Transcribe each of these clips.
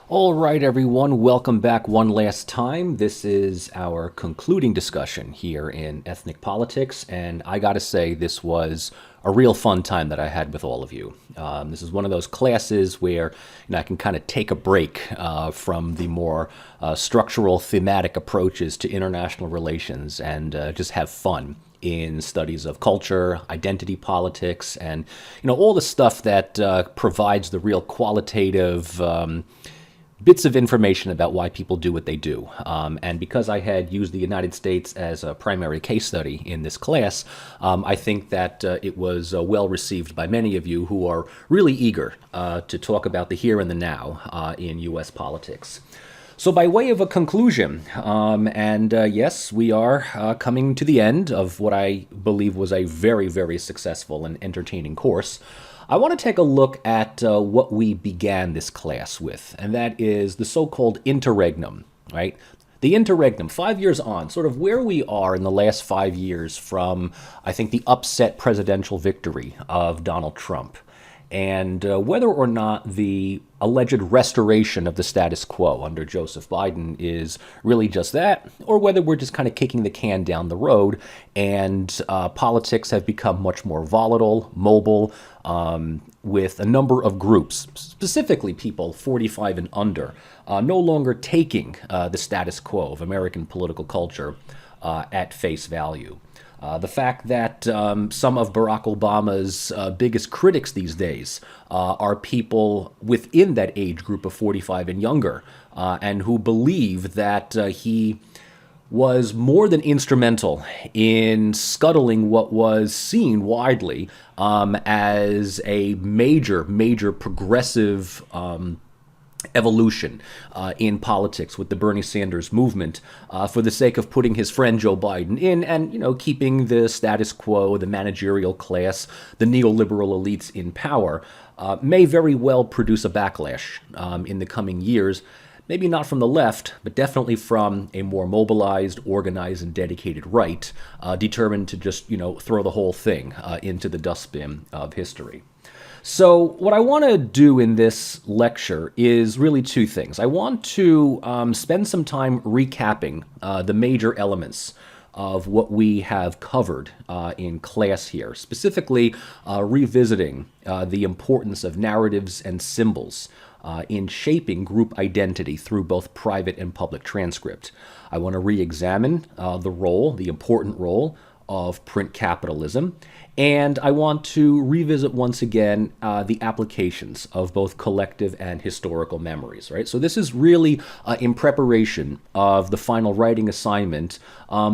All right, everyone, welcome back one last time. This is our concluding discussion here in ethnic politics, and I gotta say, this was a real fun time that I had with all of you. This is one of those classes where I can kind of take a break from the more structural, thematic approaches to international relations and just have fun in studies of culture, identity politics, and all the stuff that provides the real qualitative bits of information about why people do what they do. And because I had used the United States as a primary case study in this class, I think that it was well received by many of you who are really eager to talk about the here and the now in U.S. politics. So by way of a conclusion, yes, we are coming to the end of what I believe was a very, very successful and entertaining course. I want to take a look at what we began this class with, and that is the so-called Interregnum, right? The Interregnum, 5 years on, sort of where we are in the last 5 years from, I think, the upset presidential victory of Donald Trump, and whether or not the alleged restoration of the status quo under Joseph Biden is really just that, or whether we're just kind of kicking the can down the road and politics have become much more volatile, mobile, with a number of groups, specifically people 45 and under, no longer taking the status quo of American political culture at face value. The fact that some of Barack Obama's biggest critics these days are people within that age group of 45 and younger, and who believe that he was more than instrumental in scuttling what was seen widely as a major progressive evolution in politics with the Bernie Sanders movement for the sake of putting his friend Joe Biden in and, keeping the status quo, the managerial class, the neoliberal elites in power, may very well produce a backlash in the coming years. Maybe not from the left, but definitely from a more mobilized, organized, and dedicated right, determined to just, throw the whole thing into the dustbin of history. So what I want to do in this lecture is really two things. I want to spend some time recapping the major elements of what we have covered in class here, specifically revisiting the importance of narratives and symbols in shaping group identity through both private and public transcript. I want to re-examine the important role of print capitalism, and I want to revisit once again the applications of both collective and historical memories, right? So this is really in preparation of the final writing assignment,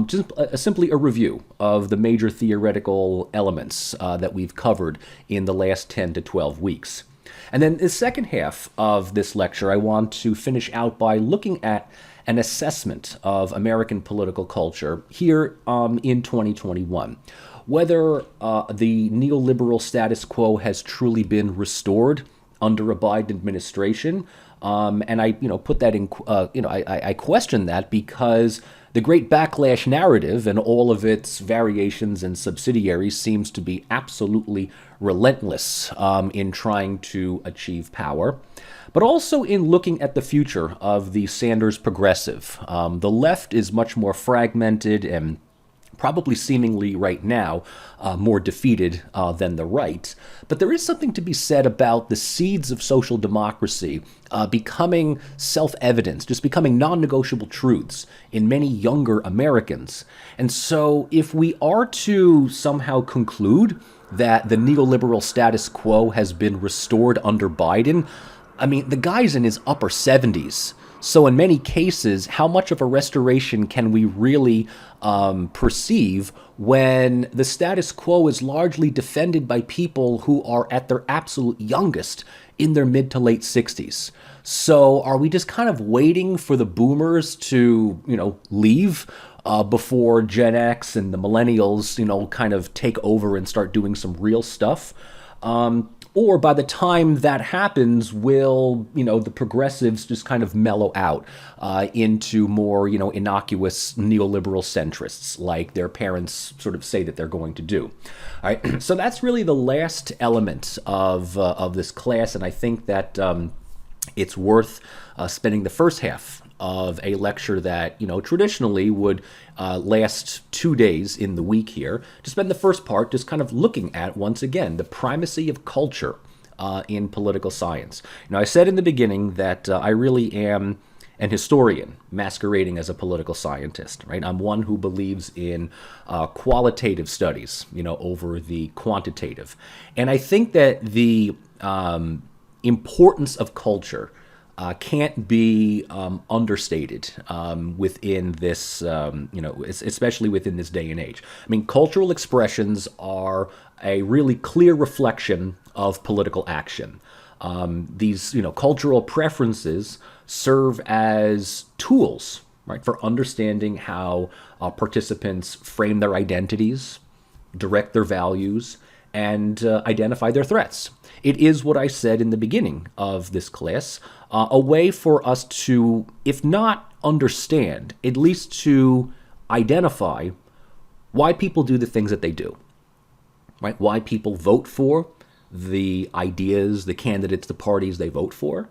just simply a review of the major theoretical elements that we've covered in the last 10 to 12 weeks. And then the second half of this lecture, I want to finish out by looking at an assessment of American political culture here in 2021. Whether the neoliberal status quo has truly been restored under a Biden administration, and I, put that in, I question that because the Great Backlash narrative and all of its variations and subsidiaries seems to be absolutely relentless in trying to achieve power, but also in looking at the future of the Sanders progressive. The left is much more fragmented and probably seemingly right now more defeated than the right. But there is something to be said about the seeds of social democracy becoming self-evident, just becoming non-negotiable truths in many younger Americans. And so if we are to somehow conclude that the neoliberal status quo has been restored under Biden, I mean, the guy's in his upper 70s. So in many cases, how much of a restoration can we really perceive when the status quo is largely defended by people who are at their absolute youngest in their mid to late 60s? So are we just kind of waiting for the boomers to, leave before Gen X and the millennials, kind of take over and start doing some real stuff? Or by the time that happens, will, the progressives just kind of mellow out into more, innocuous neoliberal centrists like their parents sort of say that they're going to do. All right, so that's really the last element of this class, and I think that it's worth spending the first half of a lecture that, traditionally would last 2 days in the week here, to spend the first part just kind of looking at, once again, the primacy of culture in political science. I said in the beginning that I really am an historian masquerading as a political scientist, right? I'm one who believes in qualitative studies, over the quantitative. And I think that the importance of culture can't be understated within this, especially within this day and age. I mean, cultural expressions are a really clear reflection of political action. These, cultural preferences serve as tools, right, for understanding how participants frame their identities, direct their values, and identify their threats. It is what I said in the beginning of this class, a way for us to, if not understand, at least to identify why people do the things that they do, right? Why people vote for the ideas, the candidates, the parties they vote for,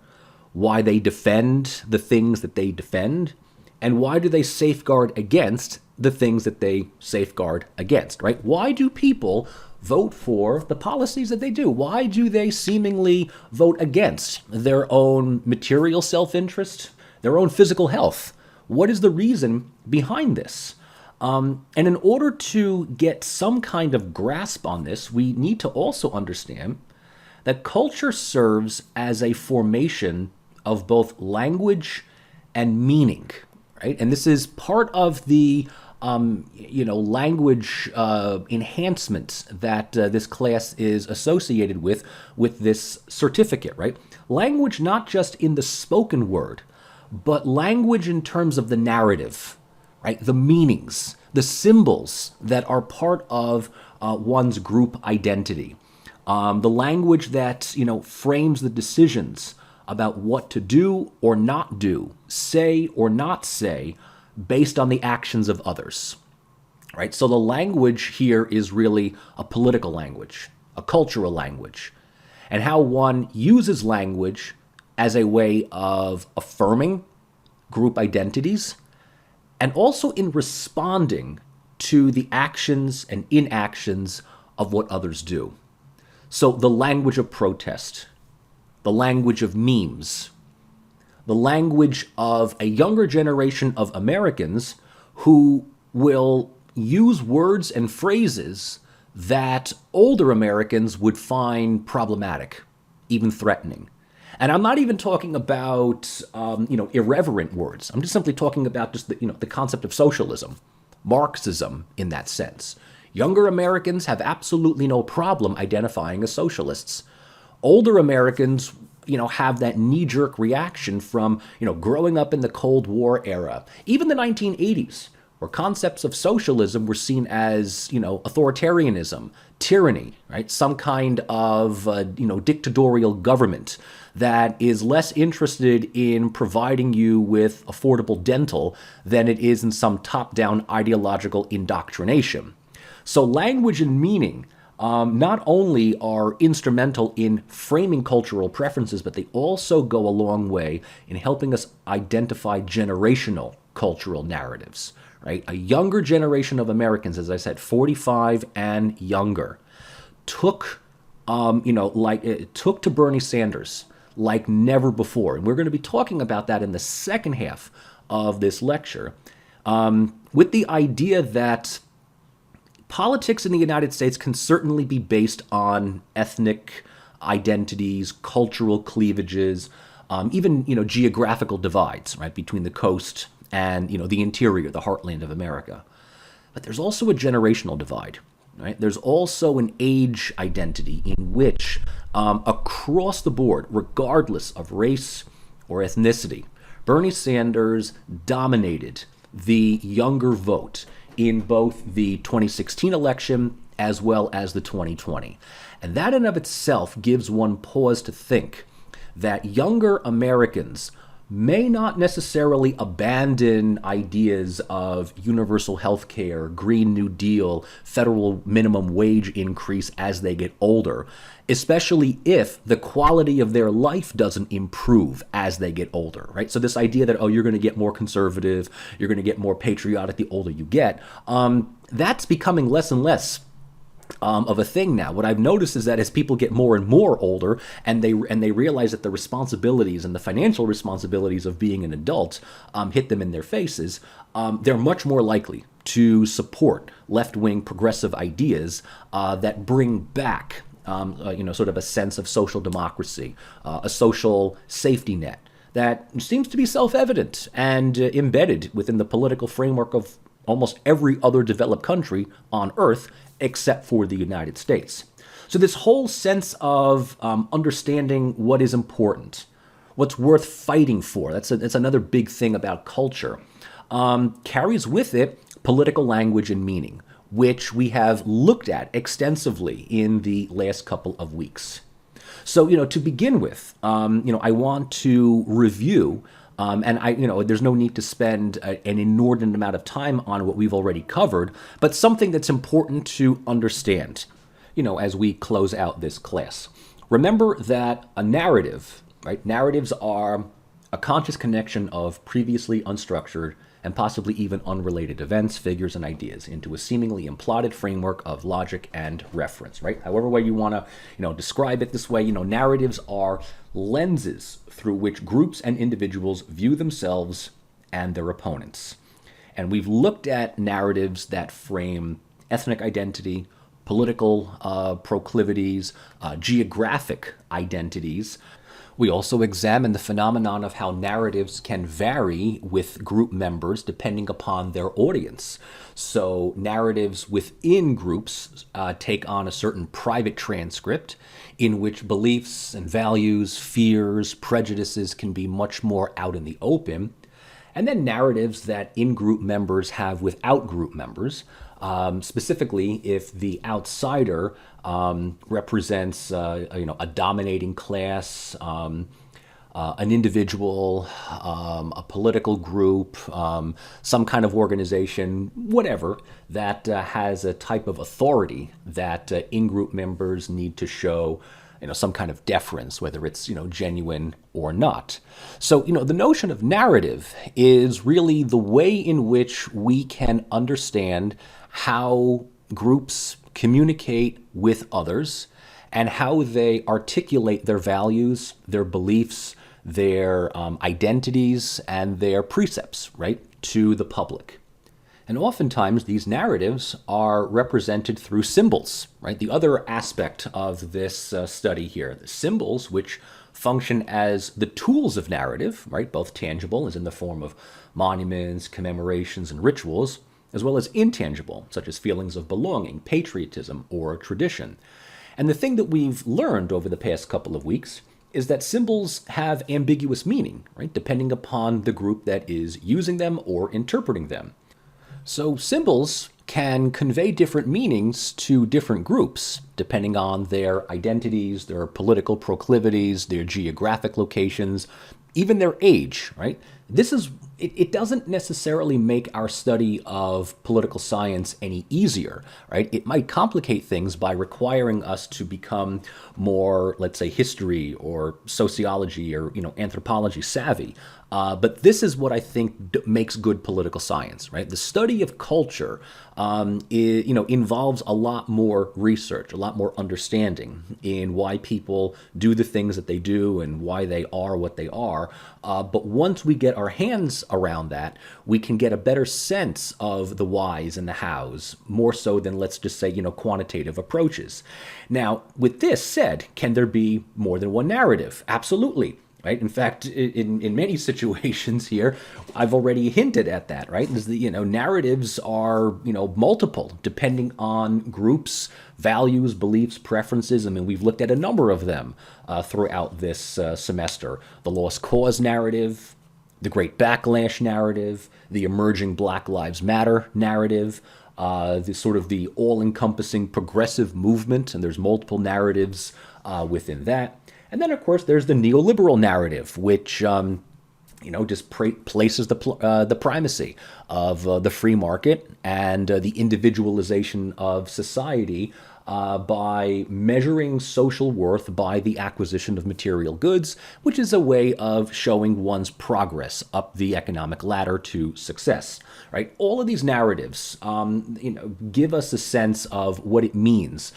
why they defend the things that they defend, and why do they safeguard against the things that they safeguard against, right? Why do people vote for the policies that they do? Why do they seemingly vote against their own material self-interest, their own physical health? What is the reason behind this? And in order to get some kind of grasp on this, we need to also understand that culture serves as a formation of both language and meaning, right? And this is part of the language enhancements that this class is associated with this certificate, right? Language not just in the spoken word, but language in terms of the narrative, right? The meanings, the symbols that are part of one's group identity. The language that, frames the decisions about what to do or not do, say or not say, based on the actions of others, right? So the language here is really a political language, a cultural language, and how one uses language as a way of affirming group identities and also in responding to the actions and inactions of what others do. So the language of protest, the language of memes, the language of a younger generation of Americans who will use words and phrases that older Americans would find problematic, even threatening. And I'm not even talking about, irreverent words. I'm just simply talking about just the concept of socialism, Marxism in that sense. Younger Americans have absolutely no problem identifying as socialists. Older Americans, have that knee-jerk reaction from, growing up in the Cold War era, even the 1980s, where concepts of socialism were seen as, authoritarianism, tyranny, right? Some kind of, dictatorial government that is less interested in providing you with affordable dental than it is in some top-down ideological indoctrination. So language and meaning not only are instrumental in framing cultural preferences, but they also go a long way in helping us identify generational cultural narratives, right? A younger generation of Americans, as I said, 45 and younger, took to Bernie Sanders like never before. And we're going to be talking about that in the second half of this lecture, with the idea that politics in the United States can certainly be based on ethnic identities, cultural cleavages, even, geographical divides, right, between the coast and, the interior, the heartland of America. But there's also a generational divide, right? There's also an age identity in which, across the board, regardless of race or ethnicity, Bernie Sanders dominated the younger vote in both the 2016 election as well as the 2020. And that in of itself gives one pause to think that younger Americans may not necessarily abandon ideas of universal health care, Green New Deal, federal minimum wage increase as they get older, especially if the quality of their life doesn't improve as they get older, right? So this idea that, oh, you're going to get more conservative, you're going to get more patriotic the older you get, that's becoming less and less of a thing now. What I've noticed is that as people get more and more older, and they realize that the responsibilities and the financial responsibilities of being an adult hit them in their faces, they're much more likely to support left-wing progressive ideas that bring back, sort of a sense of social democracy, a social safety net that seems to be self-evident and embedded within the political framework of almost every other developed country on Earth except for the United States. So this whole sense of understanding what is important, what's worth fighting for, that's another big thing about culture, carries with it political language and meaning, which we have looked at extensively in the last couple of weeks. So, to begin with, I want to review there's no need to spend an inordinate amount of time on what we've already covered, but something that's important to understand, as we close out this class. Remember that a narrative, right? Narratives are a conscious connection of previously unstructured and possibly even unrelated events, figures, and ideas into a seemingly imploded framework of logic and reference, right? However way you want to, describe it this way, narratives are lenses through which groups and individuals view themselves and their opponents. And we've looked at narratives that frame ethnic identity, political proclivities, geographic identities. We also examine the phenomenon of how narratives can vary with group members depending upon their audience. So narratives within groups take on a certain private transcript in which beliefs and values, fears, prejudices can be much more out in the open. And then narratives that in-group members have without group members, specifically if the outsider represents a dominating class, an individual, a political group, some kind of organization, whatever, that has a type of authority that in-group members need to show some kind of deference, whether it's, genuine or not. So, the notion of narrative is really the way in which we can understand how groups communicate with others and how they articulate their values, their beliefs, their identities, and their precepts, right, to the public. And oftentimes these narratives are represented through symbols, right? The other aspect of this study here, the symbols which function as the tools of narrative, right? Both tangible, as in the form of monuments, commemorations, and rituals, as well as intangible, such as feelings of belonging, patriotism, or tradition. And the thing that we've learned over the past couple of weeks is that symbols have ambiguous meaning, right? Depending upon the group that is using them or interpreting them. So symbols can convey different meanings to different groups, depending on their identities, their political proclivities, their geographic locations, even their age, right? It doesn't necessarily make our study of political science any easier, right? It might complicate things by requiring us to become more, let's say, history or sociology or, anthropology savvy. But this is what I think makes good political science, right? The study of culture, involves a lot more research, a lot more understanding in why people do the things that they do and why they are what they are. But once we get our hands around that, we can get a better sense of the whys and the hows, more so than, let's just say, quantitative approaches. Now, with this said, can there be more than one narrative? Absolutely. Right. In fact, in many situations here, I've already hinted at that. Right. Narratives are multiple depending on groups, values, beliefs, preferences. I mean, we've looked at a number of them throughout this semester. The lost cause narrative, the Great Backlash narrative, the emerging Black Lives Matter narrative, the all-encompassing progressive movement, and there's multiple narratives within that. And then, of course, there's the neoliberal narrative, which just places the primacy of the free market and the individualization of society by measuring social worth by the acquisition of material goods, which is a way of showing one's progress up the economic ladder to success. Right? All of these narratives, give us a sense of what it means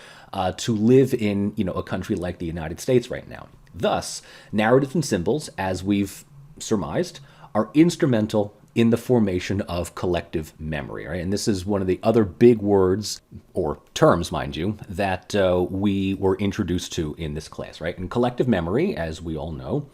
to live in, a country like the United States right now. Thus, narratives and symbols, as we've surmised, are instrumental in the formation of collective memory, right? And this is one of the other big words, or terms, mind you, that we were introduced to in this class, right? And collective memory, as we all know,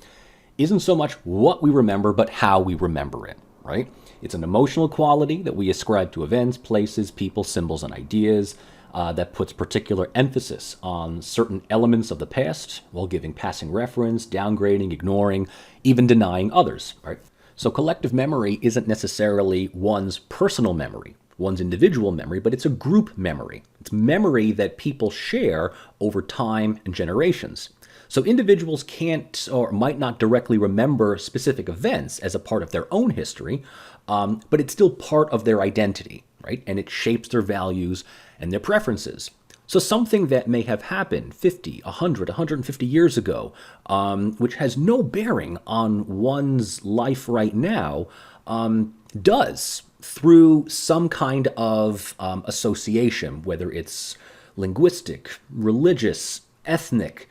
isn't so much what we remember, but how we remember it, right? It's an emotional quality that we ascribe to events, places, people, symbols, and ideas that puts particular emphasis on certain elements of the past while giving passing reference, downgrading, ignoring, even denying others, right? So collective memory isn't necessarily one's personal memory, one's individual memory, but it's a group memory. It's memory that people share over time and generations. So individuals can't or might not directly remember specific events as a part of their own history, but it's still part of their identity, right? And it shapes their values and their preferences. So something that may have happened 50, 100, 150 years ago, which has no bearing on one's life right now, does through some kind of association, whether it's linguistic, religious, ethnic,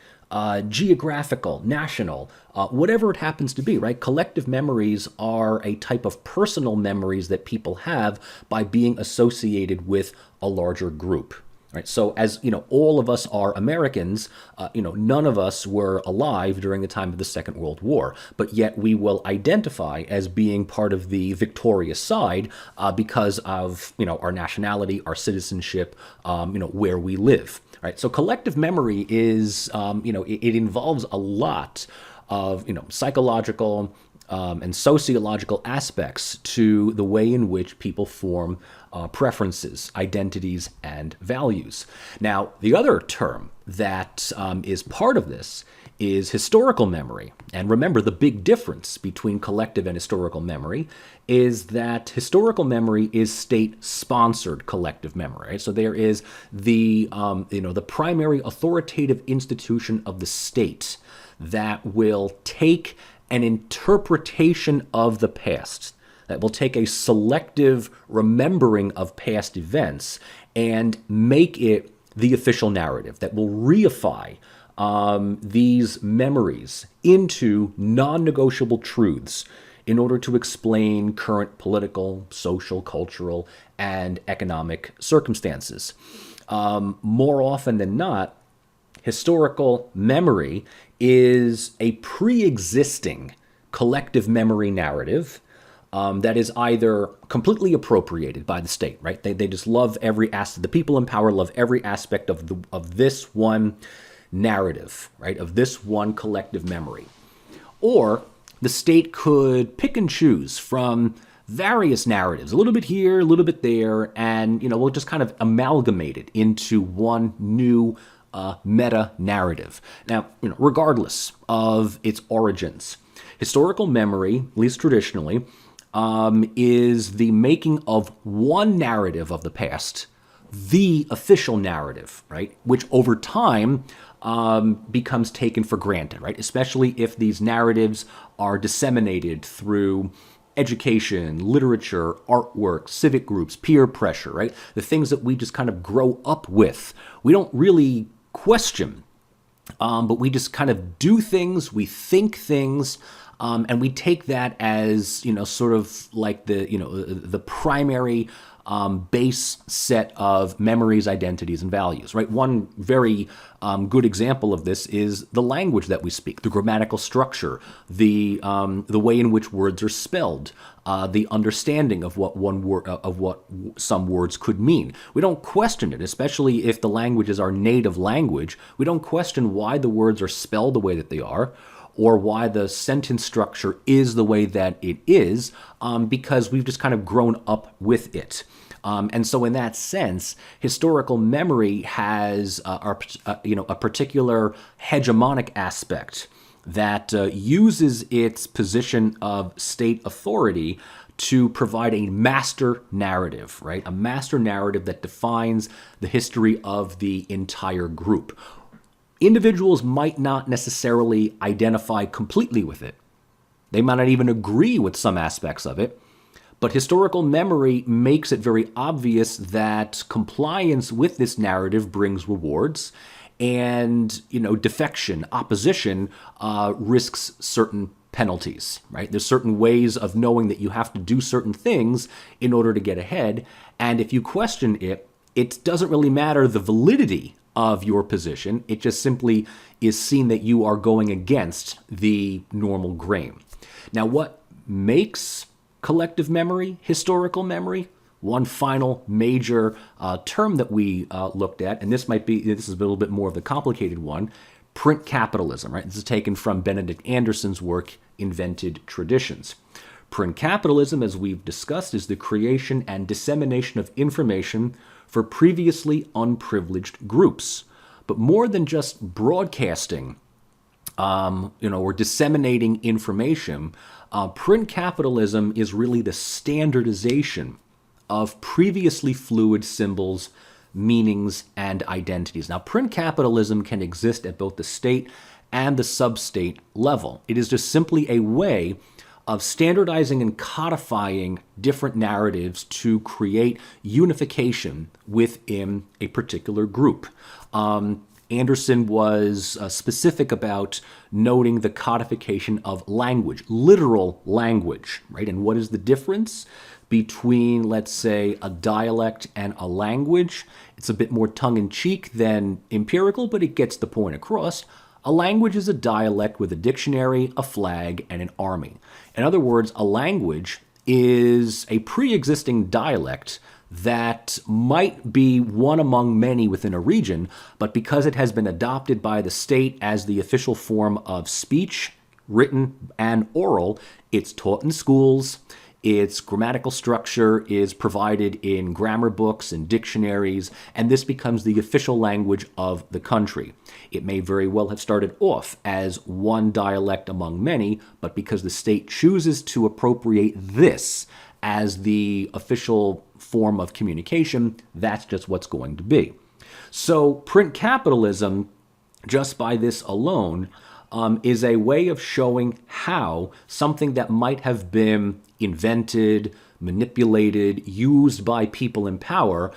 geographical, national, whatever it happens to be, right? Collective memories are a type of personal memories that people have by being associated with a larger group. Right. So as all of us are Americans, none of us were alive during the time of the Second World War, but yet we will identify as being part of the victorious side because of our nationality, our citizenship, where we live. Right. So collective memory is, it involves a lot of psychological and sociological aspects to the way in which people form preferences, identities, and values. Now, the other term that is part of this is historical memory. And remember, the big difference between collective and historical memory is that historical memory is state-sponsored collective memory. Right? So there is the primary authoritative institution of the state that will take an interpretation of the past, that will take a selective remembering of past events and make it the official narrative, that will reify these memories into non-negotiable truths in order to explain current political, social, cultural, and economic circumstances. More often than not, historical memory is a pre-existing collective memory narrative that is either completely appropriated by the state, right? They just love every aspect. The people in power love every aspect of this one narrative, right? Of this one collective memory. Or the state could pick and choose from various narratives, a little bit here, a little bit there, and we'll just kind of amalgamate it into one new meta narrative. Now, regardless of its origins, historical memory, at least traditionally, is the making of one narrative of the past the official narrative, right? Which over time becomes taken for granted, right? Especially if these narratives are disseminated through education, literature, artwork, civic groups, peer pressure, right? The things that we just kind of grow up with. We don't really question, but we just kind of do things, we think things, and we take that as, sort of like the primary base set of memories, identities, and values, right? One very good example of this is the language that we speak, the grammatical structure, the way in which words are spelled, the understanding of what some words could mean. We don't question it, especially if the language is our native language. We don't question why the words are spelled the way that they are, or why the sentence structure is the way that it is, because we've just kind of grown up with it. And so in that sense, historical memory has a particular hegemonic aspect that uses its position of state authority to provide a master narrative, right? A master narrative that defines the history of the entire group. Individuals might not necessarily identify completely with it. They might not even agree with some aspects of it. But historical memory makes it very obvious that compliance with this narrative brings rewards, and defection, opposition, risks certain penalties. Right? There's certain ways of knowing that you have to do certain things in order to get ahead, and if you question it, it doesn't really matter the validity of your position. It just simply is seen that you are going against the normal grain. Now, what makes collective memory, historical memory? One final major term that we looked at, and this is a little bit more of the complicated one, print capitalism, right? This is taken from Benedict Anderson's work, Invented Traditions. Print capitalism, as we've discussed, is the creation and dissemination of information for previously unprivileged groups. But more than just broadcasting, or disseminating information, print capitalism is really the standardization of previously fluid symbols, meanings, and identities. Now, print capitalism can exist at both the state and the sub-state level. It is just simply a way of standardizing and codifying different narratives to create unification within a particular group. Anderson was specific about noting the codification of language, literal language, right? And what is the difference between, let's say, a dialect and a language? It's a bit more tongue-in-cheek than empirical, but it gets the point across. A language is a dialect with a dictionary, a flag, and an army. In other words, a language is a pre-existing dialect that might be one among many within a region, but because it has been adopted by the state as the official form of speech, written and oral, it's taught in schools. Its grammatical structure is provided in grammar books and dictionaries, and this becomes the official language of the country. It may very well have started off as one dialect among many, but because the state chooses to appropriate this as the official form of communication, that's just what's going to be. So print capitalism, just by this alone, is a way of showing how something that might have been invented, manipulated, used by people in power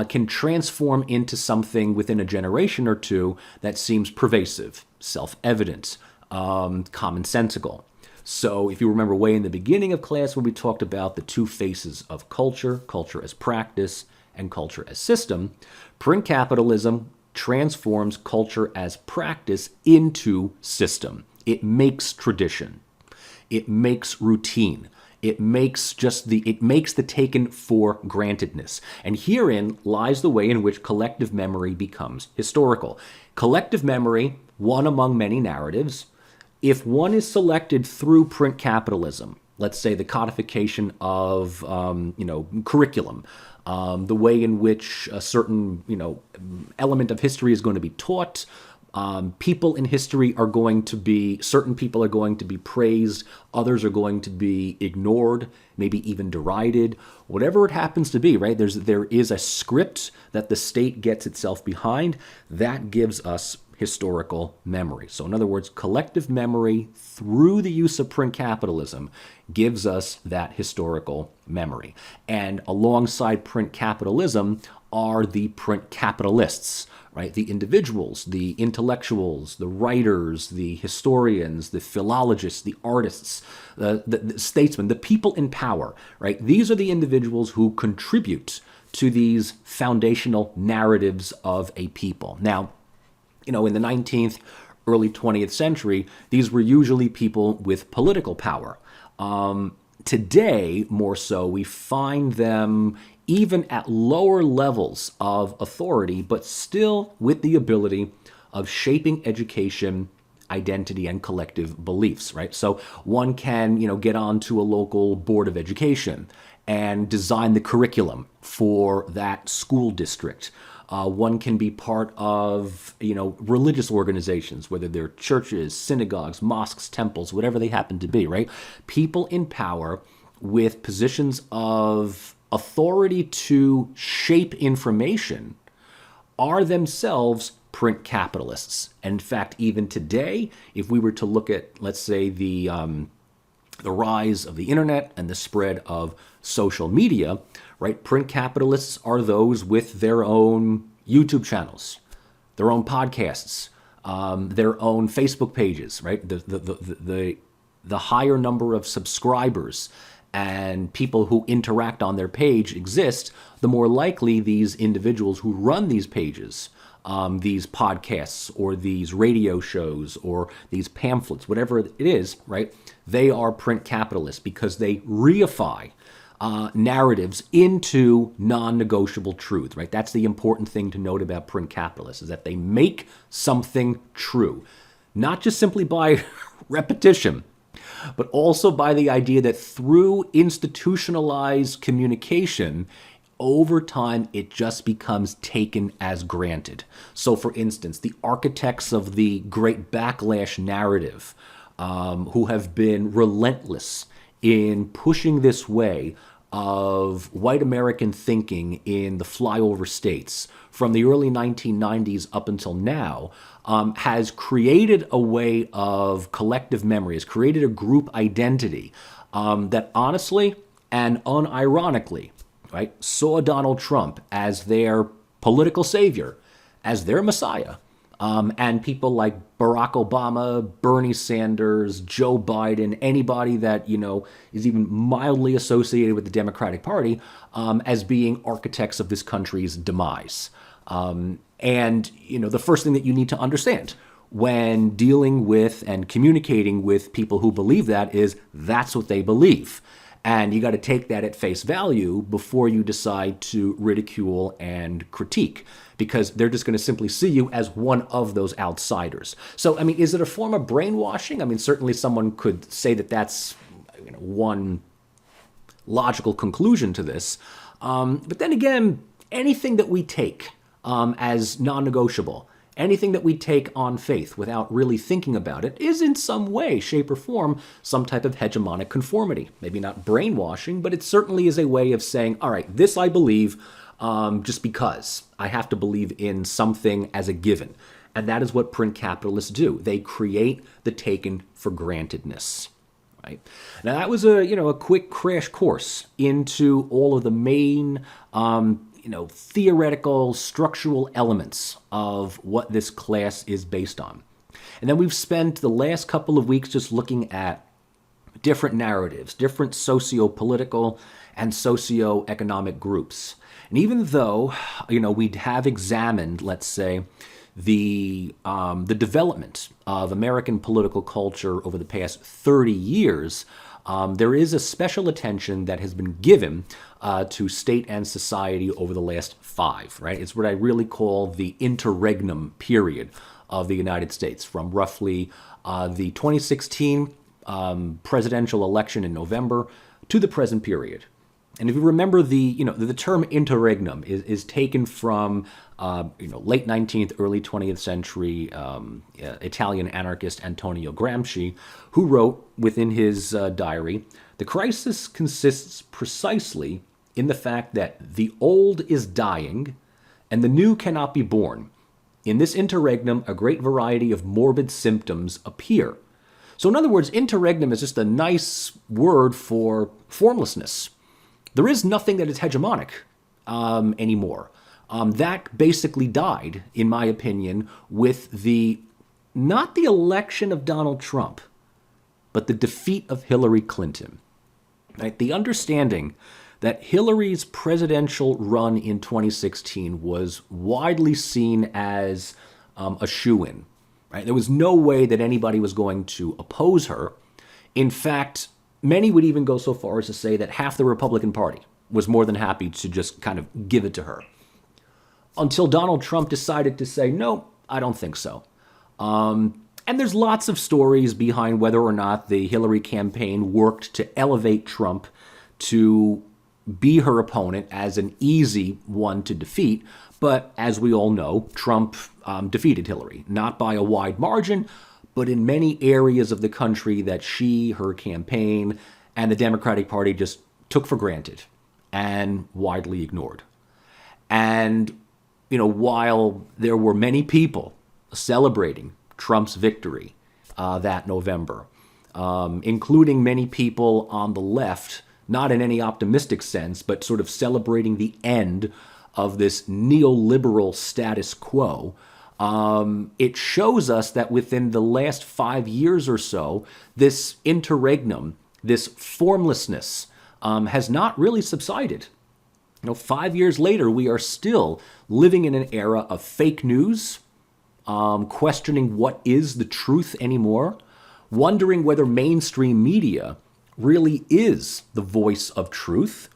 can transform into something within a generation or two that seems pervasive, self-evident, commonsensical. So if you remember way in the beginning of class when we talked about the two faces of culture, culture as practice and culture as system, print capitalism transforms culture as practice into system. It makes tradition. It makes routine. It makes the taken for grantedness. And herein lies the way in which collective memory becomes historical. Collective memory, one among many narratives, if one is selected through print capitalism, let's say the codification of curriculum, the way in which a certain element of history is going to be taught, people in history are going to be, certain people are going to be praised, others are going to be ignored, maybe even derided, whatever it happens to be, right? There is a script that the state gets itself behind that gives us historical memory. So in other words, collective memory through the use of print capitalism gives us that historical memory. And alongside print capitalism are the print capitalists, right? The individuals, the intellectuals, the writers, the historians, the philologists, the artists, the statesmen, the people in power, right? These are the individuals who contribute to these foundational narratives of a people. Now, in the 19th, early 20th century, these were usually people with political power. Today, more so, we find them even at lower levels of authority, but still with the ability of shaping education, identity, and collective beliefs, right? So one can, get onto a local board of education and design the curriculum for that school district. One can be part of, religious organizations, whether they're churches, synagogues, mosques, temples, whatever they happen to be, right? People in power with positions of authority to shape information are themselves print capitalists. And in fact, even today, if we were to look at, let's say, the rise of the internet and the spread of social media, right? Print capitalists are those with their own YouTube channels, their own podcasts, their own Facebook pages, right? The higher number of subscribers and people who interact on their page exist, the more likely these individuals who run these pages, these podcasts or these radio shows or these pamphlets, whatever it is, right? They are print capitalists because they reify narratives into non-negotiable truth, right? That's the important thing to note about print capitalists, is that they make something true, not just simply by repetition, but also by the idea that through institutionalized communication, over time, it just becomes taken as granted. So, for instance, the architects of the Great Backlash narrative, who have been relentless in pushing this way of white American thinking in the flyover states from the early 1990s up until now, has created a way of collective memory, has created a group identity that honestly and unironically, right, saw Donald Trump as their political savior, as their messiah. And people like Barack Obama, Bernie Sanders, Joe Biden, anybody that, is even mildly associated with the Democratic Party, as being architects of this country's demise. And the first thing that you need to understand when dealing with and communicating with people who believe that is that's what they believe. And you got to take that at face value before you decide to ridicule and critique, because they're just going to simply see you as one of those outsiders. So, is it a form of brainwashing? Certainly someone could say that that's one logical conclusion to this. But then again, anything that we take as non-negotiable, anything that we take on faith without really thinking about it is in some way, shape, or form some type of hegemonic conformity. Maybe not brainwashing, but it certainly is a way of saying, all right, this I believe just because I have to believe in something as a given. And that is what print capitalists do. They create the taken for grantedness. Right? Now that was a quick crash course into all of the main theoretical, structural elements of what this class is based on. And then we've spent the last couple of weeks just looking at different narratives, different socio-political and socio-economic groups. And even though, we have examined, let's say, the development of American political culture over the past 30 years, there is a special attention that has been given to state and society over the last 5, right? It's what I really call the Interregnum period of the United States, from roughly the 2016 presidential election in November to the present period. And if you remember, the term interregnum is taken from late 19th, early 20th century Italian anarchist Antonio Gramsci, who wrote within his diary, "The crisis consists precisely in the fact that the old is dying and the new cannot be born. In this interregnum, a great variety of morbid symptoms appear." So in other words, interregnum is just a nice word for formlessness. There is nothing that is hegemonic anymore. That basically died, in my opinion, with not the election of Donald Trump, but the defeat of Hillary Clinton. Right? The understanding that Hillary's presidential run in 2016 was widely seen as a shoo-in. Right? There was no way that anybody was going to oppose her. In fact, many would even go so far as to say that half the Republican Party was more than happy to just kind of give it to her. Until Donald Trump decided to say, no, I don't think so. And there's lots of stories behind whether or not the Hillary campaign worked to elevate Trump to be her opponent as an easy one to defeat. But as we all know, Trump defeated Hillary, not by a wide margin, but in many areas of the country that she, her campaign, and the Democratic Party just took for granted and widely ignored. And, while there were many people celebrating Trump's victory that November, including many people on the left, not in any optimistic sense, but sort of celebrating the end of this neoliberal status quo, it shows us that within the last 5 years or so, this interregnum, this formlessness, has not really subsided. 5 years later, we are still living in an era of fake news, questioning what is the truth anymore, wondering whether mainstream media really is the voice of truth,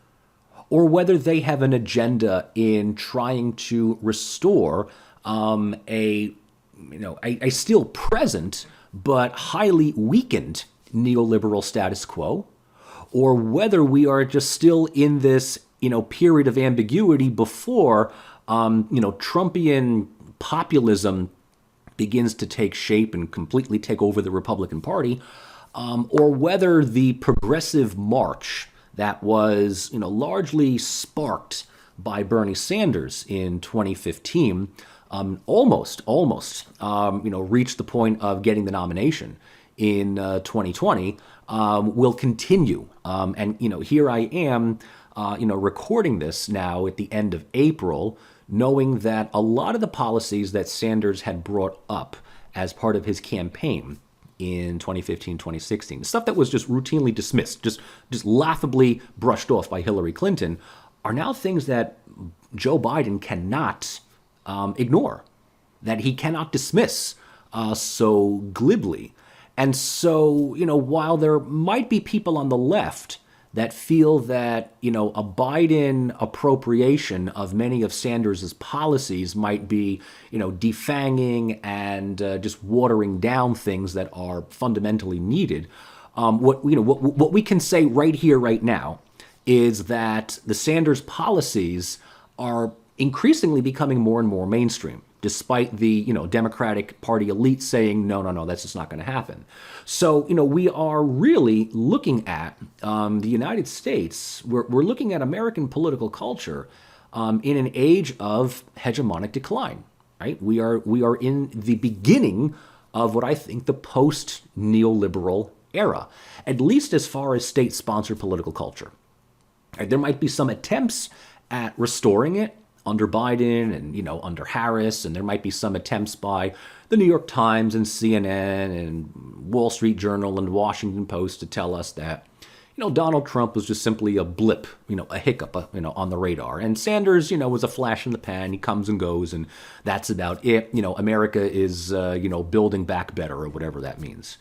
or whether they have an agenda in trying to restore a still present but highly weakened neoliberal status quo, or whether we are just still in this period of ambiguity before Trumpian populism begins to take shape and completely take over the Republican Party, or whether the progressive march that was largely sparked by Bernie Sanders in 2015 almost reached the point of getting the nomination in 2020 will continue. And here I am recording this now at the end of April, knowing that a lot of the policies that Sanders had brought up as part of his campaign in 2015, 2016, the stuff that was just routinely dismissed, just laughably brushed off by Hillary Clinton, are now things that Joe Biden cannot ignore, that he cannot dismiss so glibly. And so, while there might be people on the left that feel that, a Biden appropriation of many of Sanders' policies might be, defanging and just watering down things that are fundamentally needed, what we can say right here, right now, is that the Sanders policies are increasingly becoming more and more mainstream, despite the Democratic Party elite saying, no, that's just not going to happen. So, we are really looking at the United States, we're looking at American political culture in an age of hegemonic decline, right? We are in the beginning of what I think the post-neoliberal era, at least as far as state-sponsored political culture. Right? There might be some attempts at restoring it under Biden and, under Harris, and there might be some attempts by the New York Times and CNN and Wall Street Journal and Washington Post to tell us that, Donald Trump was just simply a blip, a hiccup, on the radar. And Sanders, was a flash in the pan. He comes and goes, and that's about it. America is, building back better, or whatever that means.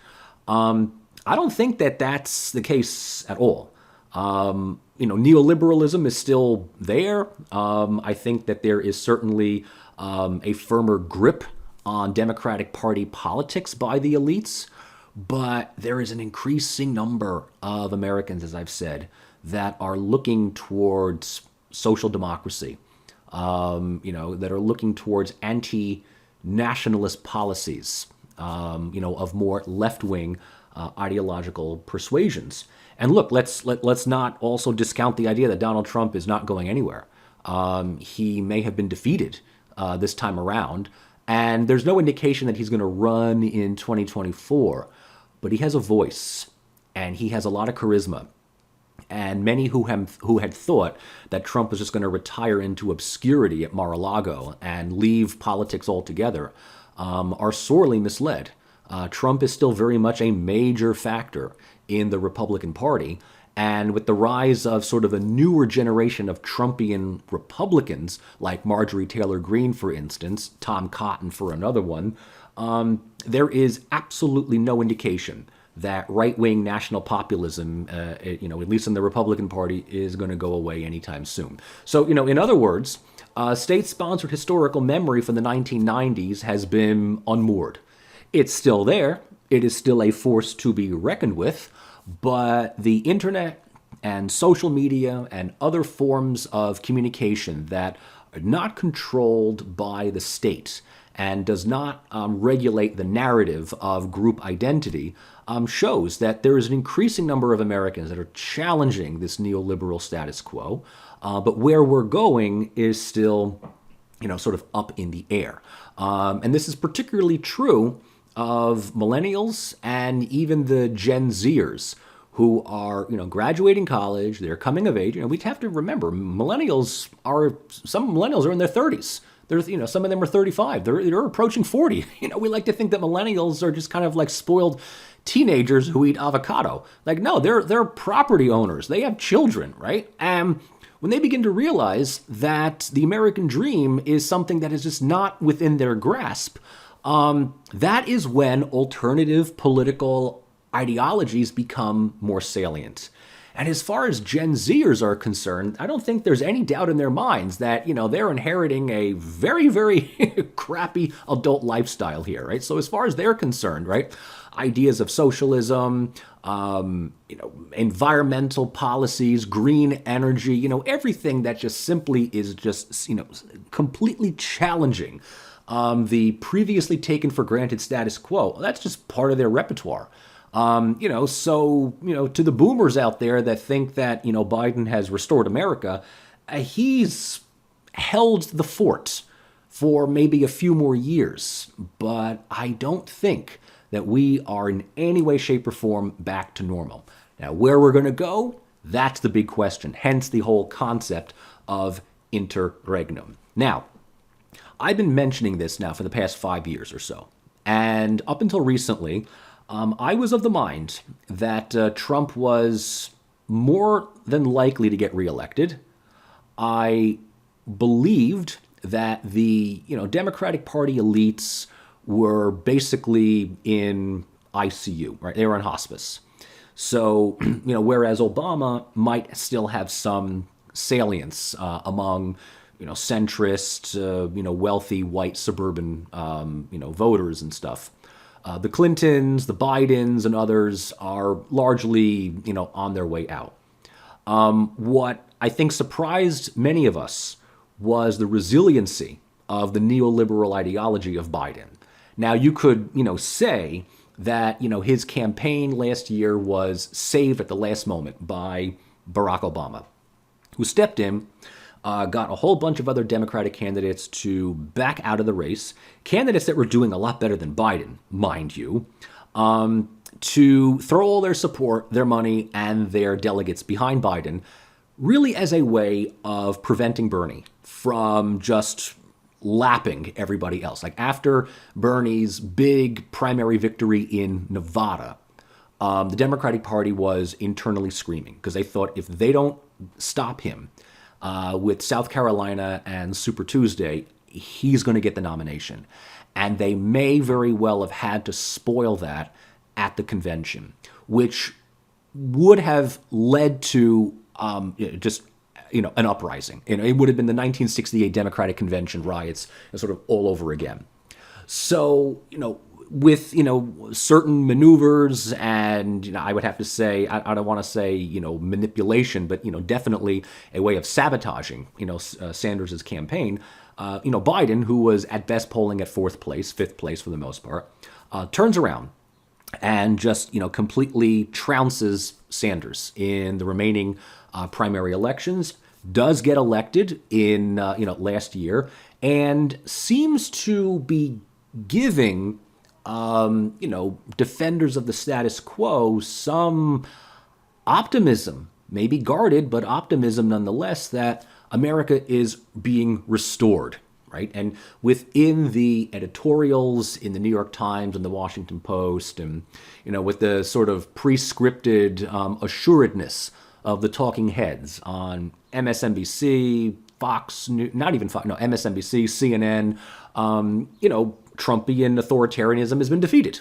I don't think that that's the case at all. Neoliberalism is still there. I think that there is certainly a firmer grip on Democratic Party politics by the elites, but there is an increasing number of Americans, as I've said, that are looking towards social democracy, that are looking towards anti-nationalist policies, of more left-wing ideological persuasions. And look, let's not also discount the idea that Donald Trump is not going anywhere. He may have been defeated this time around, and there's no indication that he's going to run in 2024. But he has a voice, and he has a lot of charisma. And many who had thought that Trump was just going to retire into obscurity at Mar-a-Lago and leave politics altogether are sorely misled. Trump is still very much a major factor in the Republican Party. And with the rise of sort of a newer generation of Trumpian Republicans, like Marjorie Taylor Greene, for instance, Tom Cotton for another one, there is absolutely no indication that right-wing national populism, at least in the Republican Party, is going to go away anytime soon. So, in other words, state-sponsored historical memory from the 1990s has been unmoored. It's still there. It is still a force to be reckoned with. But the internet and social media and other forms of communication that are not controlled by the state and does not regulate the narrative of group identity shows that there is an increasing number of Americans that are challenging this neoliberal status quo, but where we're going is still, sort of up in the air. And this is particularly true of millennials and even the Gen Zers who are, graduating college, they're coming of age. We have to remember, some millennials are in their 30s. Some of them are 35. They're approaching 40. We like to think that millennials are just kind of like spoiled teenagers who eat avocado. Like, no, they're property owners. They have children, right? And when they begin to realize that the American dream is something that is just not within their grasp, that is when alternative political ideologies become more salient. And as far as Gen Zers are concerned, I don't think there's any doubt in their minds that, they're inheriting a very, very crappy adult lifestyle here, right? So as far as they're concerned, right, ideas of socialism, environmental policies, green energy, everything that just simply is just, completely challenging the previously taken for granted status quo. That's just part of their repertoire. To the boomers out there that think that, Biden has restored America, he's held the fort for maybe a few more years. But I don't think that we are in any way, shape, or form back to normal. Now, where we're going to go, that's the big question. Hence the whole concept of Interregnum. Now, I've been mentioning this now for the past 5 years or so. And up until recently, I was of the mind that Trump was more than likely to get reelected. I believed that the Democratic Party elites were basically in ICU, right? They were in hospice. So, whereas Obama might still have some salience among centrist, wealthy white suburban, voters and stuff. The Clintons, the Bidens, and others are largely, on their way out. What I think surprised many of us was the resiliency of the neoliberal ideology of Biden. Now, you could, say that, his campaign last year was saved at the last moment by Barack Obama, who stepped in, got a whole bunch of other Democratic candidates to back out of the race, candidates that were doing a lot better than Biden, mind you, to throw all their support, their money, and their delegates behind Biden, really as a way of preventing Bernie from just lapping everybody else. Like after Bernie's big primary victory in Nevada, the Democratic Party was internally screaming because they thought if they don't stop him, with South Carolina and Super Tuesday, he's going to get the nomination. And they may very well have had to spoil that at the convention, which would have led to an uprising. It would have been the 1968 Democratic Convention riots sort of all over again. So, with, certain maneuvers and, I would have to say, I don't want to say, manipulation, but, definitely a way of sabotaging, Sanders' campaign, Biden, who was at best polling at fifth place for the most part, turns around and just, completely trounces Sanders in the remaining primary elections, does get elected in, last year, and seems to be giving defenders of the status quo some optimism, maybe guarded, but optimism nonetheless, that America is being restored, right? And within the editorials in the New York Times and the Washington Post, and, with the sort of pre-scripted assuredness of the talking heads on MSNBC, Fox News, not even Fox, no, MSNBC, CNN, Trumpian authoritarianism has been defeated.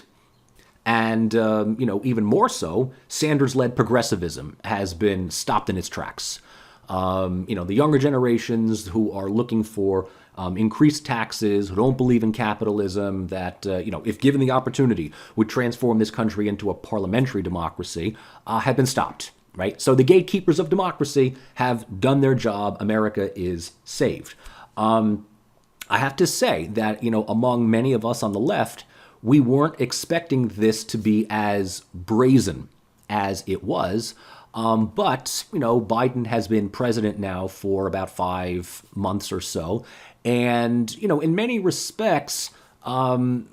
And, even more so, Sanders-led progressivism has been stopped in its tracks. The younger generations who are looking for increased taxes, who don't believe in capitalism, that, if given the opportunity, would transform this country into a parliamentary democracy, have been stopped. right? So the gatekeepers of democracy have done their job. America is saved. I have to say that, among many of us on the left, we weren't expecting this to be as brazen as it was. But, Biden has been president now for about 5 months or so. And, in many respects, the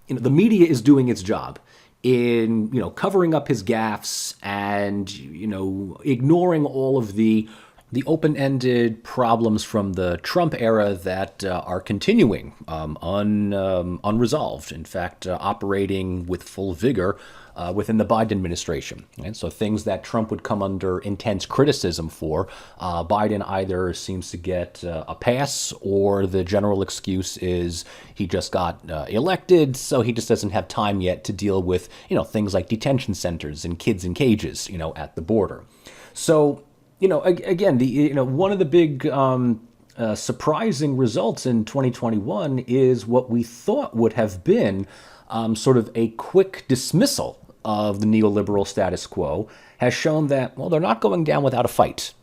media is doing its job in, covering up his gaffes and, ignoring all of the open-ended problems from the Trump era that are continuing unresolved. In fact, operating with full vigor within the Biden administration. And so things that Trump would come under intense criticism for, Biden either seems to get a pass, or the general excuse is he just got elected, so he just doesn't have time yet to deal with, things like detention centers and kids in cages, at the border. So, again, one of the big surprising results in 2021 is what we thought would have been sort of a quick dismissal of the neoliberal status quo has shown that, well, they're not going down without a fight.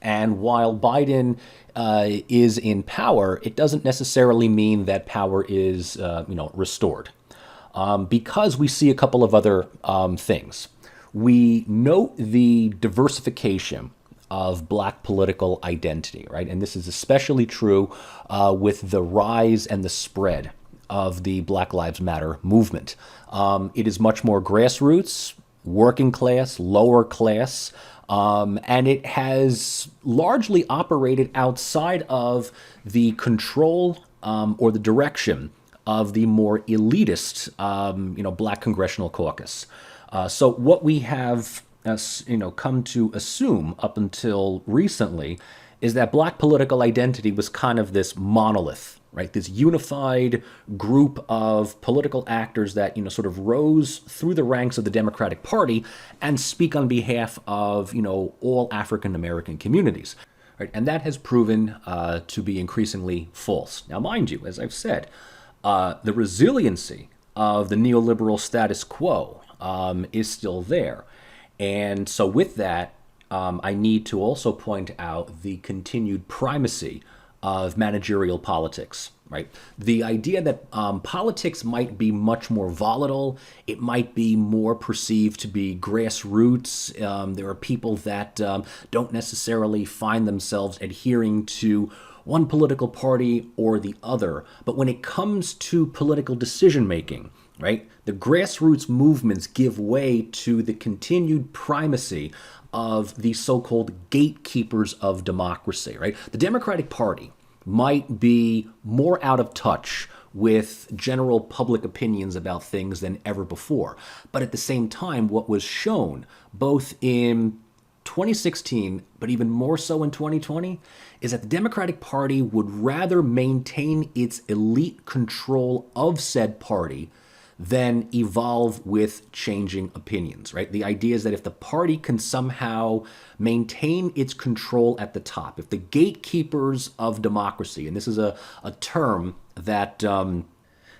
And while Biden is in power, it doesn't necessarily mean that power is, restored. Because we see a couple of other things. We note the diversification of Black political identity, right? And this is especially true with the rise and the spread of the Black Lives Matter movement. It is much more grassroots, working class, lower class, and it has largely operated outside of the control or the direction of the more elitist, Black Congressional Caucus. So what we have, come to assume up until recently is that Black political identity was kind of this monolith, right? This unified group of political actors that, sort of rose through the ranks of the Democratic Party and speak on behalf of, all African American communities. Right? And that has proven to be increasingly false. Now, mind you, as I've said, the resiliency of the neoliberal status quo is still there. And so with that, I need to also point out the continued primacy of managerial politics, right? The idea that politics might be much more volatile, it might be more perceived to be grassroots. There are people that don't necessarily find themselves adhering to one political party or the other. But when it comes to political decision making, right, the grassroots movements give way to the continued primacy of the so-called gatekeepers of democracy, right? The Democratic Party might be more out of touch with general public opinions about things than ever before. But at the same time, what was shown both in 2016, but even more so in 2020, is that the Democratic Party would rather maintain its elite control of said party than evolve with changing opinions, right? The idea is that if the party can somehow maintain its control at the top, if the gatekeepers of democracy, and this is a term that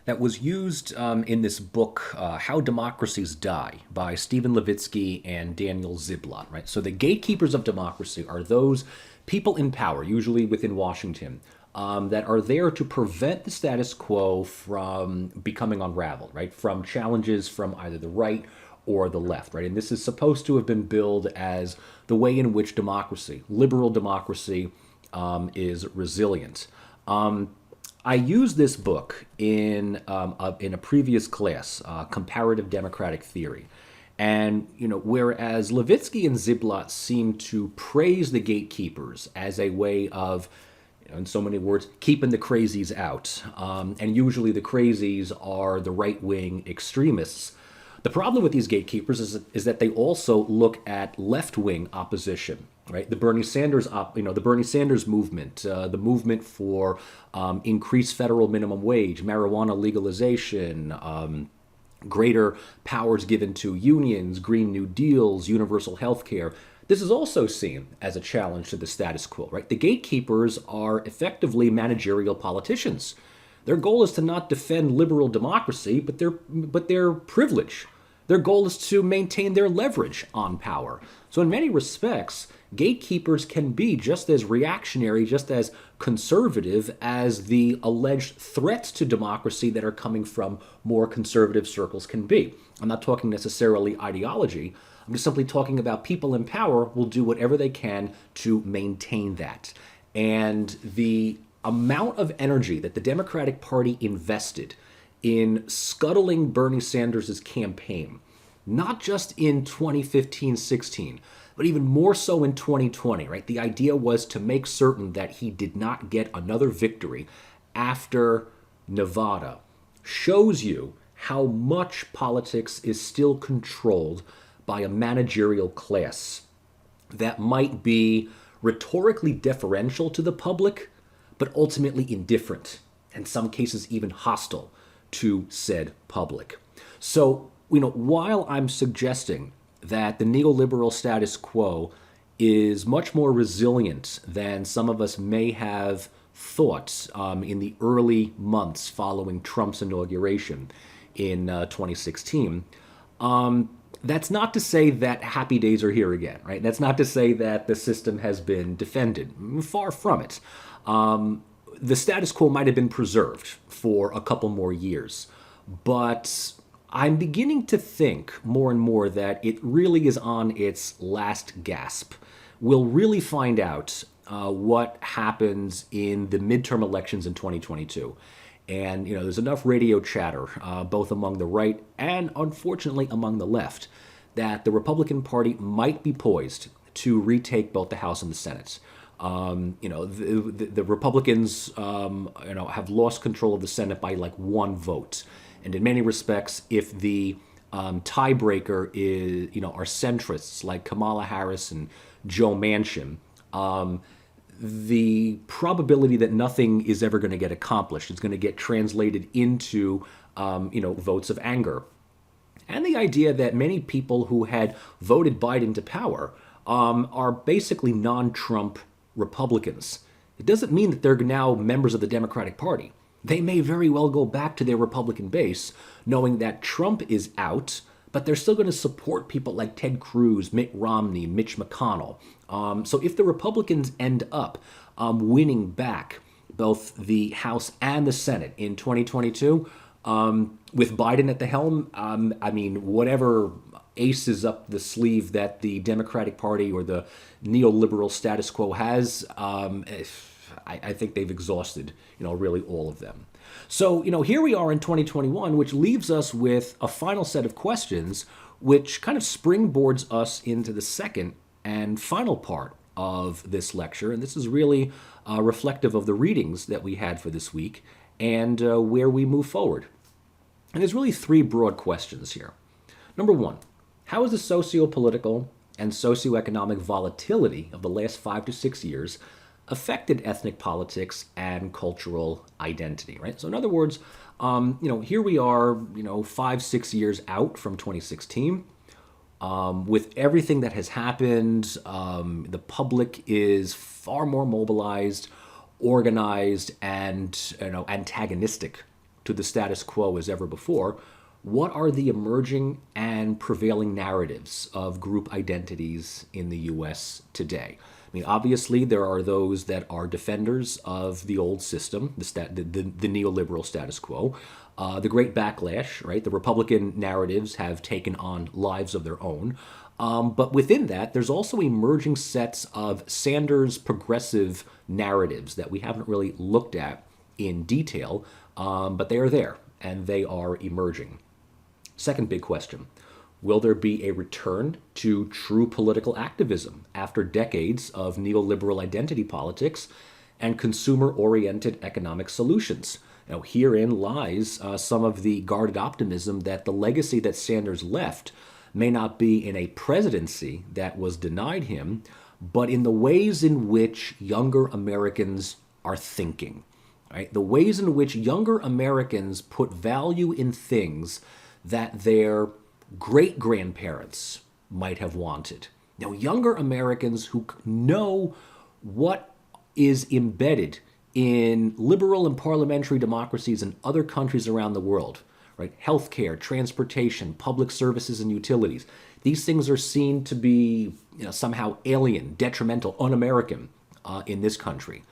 that was used in this book, How Democracies Die, by Stephen Levitsky and Daniel Ziblatt, right? So the gatekeepers of democracy are those people in power, usually within Washington, that are there to prevent the status quo from becoming unraveled, right? From challenges from either the right or the left, right? And this is supposed to have been billed as the way in which democracy, liberal democracy, is resilient. I used this book in a previous class, Comparative Democratic Theory. And, whereas Levitsky and Ziblatt seem to praise the gatekeepers as a way of, in so many words, keeping the crazies out. And usually the crazies are the right-wing extremists. The problem with these gatekeepers is that they also look at left-wing opposition, right? The Bernie Sanders, the Bernie Sanders movement, the movement for increased federal minimum wage, marijuana legalization, greater powers given to unions, Green New Deals, universal health care. This is also seen as a challenge to the status quo, right? The gatekeepers are effectively managerial politicians. Their goal is to not defend liberal democracy, but their privilege, Their goal is to maintain their leverage on power. So in many respects, gatekeepers can be just as reactionary, just as conservative as the alleged threats to democracy that are coming from more conservative circles can be. I'm not talking necessarily ideology. I'm just simply talking about people in power will do whatever they can to maintain that. And the amount of energy that the Democratic Party invested in scuttling Bernie Sanders' campaign, not just in 2015-16, but even more so in 2020, right? The idea was to make certain that he did not get another victory after Nevada, shows you how much politics is still controlled by a managerial class that might be rhetorically deferential to the public, but ultimately indifferent, in some cases even hostile to said public. So, while I'm suggesting that the neoliberal status quo is much more resilient than some of us may have thought in the early months following Trump's inauguration in 2016, that's not to say that happy days are here again, right? That's not to say that the system has been defended. Far from it. The status quo might have been preserved for a couple more years, but I'm beginning to think more and more that it really is on its last gasp. We'll really find out what happens in the midterm elections in 2022. And, there's enough radio chatter, both among the right and, unfortunately, among the left, that the Republican Party might be poised to retake both the House and the Senate. The Republicans, have lost control of the Senate by like one vote. And in many respects, if the tiebreaker is, are centrists like Kamala Harris and Joe Manchin, the probability that nothing is ever going to get accomplished is going to get translated into, votes of anger. And the idea that many people who had voted Biden to power are basically non-Trump Republicans. It doesn't mean that they're now members of the Democratic Party. They may very well go back to their Republican base, knowing that Trump is out, but they're still going to support people like Ted Cruz, Mitt Romney, Mitch McConnell. So if the Republicans end up winning back both the House and the Senate in 2022, with Biden at the helm, whatever aces up the sleeve that the Democratic Party or the neoliberal status quo has, I think they've exhausted, really all of them. So, here we are in 2021, which leaves us with a final set of questions, which kind of springboards us into the second and final part of this lecture. And this is really reflective of the readings that we had for this week and where we move forward. And there's really three broad questions here. Number one, how has the socio-political and socio-economic volatility of the last 5 to 6 years affected ethnic politics and cultural identity, right? So in other words, here we are, 5-6 years out from 2016. With everything that has happened, the public is far more mobilized, organized, and antagonistic to the status quo as ever before. What are the emerging and prevailing narratives of group identities in the U.S. today? Obviously, there are those that are defenders of the old system, the neoliberal status quo. The Great Backlash, right? The Republican narratives have taken on lives of their own. But within that, there's also emerging sets of Sanders progressive narratives that we haven't really looked at in detail, but they are there and they are emerging. Second big question. Will there be a return to true political activism after decades of neoliberal identity politics and consumer-oriented economic solutions? Now, herein lies some of the guarded optimism that the legacy that Sanders left may not be in a presidency that was denied him, but in the ways in which younger Americans are thinking. Right? The ways in which younger Americans put value in things that their great-grandparents might have wanted. Now, younger Americans who know what is embedded in liberal and parliamentary democracies in other countries around the world, right? Healthcare, transportation, public services and utilities. These things are seen to be somehow alien, detrimental, un-American in this country.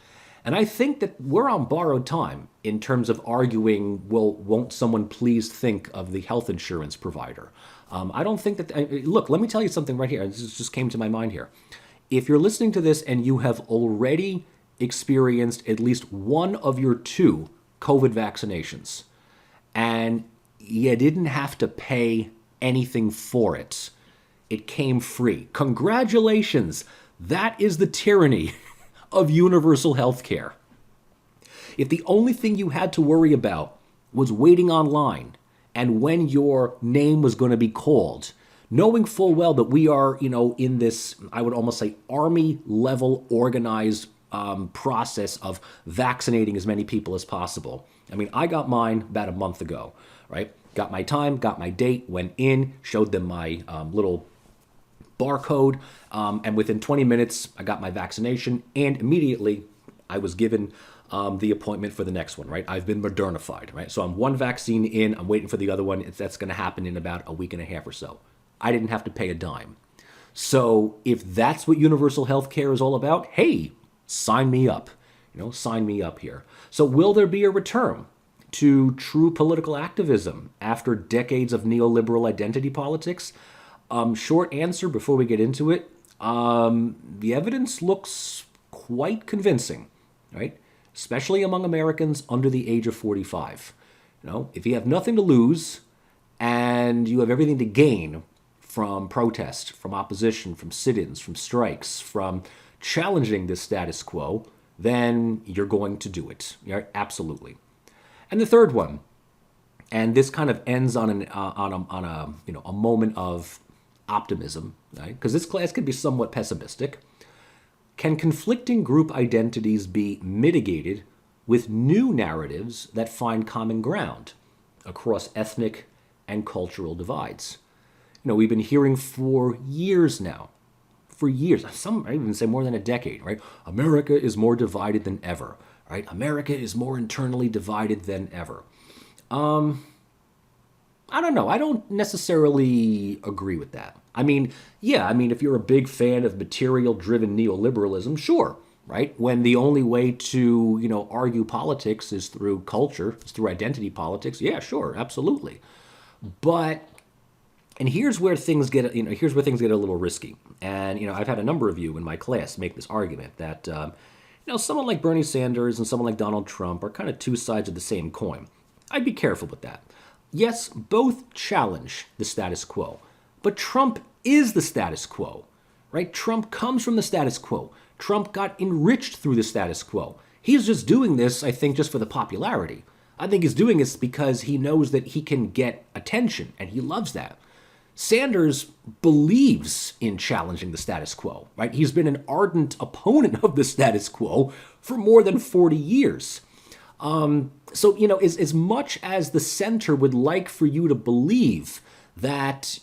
And I think that we're on borrowed time in terms of arguing, well, won't someone please think of the health insurance provider? I don't think that, look, let me tell you something right here. This just came to my mind here. If you're listening to this and you have already experienced at least one of your 2 COVID vaccinations, and you didn't have to pay anything for it, it came free. Congratulations. That is the tyranny of universal health care. If the only thing you had to worry about was waiting online and when your name was going to be called, knowing full well that we are, in this, I would almost say, army-level organized process of vaccinating as many people as possible. I mean, I got mine about a month ago, right? Got my time, got my date, went in, showed them my little barcode, and within 20 minutes, I got my vaccination, and immediately I was given the appointment for the next one, right? I've been Modernified, right? So I'm one vaccine in, I'm waiting for the other one. That's going to happen in about a week and a half or so. I didn't have to pay a dime. So if that's what universal health care is all about, hey, sign me up. Sign me up here. So will there be a return to true political activism after decades of neoliberal identity politics? Short answer before we get into it. The evidence looks quite convincing, right? Especially among Americans under the age of 45. If you have nothing to lose and you have everything to gain from protest, from opposition, from sit-ins, from strikes, from challenging this status quo, then you're going to do it. Absolutely. And the third one, and this kind of ends on a moment of optimism, right? Because this class can be somewhat pessimistic. Can conflicting group identities be mitigated with new narratives that find common ground across ethnic and cultural divides? We've been hearing for years now, some I even say more than a decade, right? America is more divided than ever, right? America is more internally divided than ever. I don't know. I don't necessarily agree with that. If you're a big fan of material-driven neoliberalism, sure, right? When the only way to, argue politics is through culture, is through identity politics, yeah, sure, absolutely. And here's where things get, a little risky. And, I've had a number of you in my class make this argument that, someone like Bernie Sanders and someone like Donald Trump are kind of 2 sides of the same coin. I'd be careful with that. Yes, both challenge the status quo, but Trump is the status quo, right? Trump comes from the status quo. Trump got enriched through the status quo. He's just doing this, I think, just for the popularity. I think he's doing this because he knows that he can get attention, and he loves that. Sanders believes in challenging the status quo, right? He's been an ardent opponent of the status quo for more than 40 years. So, as much as the center would like for you to believe that,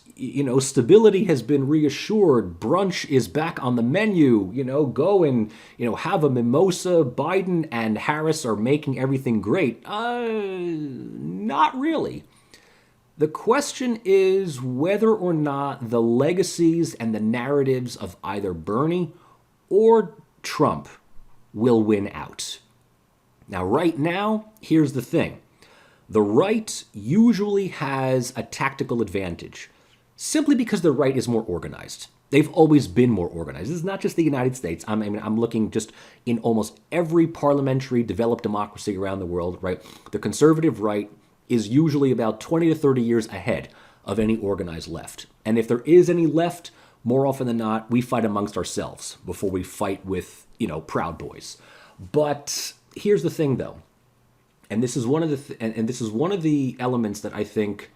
stability has been reassured, brunch is back on the menu, go and, have a mimosa, Biden and Harris are making everything great. Not really. The question is whether or not the legacies and the narratives of either Bernie or Trump will win out. Now, right now, here's the thing. The right usually has a tactical advantage simply because the right is more organized. They've always been more organized. This is not just the United States. I'm looking just in almost every parliamentary developed democracy around the world, right? The conservative right is usually about 20 to 30 years ahead of any organized left. And if there is any left, more often than not, we fight amongst ourselves before we fight with, Proud Boys. But here's the thing, though, and this is one of the elements that I think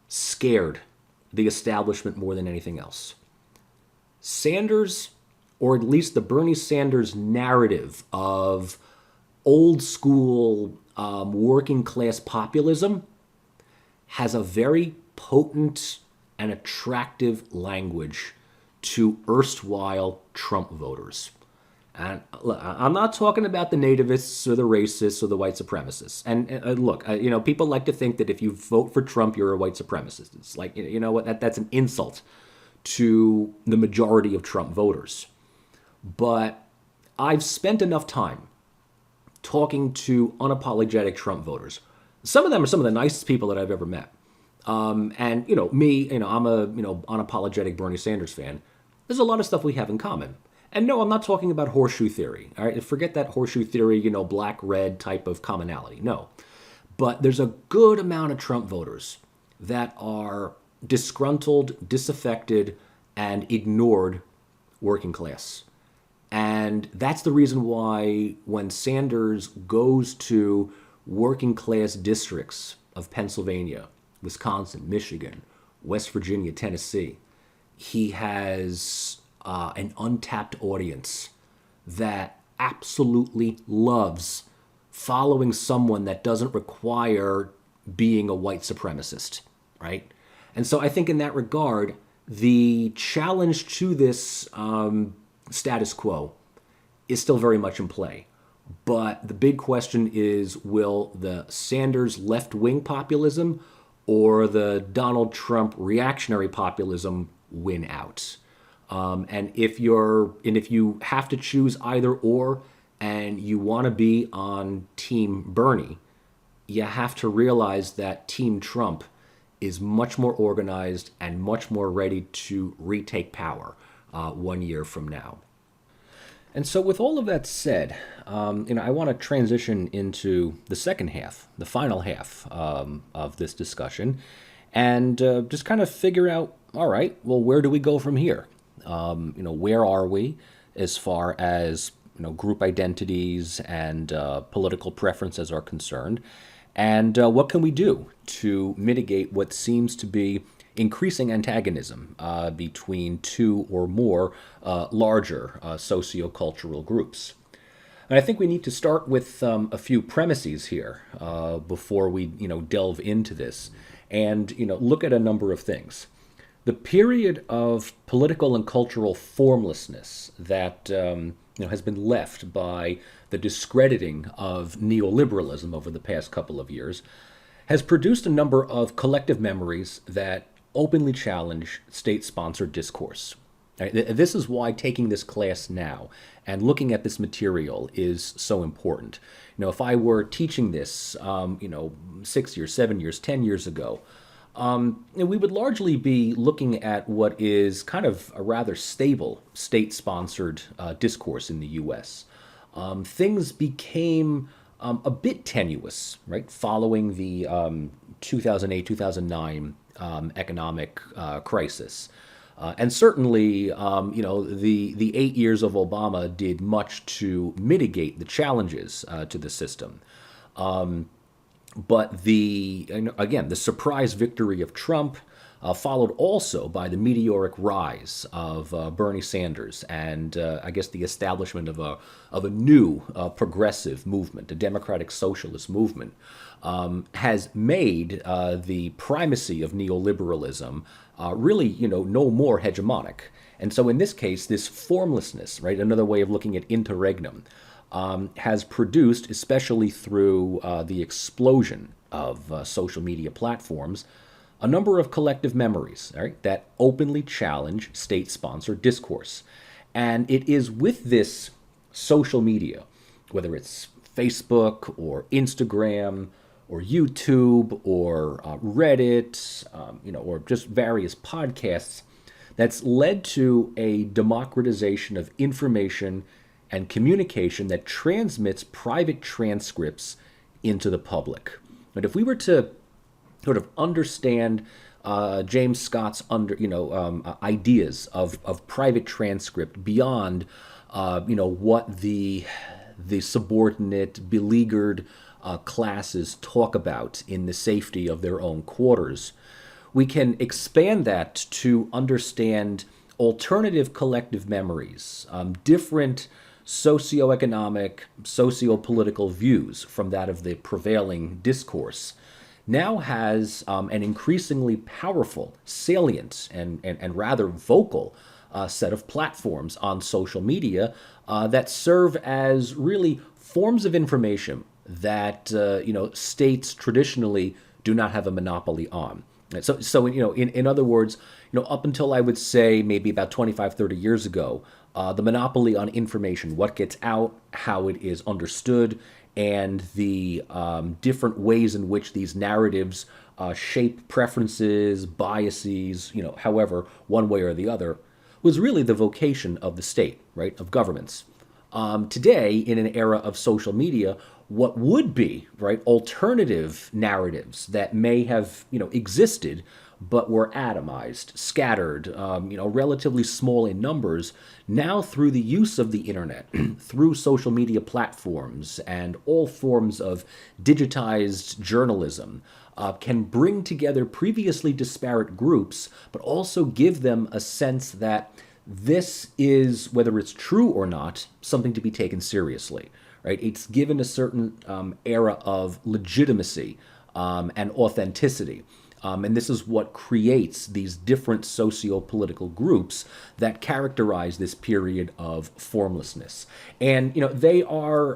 scared the establishment more than anything else. Sanders, or at least the Bernie Sanders narrative of old school working class populism, has a very potent and attractive language to erstwhile Trump voters. And look, I'm not talking about the nativists or the racists or the white supremacists. And look, people like to think that if you vote for Trump, you're a white supremacist. It's like, you know what? That's an insult to the majority of Trump voters. But I've spent enough time talking to unapologetic Trump voters. Some of them are some of the nicest people that I've ever met. And me, I'm a unapologetic Bernie Sanders fan. There's a lot of stuff we have in common. And no, I'm not talking about horseshoe theory. All right, forget that horseshoe theory, black red type of commonality. No, but there's a good amount of Trump voters that are disgruntled, disaffected, and ignored working class. And that's the reason why when Sanders goes to working class districts of Pennsylvania, Wisconsin, Michigan, West Virginia, Tennessee, he has an untapped audience that absolutely loves following someone that doesn't require being a white supremacist, right? And so I think in that regard, the challenge to this status quo is still very much in play. But the big question is, will the Sanders left-wing populism or the Donald Trump reactionary populism win out? And if you have to choose either or, and you want to be on Team Bernie, you have to realize that Team Trump is much more organized and much more ready to retake power 1 year from now. And so, with all of that said, I want to transition into the second half, the final half of this discussion, and just kind of figure out, all right, well, where do we go from here? Where are we as far as group identities and political preferences are concerned, and what can we do to mitigate what seems to be increasing antagonism between two or more larger socio-cultural groups. And I think we need to start with a few premises here before we delve into this, and look at a number of things. The period of political and cultural formlessness that has been left by the discrediting of neoliberalism over the past couple of years has produced a number of collective memories that openly challenge state-sponsored discourse. This is why taking this class now and looking at this material is so important. If I were teaching this, 6 years, 7 years, 10 years ago, we would largely be looking at what is kind of a rather stable state-sponsored discourse in the U.S. Things became a bit tenuous, right, following the 2008-2009 economic crisis. And certainly, the 8 years of Obama did much to mitigate the challenges to the system. But the surprise victory of Trump followed also by the meteoric rise of Bernie Sanders and I guess the establishment of a new progressive movement, a democratic socialist movement, has made the primacy of neoliberalism really no more hegemonic. And so in this case, this formlessness, right, another way of looking at Interregnum, has produced, especially through the explosion of social media platforms, a number of collective memories, right, that openly challenge state-sponsored discourse. And it is with this social media, whether it's Facebook or Instagram or YouTube or Reddit, or just various podcasts, that's led to a democratization of information and communication that transmits private transcripts into the public. But if we were to sort of understand James Scott's ideas of private transcript beyond what the subordinate, beleaguered classes talk about in the safety of their own quarters, we can expand that to understand alternative collective memories, different socio-economic, socio-political views from that of the prevailing discourse, now has an increasingly powerful, salient, and rather vocal set of platforms on social media that serve as really forms of information that states traditionally do not have a monopoly on. So in other words, up until I would say maybe about 25, 30 years ago, the monopoly on information, what gets out, how it is understood, and the different ways in which these narratives shape preferences, biases, however, one way or the other, was really the vocation of the state, right, of governments. Today, in an era of social media, what would be, right, alternative narratives that may have, existed but were atomized, scattered, relatively small in numbers, now through the use of the internet, through social media platforms and all forms of digitized journalism, can bring together previously disparate groups, but also give them a sense that this is, whether it's true or not, something to be taken seriously. Right? It's given a certain era of legitimacy and authenticity. And this is what creates these different socio-political groups that characterize this period of formlessness. And, they are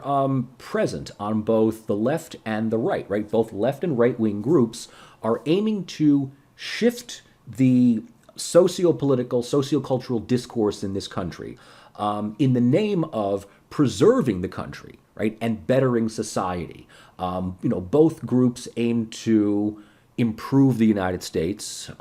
present on both the left and the right, right? Both left and right-wing groups are aiming to shift the socio-political, socio-cultural discourse in this country in the name of preserving the country, right, and bettering society. Both groups aim to improve the United States,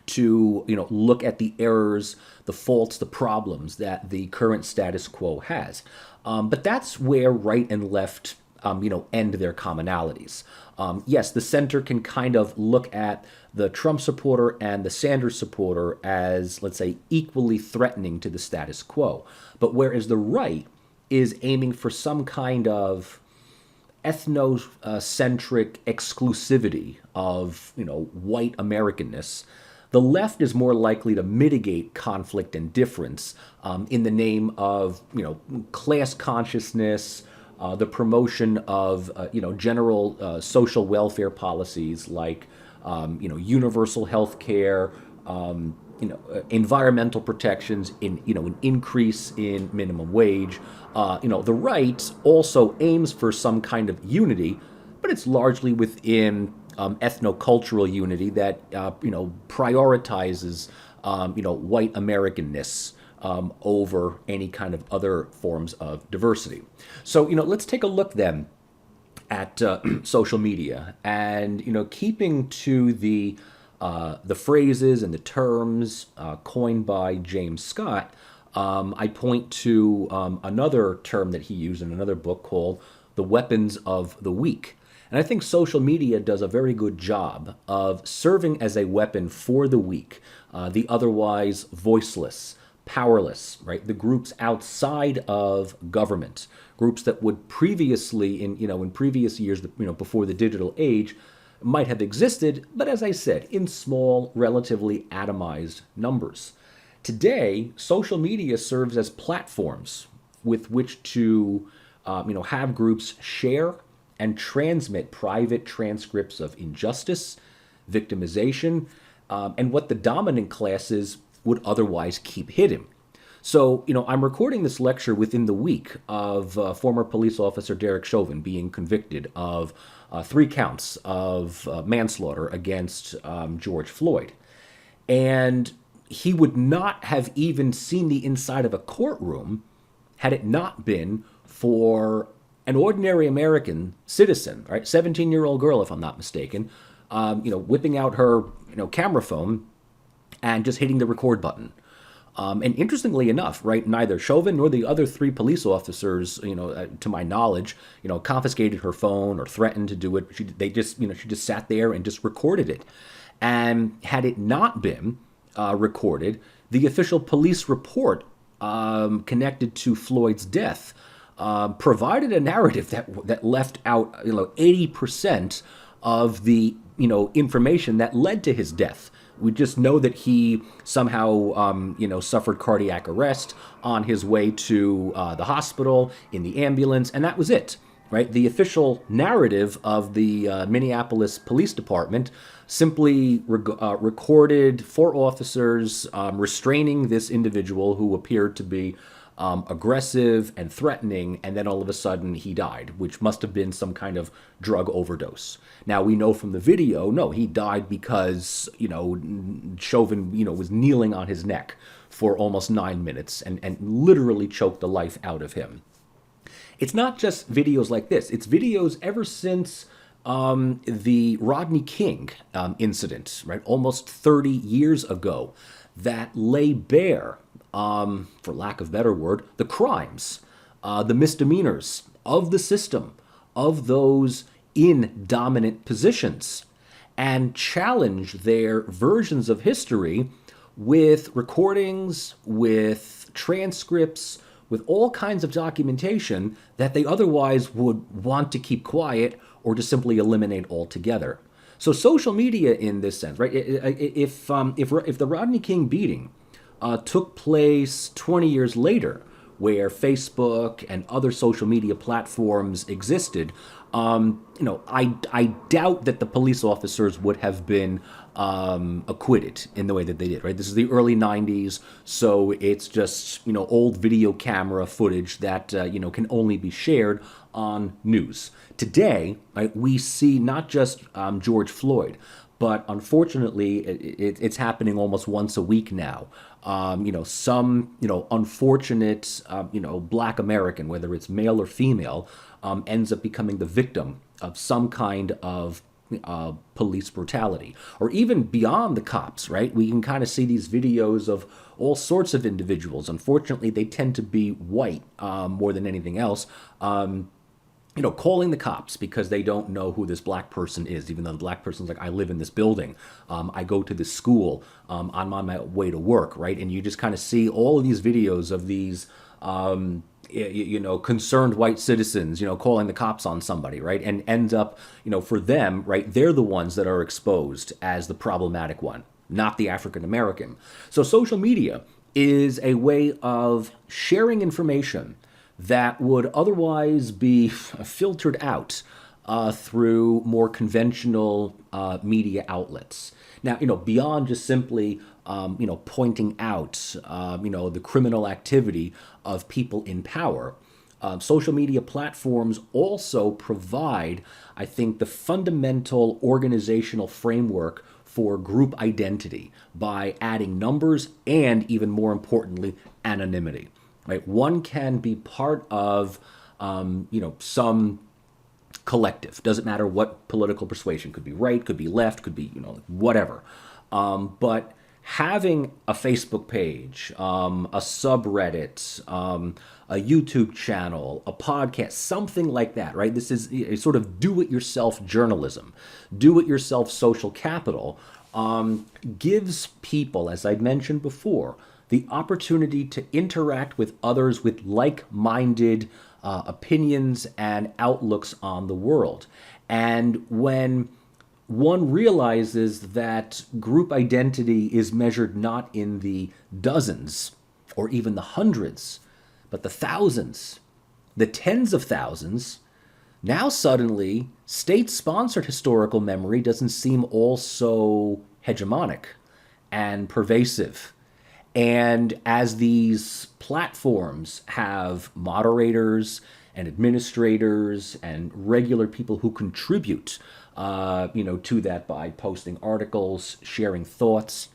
to look at the errors, the faults, the problems that the current status quo has. But that's where right and left, end their commonalities. Yes, the center can kind of look at the Trump supporter and the Sanders supporter as, let's say, equally threatening to the status quo. But whereas the right is aiming for some kind of ethnocentric exclusivity of, white Americanness, the left is more likely to mitigate conflict and difference in the name of, class consciousness, the promotion of, general social welfare policies like, universal health care, environmental protections, an increase in minimum wage. The right also aims for some kind of unity, but it's largely within ethnocultural unity that prioritizes white Americanness over any kind of other forms of diversity. So let's take a look then at social media, and keeping to the phrases and the terms coined by James Scott. I point to another term that he used in another book called "The Weapons of the Weak." And I think social media does a very good job of serving as a weapon for the weak, the otherwise voiceless, powerless, right? The groups outside of government, groups that would previously, in previous years, before the digital age, might have existed, but as I said, in small, relatively atomized numbers. Today, social media serves as platforms with which to, have groups share and transmit private transcripts of injustice, victimization, and what the dominant classes would otherwise keep hidden. So, I'm recording this lecture within the week of former police officer Derek Chauvin being convicted of 3 counts of manslaughter against George Floyd. And he would not have even seen the inside of a courtroom had it not been for an ordinary American citizen, right, 17-year-old girl, if I'm not mistaken, whipping out her, camera phone and just hitting the record button. And interestingly enough, right, neither Chauvin nor the other 3 police officers, to my knowledge, confiscated her phone or threatened to do it. She just sat there and just recorded it. And had it not been recorded, the official police report connected to Floyd's death provided a narrative that left out 80% of the information that led to his death. We just know that he somehow suffered cardiac arrest on his way to the hospital in the ambulance, and that was it. right? The official narrative of the Minneapolis Police Department simply recorded 4 officers restraining this individual who appeared to be aggressive and threatening, and then all of a sudden he died, which must have been some kind of drug overdose. Now we know from the video, no, he died because, Chauvin, was kneeling on his neck for almost 9 minutes and literally choked the life out of him. It's not just videos like this. It's videos ever since the Rodney King incident, right, almost 30 years ago, that lay bare, for lack of a better word, the crimes, the misdemeanors of the system, of those in dominant positions, and challenge their versions of history with recordings, with transcripts, with all kinds of documentation that they otherwise would want to keep quiet or to simply eliminate altogether. So social media, in this sense, right? If the Rodney King beating took place 20 years later, where Facebook and other social media platforms existed, I doubt that the police officers would have been acquitted in the way that they did, right? This is the early 90s, so it's just, old video camera footage that, can only be shared on news. Today, right, we see not just George Floyd, but unfortunately, it's happening almost once a week now. Some, unfortunate, Black American, whether it's male or female, ends up becoming the victim of some kind of police brutality. Or even beyond the cops, right? We can kind of see these videos of all sorts of individuals. Unfortunately, they tend to be white more than anything else. Calling the cops because they don't know who this black person is, even though the black person's like, I live in this building, I go to this school, I'm on my way to work, right? And you just kind of see all of these videos of these, concerned white citizens, calling the cops on somebody, right? And ends up, for them, right, they're the ones that are exposed as the problematic one, not the African American. So social media is a way of sharing information that would otherwise be filtered out through more conventional media outlets. Now, beyond just simply, pointing out, the criminal activity of people in power, social media platforms also provide, I think, the fundamental organizational framework for group identity by adding numbers and, even more importantly, anonymity. Right? One can be part of, some collective. Doesn't matter what political persuasion. Could be right, could be left, could be, whatever. But having a Facebook page, a subreddit, a YouTube channel, a podcast, something like that, right? This is a sort of do-it-yourself journalism, do-it-yourself social capital, gives people, as I mentioned before, the opportunity to interact with others with like-minded opinions and outlooks on the world. And when one realizes that group identity is measured not in the dozens or even the hundreds, but the thousands, the tens of thousands, now suddenly state-sponsored historical memory doesn't seem all so hegemonic and pervasive. And as these platforms have moderators and administrators and regular people who contribute, to that by posting articles, sharing thoughts,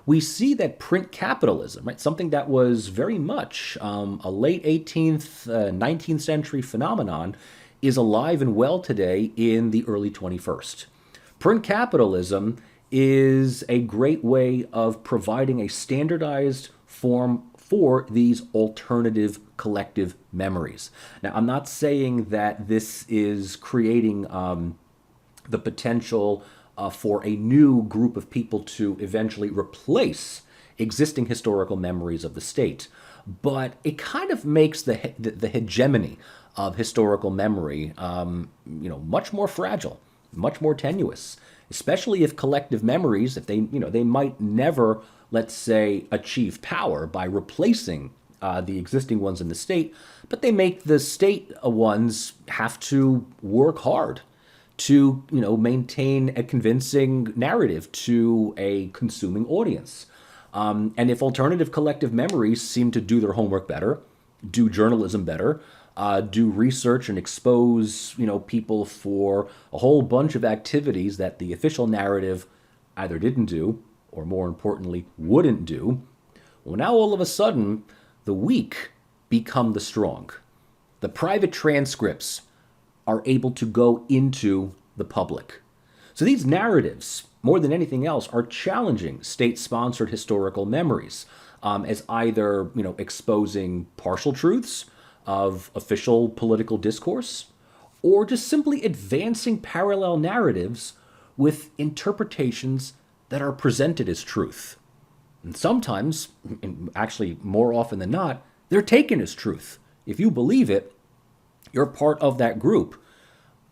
we see that print capitalism, right, something that was very much a late 18th, 19th century phenomenon, is alive and well today in the early 21st. Print capitalism is a great way of providing a standardized form for these alternative collective memories. Now, I'm not saying that this is creating the potential for a new group of people to eventually replace existing historical memories of the state, but it kind of makes the hegemony of historical memory, much more fragile, much more tenuous. Especially if collective memories, if they might never, let's say, achieve power by replacing the existing ones in the state, but they make the state ones have to work hard to, maintain a convincing narrative to a consuming audience. And if alternative collective memories seem to do their homework better, do journalism better, do research and expose, people for a whole bunch of activities that the official narrative either didn't do, or more importantly, wouldn't do, well, now all of a sudden, the weak become the strong. The private transcripts are able to go into the public. So these narratives, more than anything else, are challenging state-sponsored historical memories as either, exposing partial truths of official political discourse, or just simply advancing parallel narratives with interpretations that are presented as truth. And sometimes, and actually more often than not, they're taken as truth. If you believe it, you're part of that group.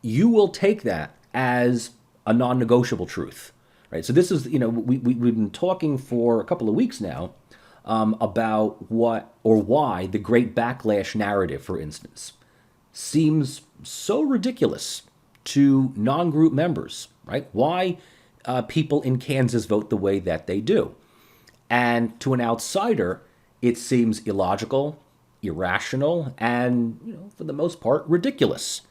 You will take that as a non-negotiable truth, right? So this is, we've been talking for a couple of weeks now about what or why the Great Backlash narrative, for instance, seems so ridiculous to non-group members, right? Why people in Kansas vote the way that they do. And to an outsider, it seems illogical, irrational, and, for the most part, ridiculous.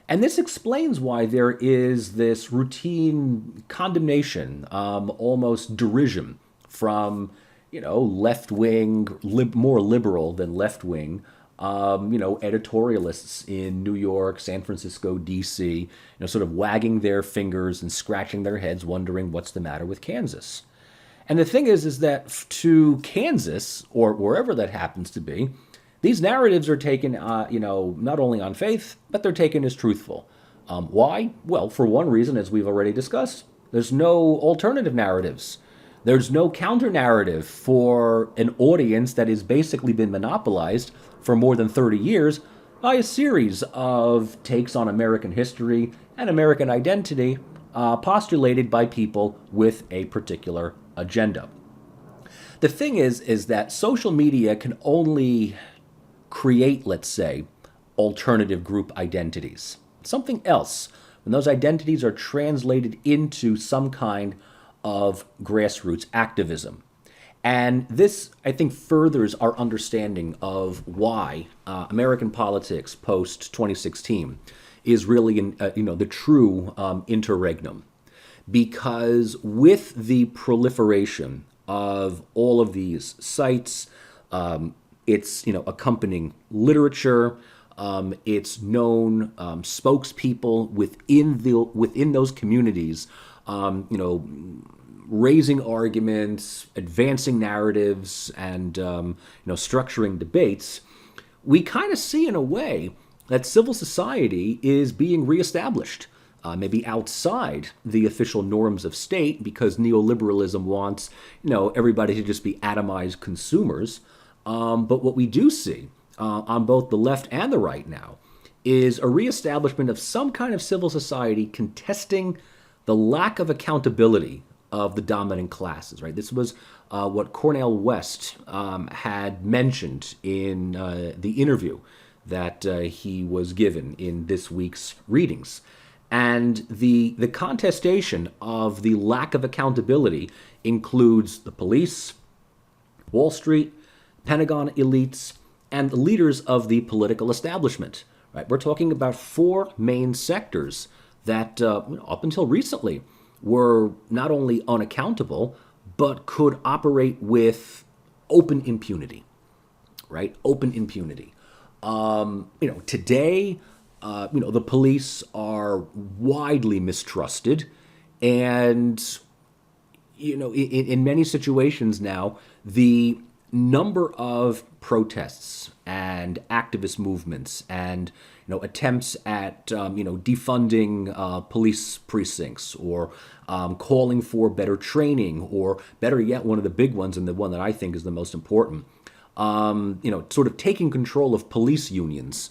And this explains why there is this routine condemnation, almost derision from, left-wing, more liberal than left-wing, editorialists in New York, San Francisco, D.C., sort of wagging their fingers and scratching their heads, wondering what's the matter with Kansas. And the thing is that to Kansas, or wherever that happens to be, these narratives are taken, not only on faith, but they're taken as truthful. Why? Well, for one reason, as we've already discussed, there's no alternative narratives. There's no counter-narrative for an audience that has basically been monopolized for more than 30 years by a series of takes on American history and American identity postulated by people with a particular agenda. The thing is that social media can only create, let's say, alternative group identities. Something else, when those identities are translated into some kind of grassroots activism. And this, I think, furthers our understanding of why American politics post-2016 is really, the true interregnum. Because with the proliferation of all of these sites, its accompanying literature, its known spokespeople within those communities, raising arguments, advancing narratives, and structuring debates, we kind of see in a way that civil society is being reestablished. Maybe outside the official norms of state, because neoliberalism wants, everybody to just be atomized consumers. But what we do see on both the left and the right now is a reestablishment of some kind of civil society contesting the lack of accountability of the dominant classes, right? This was what Cornel West had mentioned in the interview that he was given in this week's readings. And the contestation of the lack of accountability includes the police, Wall Street, Pentagon elites, and the leaders of the political establishment. Right? We're talking about four main sectors that, up until recently, were not only unaccountable, but could operate with open impunity. Right? Open impunity. Today, the police are widely mistrusted, and in many situations now, the number of protests and activist movements and attempts at defunding police precincts, or calling for better training, or better yet, one of the big ones, and the one that I think is the most important, sort of taking control of police unions,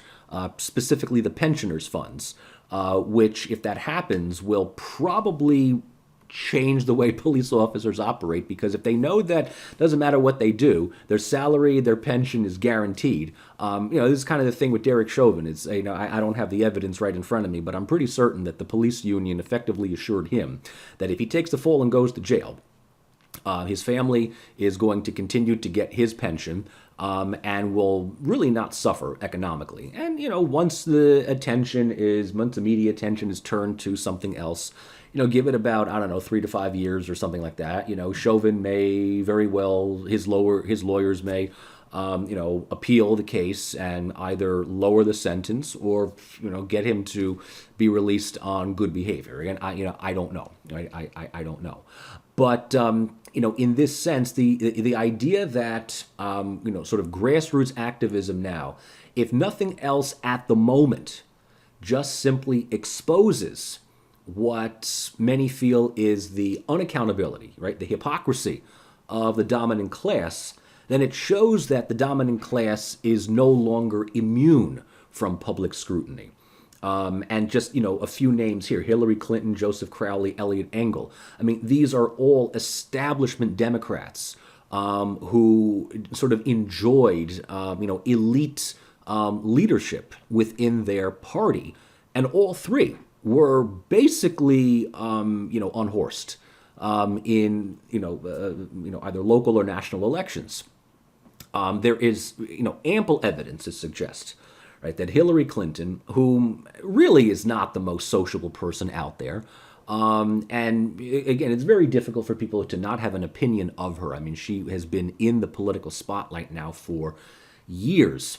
specifically the pensioners' funds, which, if that happens, will probably change the way police officers operate, because if they know that doesn't matter what they do, their salary, their pension is guaranteed. This is kind of the thing with Derek Chauvin. It's, I don't have the evidence right in front of me, but I'm pretty certain that the police union effectively assured him that if he takes the fall and goes to jail, his family is going to continue to get his pension, and will really not suffer economically. And, once the media attention is turned to something else, give it about, 3 to 5 years or something like that. Chauvin may very well, his lawyers may, appeal the case and either lower the sentence or, get him to be released on good behavior. And I don't know. I don't know. But, in this sense, the idea that, sort of grassroots activism now, if nothing else at the moment, just simply exposes what many feel is the unaccountability, right, the hypocrisy of the dominant class, then it shows that the dominant class is no longer immune from public scrutiny. And just, a few names here: Hillary Clinton, Joseph Crowley, Eliot Engel. I mean, these are all establishment Democrats who sort of enjoyed, elite leadership within their party. And all three were basically, unhorsed in, either local or national elections. There is, ample evidence to suggest, right, that Hillary Clinton, whom really is not the most sociable person out there, and again, it's very difficult for people to not have an opinion of her. I mean, she has been in the political spotlight now for years.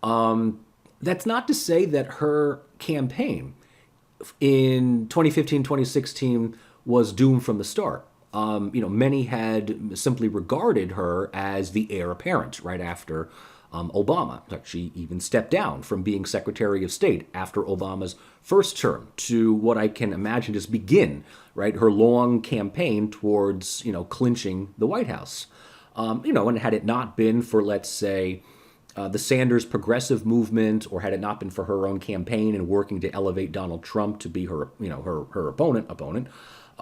That's not to say that her campaign in 2015, 2016 was doomed from the start. Many had simply regarded her as the heir apparent right after Obama. In fact, she even stepped down from being Secretary of State after Obama's first term to what I can imagine just begin, right, her long campaign towards, clinching the White House. And had it not been for, let's say, the Sanders progressive movement, or had it not been for her own campaign and working to elevate Donald Trump to be her, her opponent,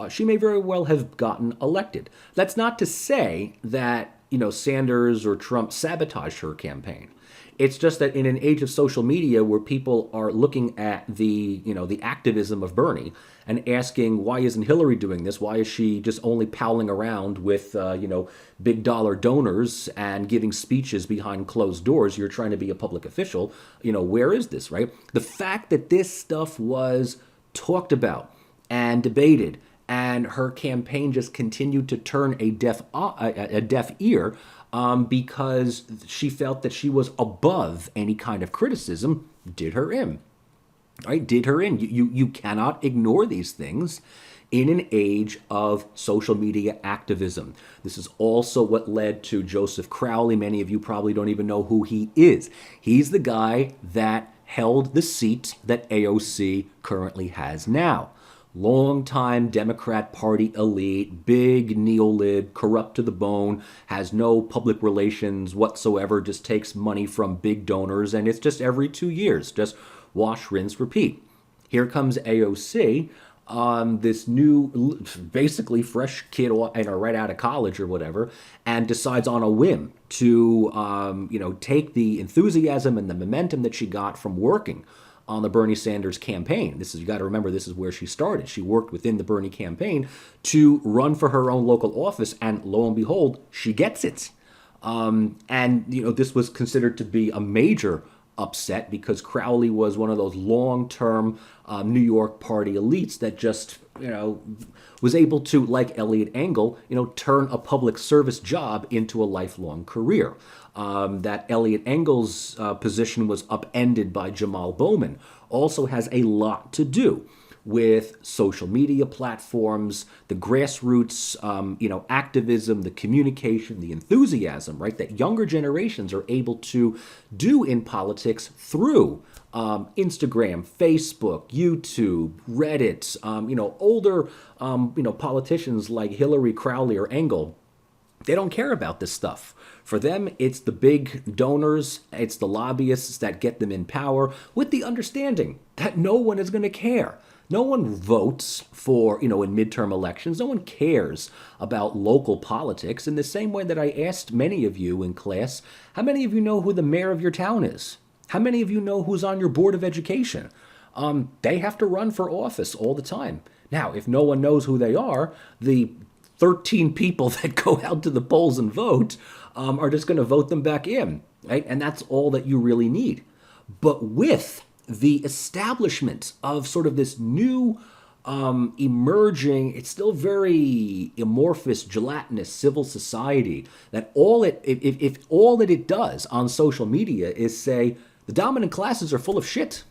she may very well have gotten elected. That's not to say that, Sanders or Trump sabotaged her campaign. It's just that in an age of social media where people are looking at the activism of Bernie and asking, why isn't Hillary doing this? Why is she just only palling around with, big dollar donors and giving speeches behind closed doors? You're trying to be a public official. Where is this, right? The fact that this stuff was talked about and debated, and her campaign just continued to turn a deaf ear because she felt that she was above any kind of criticism, did her in. Right? Did her in. You cannot ignore these things in an age of social media activism. This is also what led to Joseph Crowley. Many of you probably don't even know who he is. He's the guy that held the seat that AOC currently has now. Longtime Democrat Party elite, big neolib, corrupt to the bone, has no public relations whatsoever, just takes money from big donors, and it's just every 2 years, just wash, rinse, repeat. Here comes AOC, this new, basically fresh kid, right out of college or whatever, and decides on a whim to, take the enthusiasm and the momentum that she got from working on the Bernie Sanders campaign. You got to remember, this is where she started. She worked within the Bernie campaign to run for her own local office, and lo and behold, she gets it. This was considered to be a major upset because Crowley was one of those long-term New York party elites that just, was able to, like Eliot Engel, turn a public service job into a lifelong career. That Eliot Engel's position was upended by Jamal Bowman also has a lot to do with social media platforms, the grassroots, activism, the communication, the enthusiasm, right, that younger generations are able to do in politics through Instagram, Facebook, YouTube, Reddit. Older, politicians like Hillary, Crowley, or Engel, they don't care about this stuff. For them, it's the big donors, it's the lobbyists that get them in power, with the understanding that no one is going to care. No one votes for, in midterm elections. No one cares about local politics in the same way that I asked many of you in class, how many of you know who the mayor of your town is? How many of you know who's on your board of education? They have to run for office all the time. Now, if no one knows who they are, the 13 people that go out to the polls and vote are just going to vote them back in, right? And that's all that you really need. But with the establishment of sort of this new emerging, it's still very amorphous, gelatinous civil society, that if all that it does on social media is say the dominant classes are full of shit,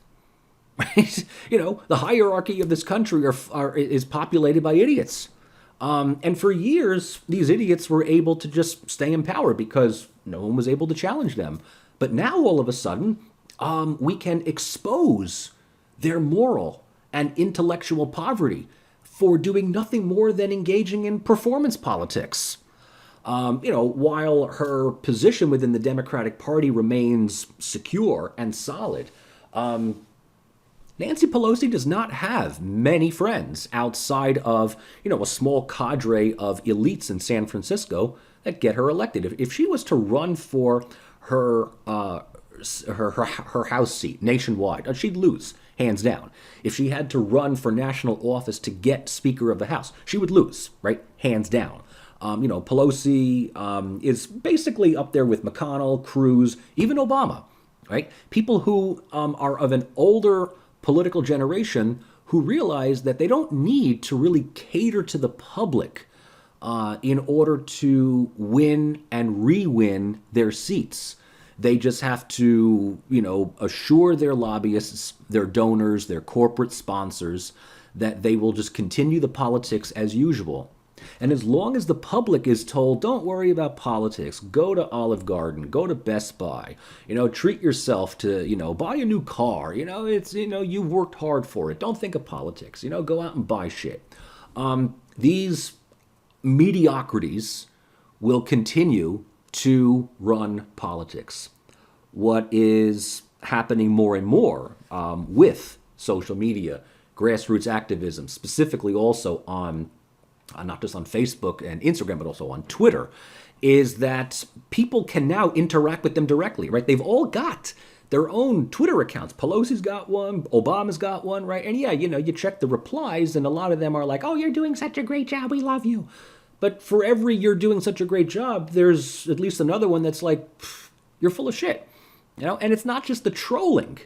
right? The hierarchy of this country is populated by idiots. And for years, these idiots were able to just stay in power because no one was able to challenge them. But now, all of a sudden, we can expose their moral and intellectual poverty for doing nothing more than engaging in performance politics. While her position within the Democratic Party remains secure and solid, Nancy Pelosi does not have many friends outside of, a small cadre of elites in San Francisco that get her elected. If she was to run for her House seat nationwide, she'd lose, hands down. If she had to run for national office to get Speaker of the House, she would lose, right? Hands down. Pelosi is basically up there with McConnell, Cruz, even Obama, right? People who are of an older political generation who realize that they don't need to really cater to the public in order to win and re-win their seats. They just have to, assure their lobbyists, their donors, their corporate sponsors that they will just continue the politics as usual. And as long as the public is told, don't worry about politics, go to Olive Garden, go to Best Buy, treat yourself to, buy a new car, you've worked hard for it. Don't think of politics, go out and buy shit. These mediocrities will continue to run politics. What is happening more and more with social media, grassroots activism, specifically also on not just on Facebook and Instagram, but also on Twitter, is that people can now interact with them directly, right? They've all got their own Twitter accounts. Pelosi's got one, Obama's got one, right? And yeah, you check the replies, and a lot of them are like, oh, you're doing such a great job, we love you. But for every you're doing such a great job, there's at least another one that's like, you're full of shit. And it's not just the trolling.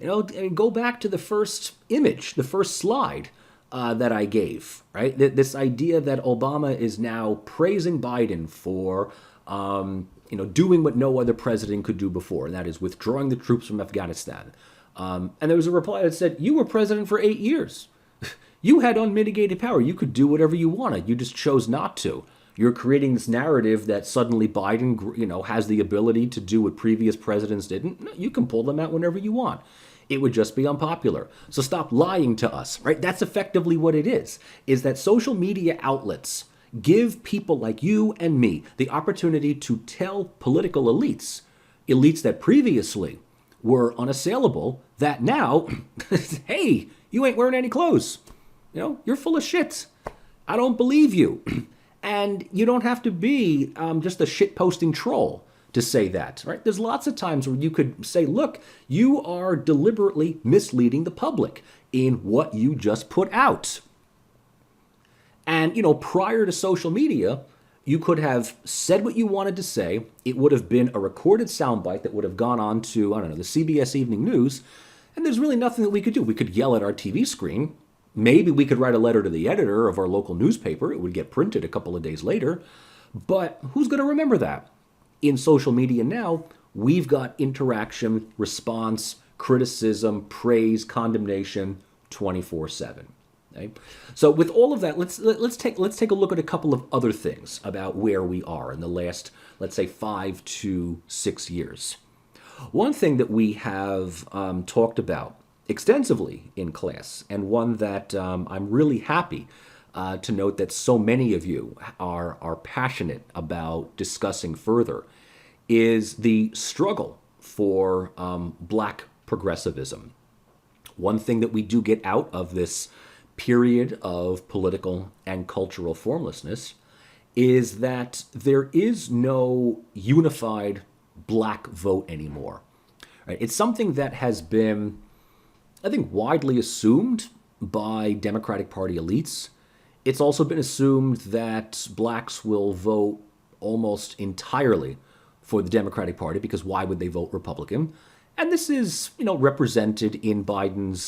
Go back to the first image, the first slide that I gave, right? This idea that Obama is now praising Biden for, doing what no other president could do before, and that is withdrawing the troops from Afghanistan. And there was a reply that said, you were president for 8 years. You had unmitigated power. You could do whatever you wanted. You just chose not to. You're creating this narrative that suddenly Biden, has the ability to do what previous presidents didn't. No, you can pull them out whenever you want. It would just be unpopular. So stop lying to us, right? That's effectively what it is that social media outlets give people like you and me the opportunity to tell political elites that previously were unassailable, that now, hey, you ain't wearing any clothes. You're full of shit. I don't believe you. And you don't have to be just a shit-posting troll to say that, right? There's lots of times where you could say, look, you are deliberately misleading the public in what you just put out. And, prior to social media, you could have said what you wanted to say. It would have been a recorded soundbite that would have gone on to, the CBS Evening News. And there's really nothing that we could do. We could yell at our TV screen. Maybe we could write a letter to the editor of our local newspaper. It would get printed a couple of days later. But who's going to remember that? In social media now, we've got interaction, response, criticism, praise, condemnation, 24/7. Okay? So with all of that, let's take a look at a couple of other things about where we are in the last, let's say, 5 to 6 years. One thing that we have talked about extensively in class, and one that I'm really happy to note that so many of you are passionate about discussing further, is the struggle for Black progressivism, One thing that we do get out of this period of political and cultural formlessness is that there is no unified black vote anymore. Right? It's something that has been, I think, widely assumed by Democratic Party elites. It's also been assumed that blacks will vote almost entirely for the Democratic Party, because why would they vote Republican? And this is, represented in Biden's,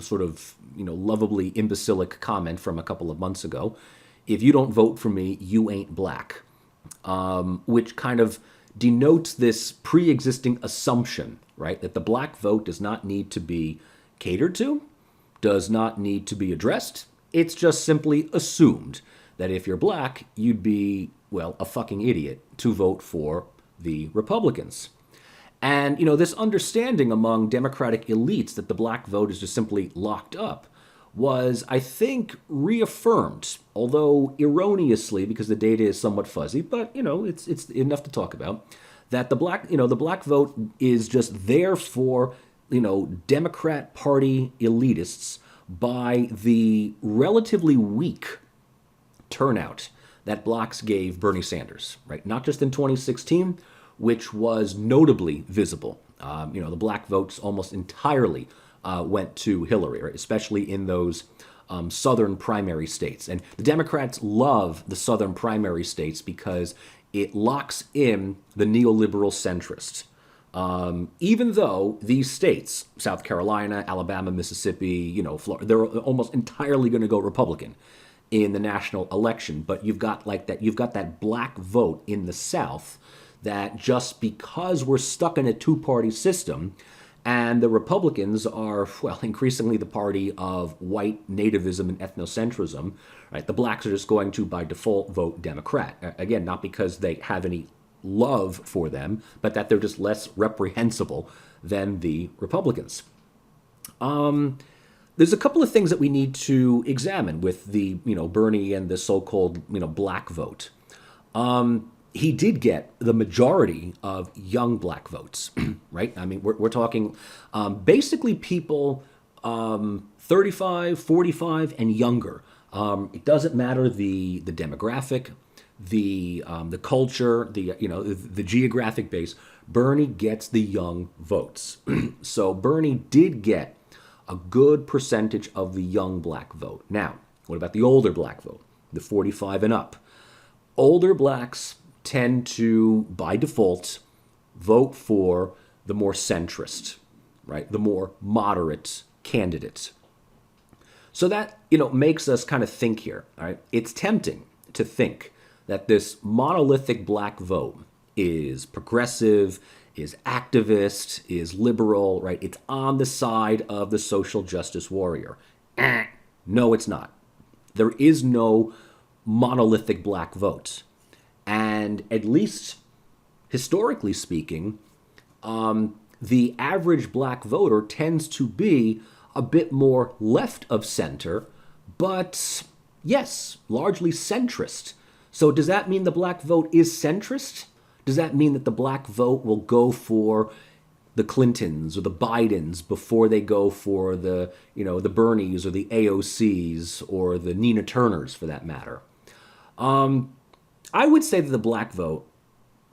sort of, lovably imbecilic comment from a couple of months ago. If you don't vote for me, you ain't black, which kind of denotes this pre-existing assumption, right, that the black vote does not need to be catered to, does not need to be addressed. It's just simply assumed that if you're black, you'd be, well, a fucking idiot to vote for the Republicans. And, this understanding among Democratic elites that the black vote is just simply locked up was, I think, reaffirmed, although erroneously, because the data is somewhat fuzzy, but, it's enough to talk about, that the black vote is just there for, Democrat Party elitists by the relatively weak turnout that blacks gave Bernie Sanders, right? Not just in 2016, which was notably visible. The black votes almost entirely went to Hillary, right? Especially in those southern primary states. And the Democrats love the southern primary states because it locks in the neoliberal centrists. Even though these states, South Carolina, Alabama, Mississippi, Florida, they're almost entirely going to go Republican in the national election. But you've got that black vote in the South that just because we're stuck in a two-party system and the Republicans are, well, increasingly the party of white nativism and ethnocentrism, right? The blacks are just going to, by default, vote Democrat. Again, not because they have any love for them, but that they're just less reprehensible than the Republicans. There's a couple of things that we need to examine with the, Bernie and the so-called, black vote. He did get the majority of young black votes, right? I mean, we're talking basically people 35, 45, and younger. It doesn't matter the demographic, the culture, the geographic base. Bernie gets the young votes. So Bernie did get a good percentage of the young black vote. Now, what about the older black vote, the 45 and up? Older blacks tend to, by default, vote for the more centrist, right? The more moderate candidate. So that, makes us kind of think here, all right? It's tempting to think that this monolithic black vote is progressive, is activist, is liberal, right? It's on the side of the social justice warrior. No, it's not. There is no monolithic black vote. And at least historically speaking, the average black voter tends to be a bit more left of center, but yes, largely centrist. So does that mean the black vote is centrist? Does that mean that the black vote will go for the Clintons or the Bidens before they go for the, the Bernies or the AOCs or the Nina Turners for that matter? I would say that the black vote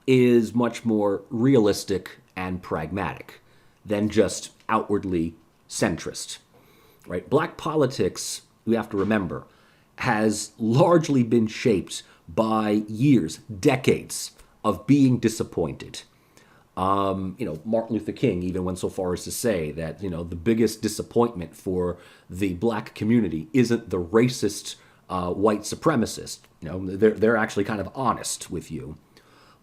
is much more realistic and pragmatic than just outwardly centrist, right? Black politics, we have to remember, has largely been shaped by years, decades of being disappointed. Martin Luther King even went so far as to say that, the biggest disappointment for the black community isn't the racist white supremacist. They're actually kind of honest with you.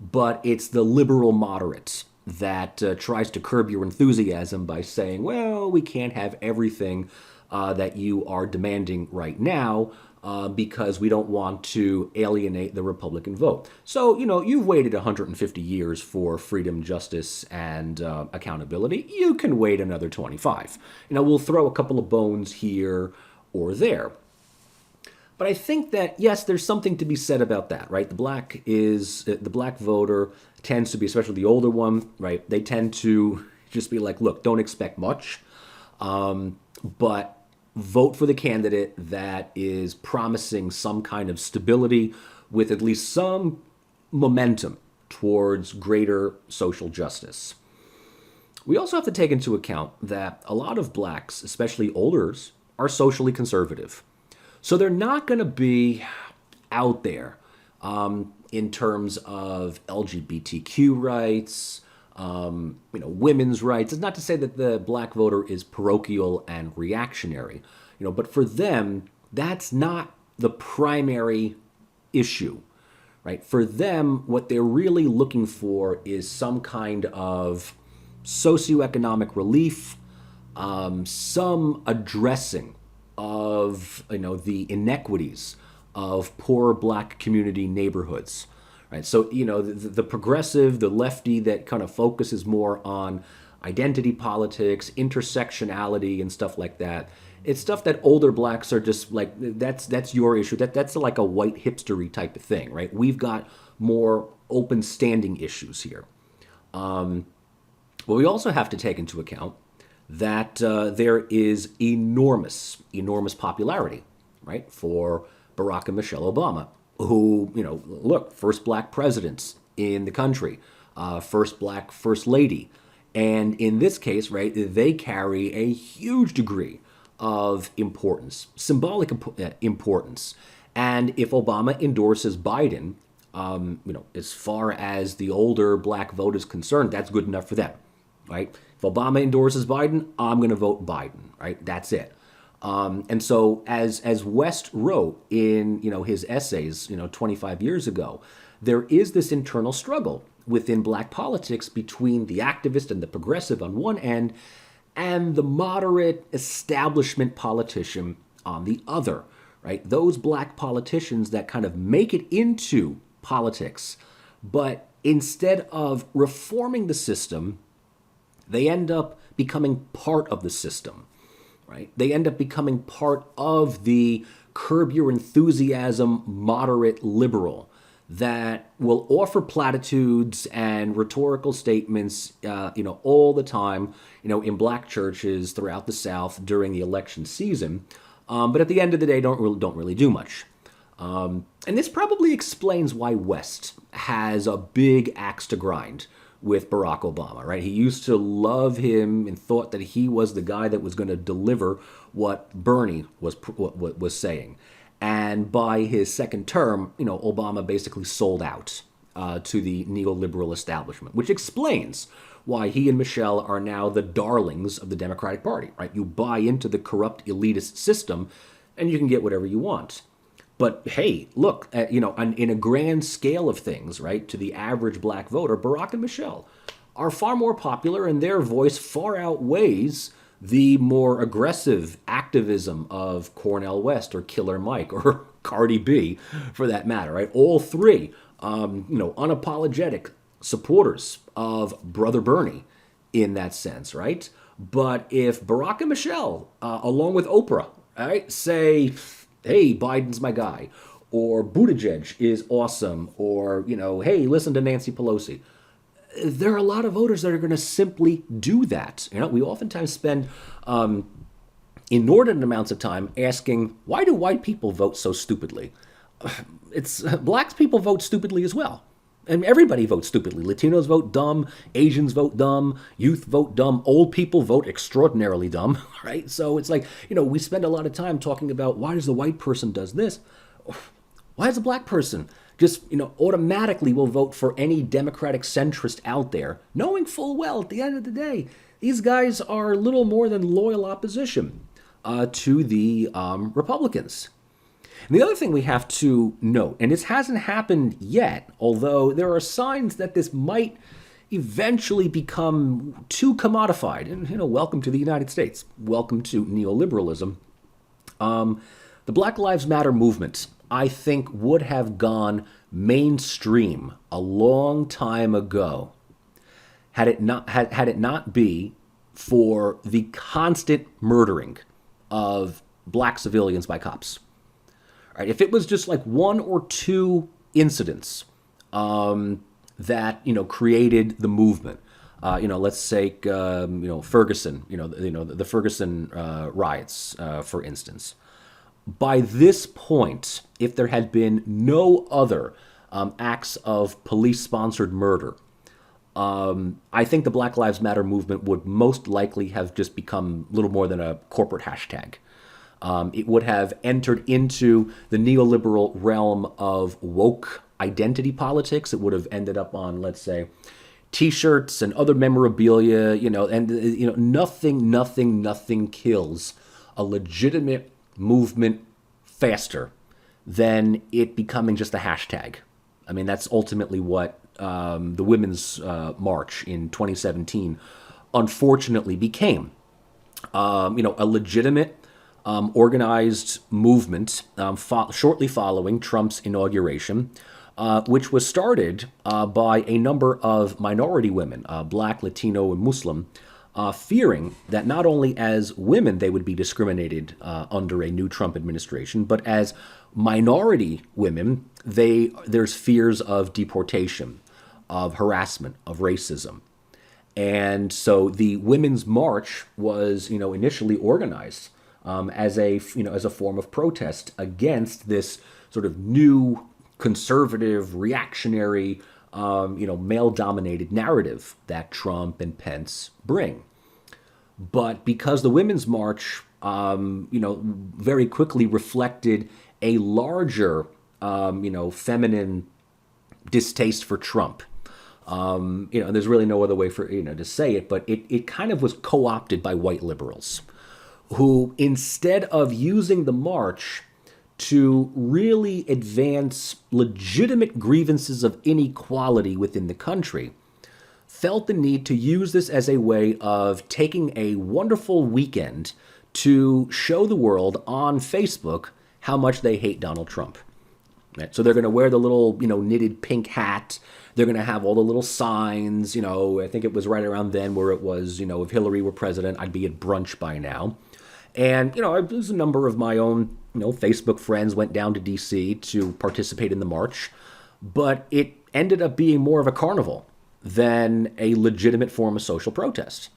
But it's the liberal moderate that tries to curb your enthusiasm by saying, well, we can't have everything that you are demanding right now because we don't want to alienate the Republican vote. So, you've waited 150 years for freedom, justice, and accountability. You can wait another 25. We'll throw a couple of bones here or there. But I think that, yes, there's something to be said about that, right? The black voter tends to be, especially the older one, right? They tend to just be like, look, don't expect much. but vote for the candidate that is promising some kind of stability with at least some momentum towards greater social justice. We also have to take into account that a lot of blacks, especially olders, are socially conservative. So they're not going to be out there in terms of LGBTQ rights, women's rights. It's not to say that the black voter is parochial and reactionary, but for them, that's not the primary issue, right? For them, what they're really looking for is some kind of socioeconomic relief, some addressing of the inequities of poor black community neighborhoods, right? So the progressive, the lefty that kind of focuses more on identity politics, intersectionality, and stuff like that. It's stuff that older blacks are just like, that's your issue. That's like a white hipstery type of thing, right? We've got more open standing issues here. But we also have to take into account that there is enormous popularity, right, for Barack and Michelle Obama, who, look, first black presidents in the country, first black first lady. And in this case, right, they carry a huge degree of importance, symbolic importance. And if Obama endorses Biden, as far as the older black vote is concerned, that's good enough for them, right? If Obama endorses Biden, I'm going to vote Biden, right? That's it. And so as West wrote in, his essays, 25 years ago, there is this internal struggle within black politics between the activist and the progressive on one end and the moderate establishment politician on the other, right? Those black politicians that kind of make it into politics, but instead of reforming the system, they end up becoming part of the system, right? They end up becoming part of the curb your enthusiasm moderate liberal that will offer platitudes and rhetorical statements, all the time, in black churches throughout the South during the election season. But at the end of the day, don't really do much. And this probably explains why West has a big axe to grind with Barack Obama, right? He used to love him and thought that he was the guy that was going to deliver what Bernie was saying. And by his second term, Obama basically sold out to the neoliberal establishment, which explains why he and Michelle are now the darlings of the Democratic Party, right? You buy into the corrupt elitist system and you can get whatever you want. But hey, look, in a grand scale of things, right, to the average black voter, Barack and Michelle are far more popular and their voice far outweighs the more aggressive activism of Cornel West or Killer Mike or Cardi B, for that matter, right? All three, unapologetic supporters of Brother Bernie in that sense, right? But if Barack and Michelle, along with Oprah, right, say, hey, Biden's my guy, or Buttigieg is awesome, or, hey, listen to Nancy Pelosi, there are a lot of voters that are going to simply do that. We oftentimes spend inordinate amounts of time asking, why do white people vote so stupidly? Black people vote stupidly as well. And everybody votes stupidly. Latinos vote dumb, Asians vote dumb, youth vote dumb, old people vote extraordinarily dumb, right? So it's like, we spend a lot of time talking about why does the white person does this? Why does the black person just, automatically will vote for any Democratic centrist out there, knowing full well at the end of the day, these guys are little more than loyal opposition to the Republicans. And the other thing we have to note, and this hasn't happened yet, although there are signs that this might eventually become too commodified. And, welcome to the United States. Welcome to neoliberalism. The Black Lives Matter movement, I think, would have gone mainstream a long time ago had it not be for the constant murdering of black civilians by cops. Right, if it was just like one or two incidents that created the movement, Let's take Ferguson. The Ferguson riots, for instance. By this point, if there had been no other acts of police-sponsored murder, I think the Black Lives Matter movement would most likely have just become little more than a corporate hashtag. It would have entered into the neoliberal realm of woke identity politics. It would have ended up on, let's say, T-shirts and other memorabilia. Nothing kills a legitimate movement faster than it becoming just a hashtag. I mean, that's ultimately what the Women's March in 2017 unfortunately became. A legitimate organized movement shortly following Trump's inauguration, which was started by a number of minority women, Black, Latino, and Muslim, fearing that not only as women they would be discriminated under a new Trump administration, but as minority women, there's fears of deportation, of harassment, of racism. And so the Women's March was, initially organized as a form of protest against this sort of new conservative, reactionary, male-dominated narrative that Trump and Pence bring. But because the Women's March, very quickly reflected a larger, feminine distaste for Trump. There's really no other way for to say it, but it kind of was co-opted by white liberals, who instead of using the march to really advance legitimate grievances of inequality within the country, felt the need to use this as a way of taking a wonderful weekend to show the world on Facebook how much they hate Donald Trump. Right? So they're going to wear the little, knitted pink hat. They're going to have all the little signs. I think it was right around then where it was, if Hillary were president, I'd be at brunch by now. And, there's a number of my own, Facebook friends went down to D.C. to participate in the march. But it ended up being more of a carnival than a legitimate form of social protest.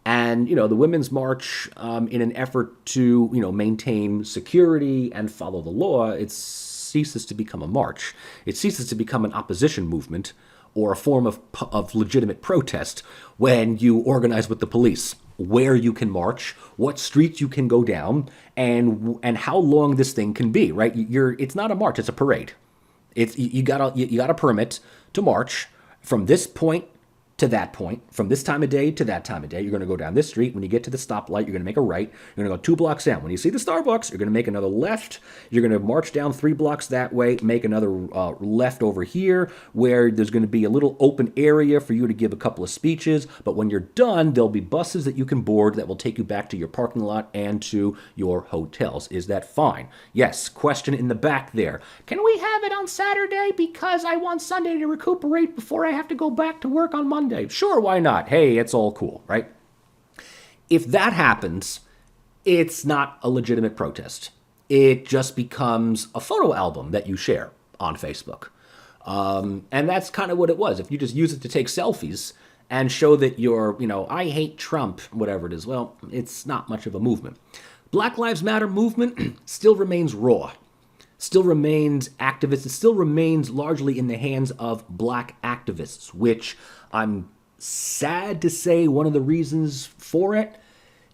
And, the Women's March, in an effort to, maintain security and follow the law, it ceases to become a march. It ceases to become an opposition movement or a form of legitimate protest when you organize with the police where you can march, what streets you can go down, and how long this thing can be, right? It's not a march, it's a parade. You got a permit to march from this point to that point, from this time of day to that time of day. You're going to go down this street. When you get to the stoplight, you're going to make a right. You're going to go 2 blocks down. When you see the Starbucks, you're going to make another left. You're going to march down 3 blocks that way, make another left over here, where there's going to be a little open area for you to give a couple of speeches. But when you're done, there'll be buses that you can board that will take you back to your parking lot and to your hotels. Is that fine? Yes. Question in the back there. Can we have it on Saturday because I want Sunday to recuperate before I have to go back to work on Monday? Sure, why not? Hey, it's all cool, right? If that happens, it's not a legitimate protest. It just becomes a photo album that you share on Facebook. And that's kind of what it was. If you just use it to take selfies and show that you're, I hate Trump, whatever it is, well, it's not much of a movement. Black Lives Matter movement still remains raw, still remains activist, it still remains largely in the hands of black activists, which I'm sad to say one of the reasons for it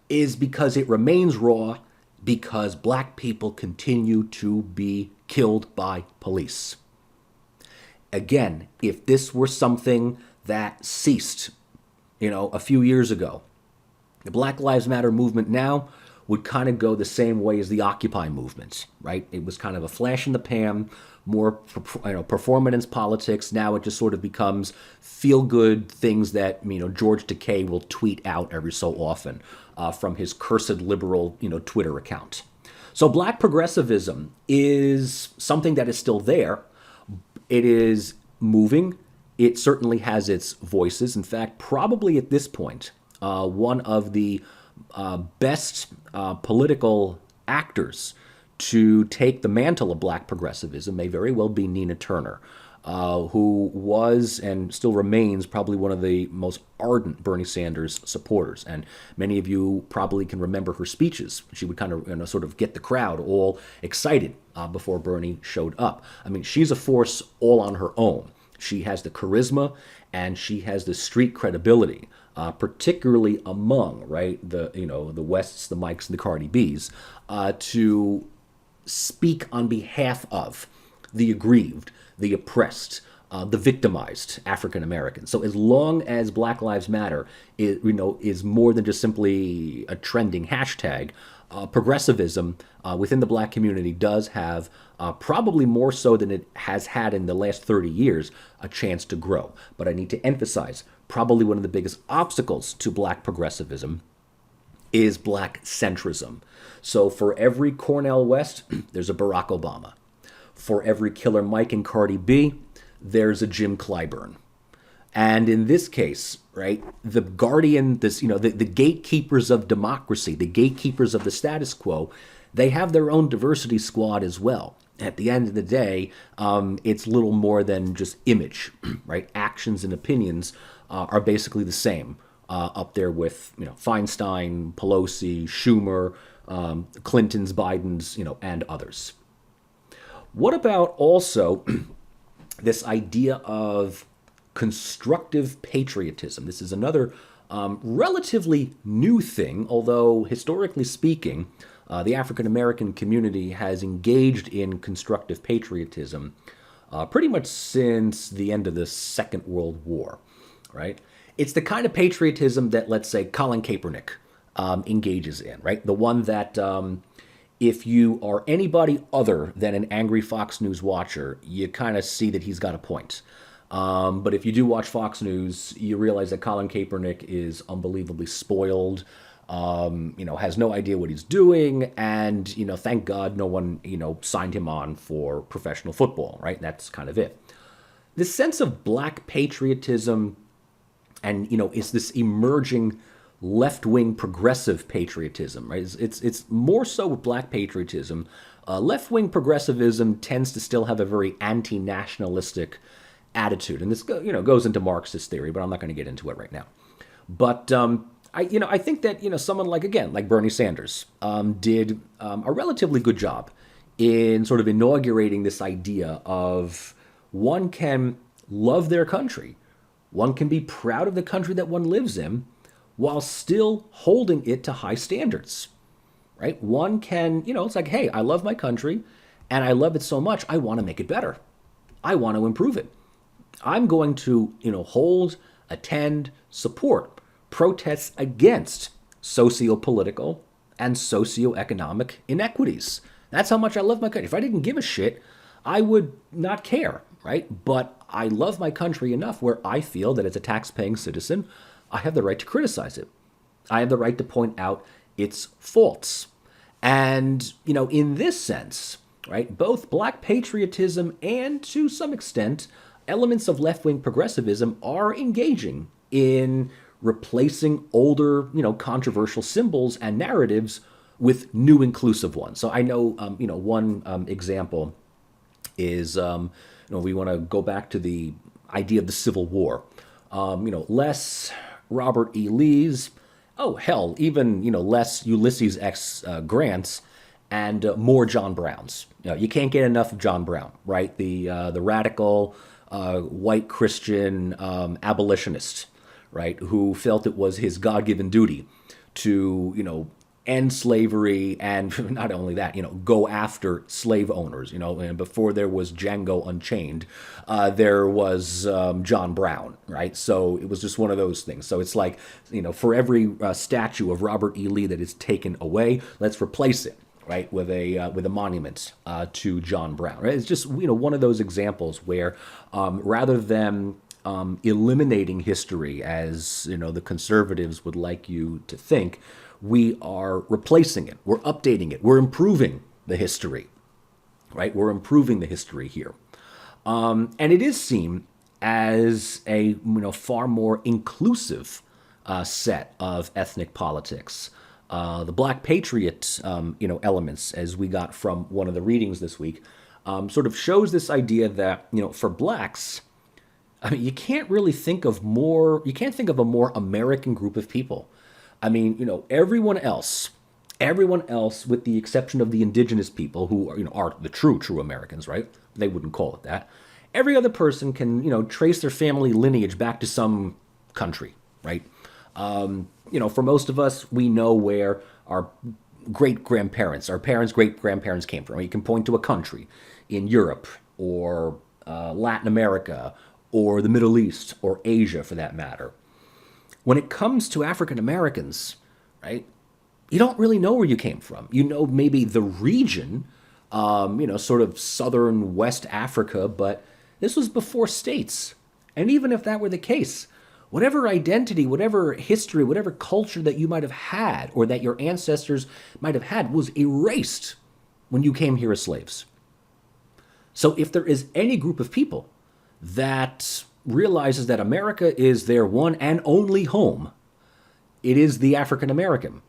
is because it remains raw, because black people continue to be killed by police. Again, if this were something that ceased, a few years ago, the Black Lives Matter movement now would kind of go the same way as the Occupy movement, right? It was kind of a flash in the pan, more performance politics. Now it just sort of becomes feel-good things that George Takei will tweet out every so often from his cursed liberal Twitter account. So black progressivism is something that is still there. It is moving. It certainly has its voices. In fact, probably at this point, one of the best political actors to take the mantle of black progressivism may very well be Nina Turner. who was and still remains probably one of the most ardent Bernie Sanders supporters. And many of you probably can remember her speeches. She would kind of, sort of get the crowd all excited before Bernie showed up. I mean, she's a force all on her own. She has the charisma and she has the street credibility, particularly among, right, the Wests, the Mikes, and the Cardi B's, to speak on behalf of the aggrieved, the oppressed, the victimized African Americans. So as long as Black Lives Matter is more than just simply a trending hashtag, progressivism within the black community does have, probably more so than it has had in the last 30 years, a chance to grow. But I need to emphasize, probably one of the biggest obstacles to black progressivism is black centrism. So for every Cornel West, there's a Barack Obama. For every Killer Mike and Cardi B, there's a Jim Clyburn. And in this case, right, the guardian, the gatekeepers of democracy, the gatekeepers of the status quo, they have their own diversity squad as well. At the end of the day, it's little more than just image, right? Actions and opinions are basically the same up there with, Feinstein, Pelosi, Schumer, Clinton's, Biden's, and others. What about also this idea of constructive patriotism? This is another relatively new thing, although historically speaking, the African American community has engaged in constructive patriotism pretty much since the end of the Second World War, right? It's the kind of patriotism that, let's say, Colin Kaepernick engages in, right? The one that if you are anybody other than an angry Fox News watcher, you kind of see that he's got a point. But if you do watch Fox News, you realize that Colin Kaepernick is unbelievably spoiled, has no idea what he's doing, and, thank God no one, signed him on for professional football, right? That's kind of it. This sense of black patriotism and, is this emerging left-wing progressive patriotism, right? It's more so with black patriotism. Left-wing progressivism tends to still have a very anti-nationalistic attitude, and this goes into Marxist theory, but I'm not going to get into it right now. But I think that someone like Bernie Sanders did a relatively good job in sort of inaugurating this idea of one can love their country, one can be proud of the country that one lives in, while still holding it to high standards, right? One can, it's like, hey, I love my country and I love it so much, I want to make it better. I want to improve it. I'm going to, hold, attend, support protests against socio-political and socio-economic inequities. That's how much I love my country. If I didn't give a shit, I would not care, right? But I love my country enough where I feel that as a tax-paying citizen, I have the right to criticize it. I have the right to point out its faults. And, in this sense, right, both black patriotism and, to some extent, elements of left-wing progressivism are engaging in replacing older, controversial symbols and narratives with new inclusive ones. So I know, one example is, we want to go back to the idea of the Civil War. Less Robert E. Lee's, even, less Ulysses S. Grant's, and more John Brown's. You can't get enough of John Brown, right? The radical white Christian abolitionist, right, who felt it was his God-given duty to, end slavery, and not only that, go after slave owners, and before there was Django Unchained, there was John Brown, right? So it was just one of those things. So it's like, for every statue of Robert E. Lee that is taken away, let's replace it, right, with a monument to John Brown, right? It's just, one of those examples where rather than eliminating history as, the conservatives would like you to think, we are replacing it, we're updating it, we're improving the history, right? We're improving the history here. And it is seen as a far more inclusive set of ethnic politics. The Black Patriot elements, as we got from one of the readings this week, sort of shows this idea that, for blacks, I mean, you can't think of a more American group of people. I mean, everyone else, with the exception of the indigenous people who are, are the true Americans, right? They wouldn't call it that. Every other person can, trace their family lineage back to some country, right? For most of us, we know where our great-grandparents, our parents' great-grandparents came from. You can point to a country in Europe or Latin America or the Middle East or Asia, for that matter. When it comes to African Americans, right, you don't really know where you came from. You know maybe the region, sort of southern West Africa, but this was before states. And even if that were the case, whatever identity, whatever history, whatever culture that you might have had or that your ancestors might have had was erased when you came here as slaves. So if there is any group of people that realizes that America is their one and only home, it is the African American.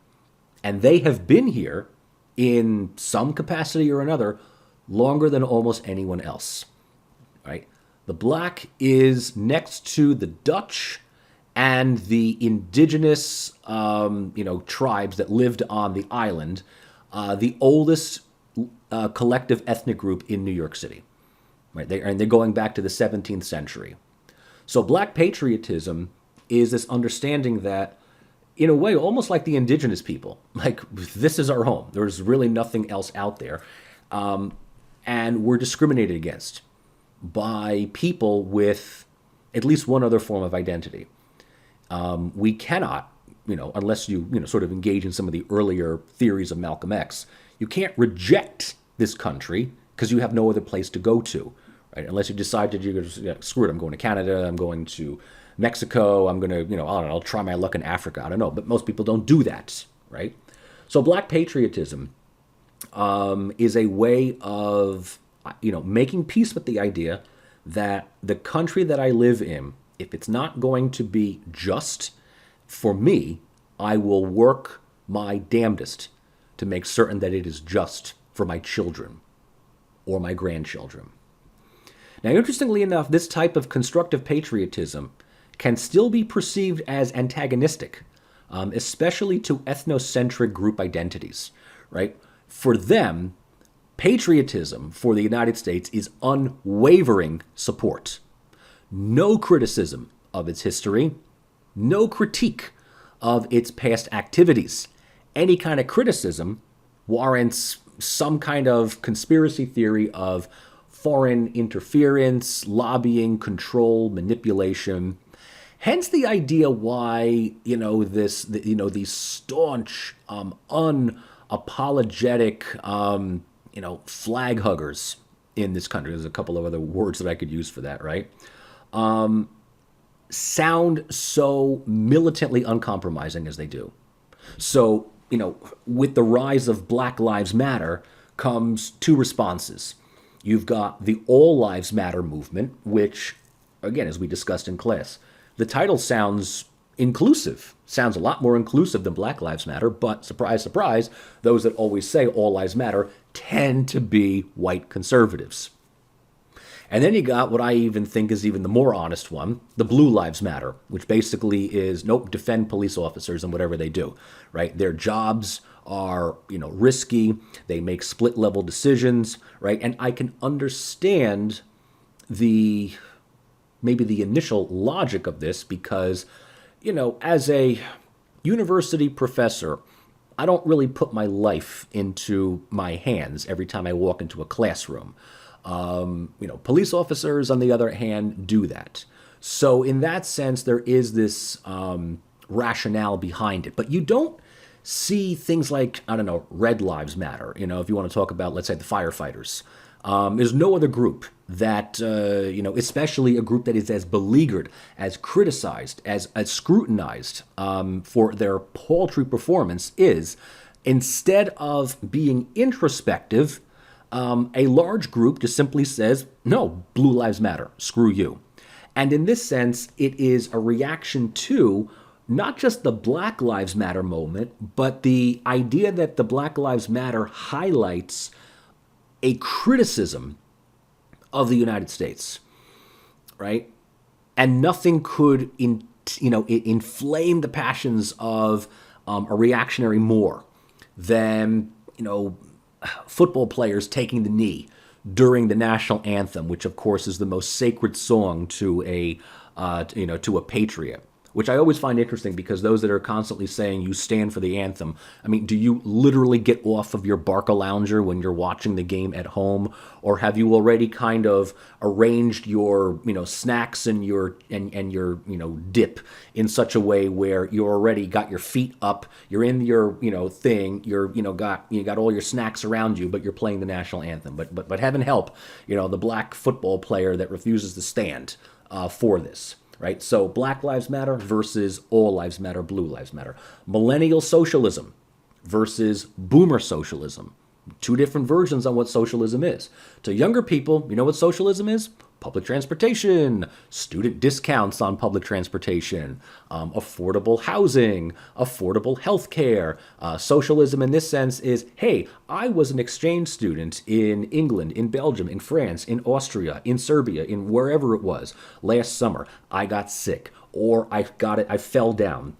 And they have been here in some capacity or another longer than almost anyone else, right? The black is next to the Dutch and the indigenous, tribes that lived on the island, the oldest collective ethnic group in New York City, right? They're going back to the 17th century. So black patriotism is this understanding that, in a way, almost like the indigenous people, like this is our home. There's really nothing else out there. And we're discriminated against by people with at least one other form of identity. We cannot, unless you, sort of engage in some of the earlier theories of Malcolm X, you can't reject this country because you have no other place to go to, right? Unless you decide to, screw it, I'm going to Canada, I'm going to Mexico, I'm going to, I don't know, I'll try my luck in Africa, I don't know. But most people don't do that, right? So black patriotism is a way of, making peace with the idea that the country that I live in, if it's not going to be just for me, I will work my damnedest to make certain that it is just for my children or my grandchildren. Now, interestingly enough, this type of constructive patriotism can still be perceived as antagonistic, especially to ethnocentric group identities, right? For them, patriotism for the United States is unwavering support. No criticism of its history, no critique of its past activities. Any kind of criticism warrants some kind of conspiracy theory of foreign interference, lobbying, control, manipulation. Hence the idea why, these staunch, unapologetic, flag huggers in this country, there's a couple of other words that I could use for that, right? Sound so militantly uncompromising as they do. So, with the rise of Black Lives Matter comes two responses. You've got the All Lives Matter movement, which, again, as we discussed in class, the title sounds inclusive, sounds a lot more inclusive than Black Lives Matter, but surprise, surprise, those that always say All Lives Matter tend to be white conservatives. And then you got what I even think is even the more honest one, the Blue Lives Matter, which basically is, nope, defend police officers and whatever they do, right? Their jobs are, risky. They make split-level decisions, right? And I can understand maybe the initial logic of this because, as a university professor, I don't really put my life into my hands every time I walk into a classroom. Police officers, on the other hand, do that. So in that sense, there is this rationale behind it. But you don't see things like, Red Lives Matter. If you want to talk about, let's say, the firefighters. There's no other group that, especially a group that is as beleaguered, as criticized, as scrutinized for their paltry performance is, instead of being introspective, a large group just simply says, no, Blue Lives Matter, screw you. And in this sense, it is a reaction to not just the Black Lives Matter moment, but the idea that the Black Lives Matter highlights a criticism of the United States, right? And nothing could, inflame the passions of a reactionary more than, football players taking the knee during the national anthem, which of course is the most sacred song to a patriot. Which I always find interesting because those that are constantly saying you stand for the anthem, I mean, do you literally get off of your Barca lounger when you're watching the game at home, or have you already kind of arranged your snacks and your dip in such a way where you already got your feet up, you're in your thing, you got all your snacks around you, but you're playing the national anthem. But heaven help, the black football player that refuses to stand for this. Right? So Black Lives Matter versus All Lives Matter, Blue Lives Matter. Millennial socialism versus boomer socialism. Two different versions on what socialism is. To younger people, you know what socialism is? Public transportation, student discounts on public transportation, affordable housing, affordable health care. Socialism in this sense is, hey, I was an exchange student in England, in Belgium, in France, in Austria, in Serbia, in wherever it was last summer. I got sick, or I fell down.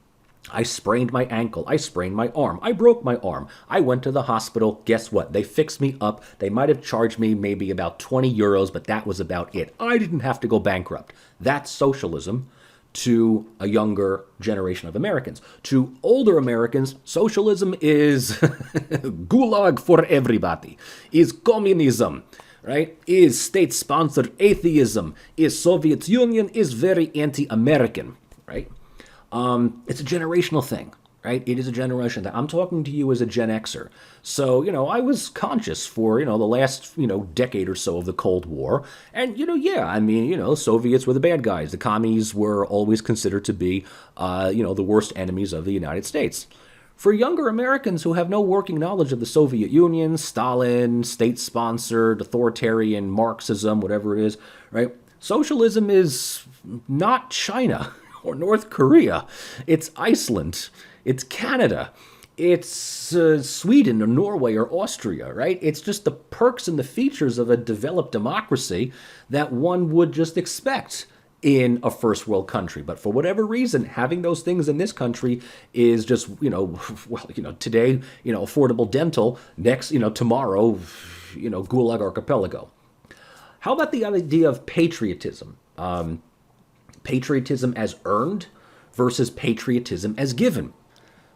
I sprained my ankle. I sprained my arm. I broke my arm. I went to the hospital. Guess what? They fixed me up. They might have charged me maybe about 20 euros, but that was about it. I didn't have to go bankrupt. That's socialism to a younger generation of Americans. To older Americans, socialism is gulag for everybody, is communism, right? Is state-sponsored atheism, is Soviet Union, is very anti-American, right? It's a generational thing, right? It is a generational thing. I'm talking to you as a Gen Xer. So, I was conscious for, the last, decade or so of the Cold War. And, Soviets were the bad guys. The commies were always considered to be, the worst enemies of the United States. For younger Americans who have no working knowledge of the Soviet Union, Stalin, state-sponsored, authoritarian Marxism, whatever it is, right? Socialism is not China or North Korea. It's Iceland. It's Canada. It's Sweden or Norway or Austria, right? It's just the perks and the features of a developed democracy that one would just expect in a first world country. But for whatever reason, having those things in this country is just, today, affordable dental, next, tomorrow, Gulag Archipelago. How about the idea of patriotism? Patriotism as earned versus patriotism as given.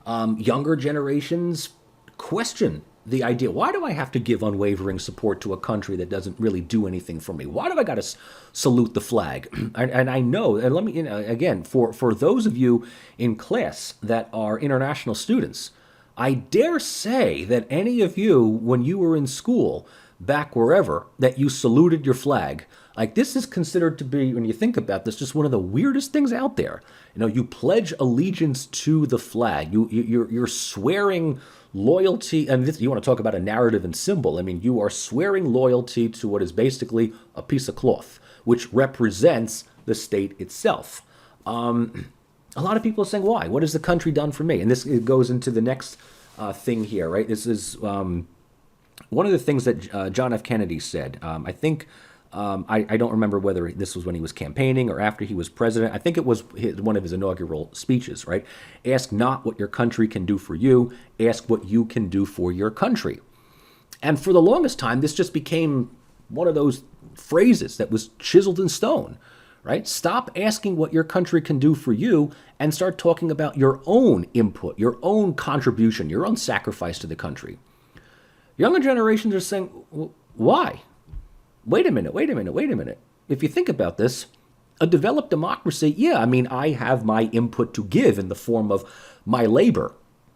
Younger generations question the idea, why do I have to give unwavering support to a country that doesn't really do anything for me? Why do I got to salute the flag? and I know, and let me, again, for those of you in class that are international students, I dare say that any of you, when you were in school, back wherever, that you saluted your flag. Like, this is considered to be, when you think about this, just one of the weirdest things out there. You pledge allegiance to the flag. You're swearing loyalty, and this, you want to talk about a narrative and symbol. I mean, you are swearing loyalty to what is basically a piece of cloth, which represents the state itself. A lot of people are saying, why? What has the country done for me? And this goes into the next thing here, right? This is one of the things that John F. Kennedy said. I think, I don't remember whether this was when he was campaigning or after he was president. I think it was one of his inaugural speeches, right? Ask not what your country can do for you, ask what you can do for your country. And for the longest time, this just became one of those phrases that was chiseled in stone, right? Stop asking what your country can do for you and start talking about your own input, your own contribution, your own sacrifice to the country. Younger generations are saying, why? Wait a minute. If you think about this, a developed democracy, yeah, I mean, I have my input to give in the form of my labor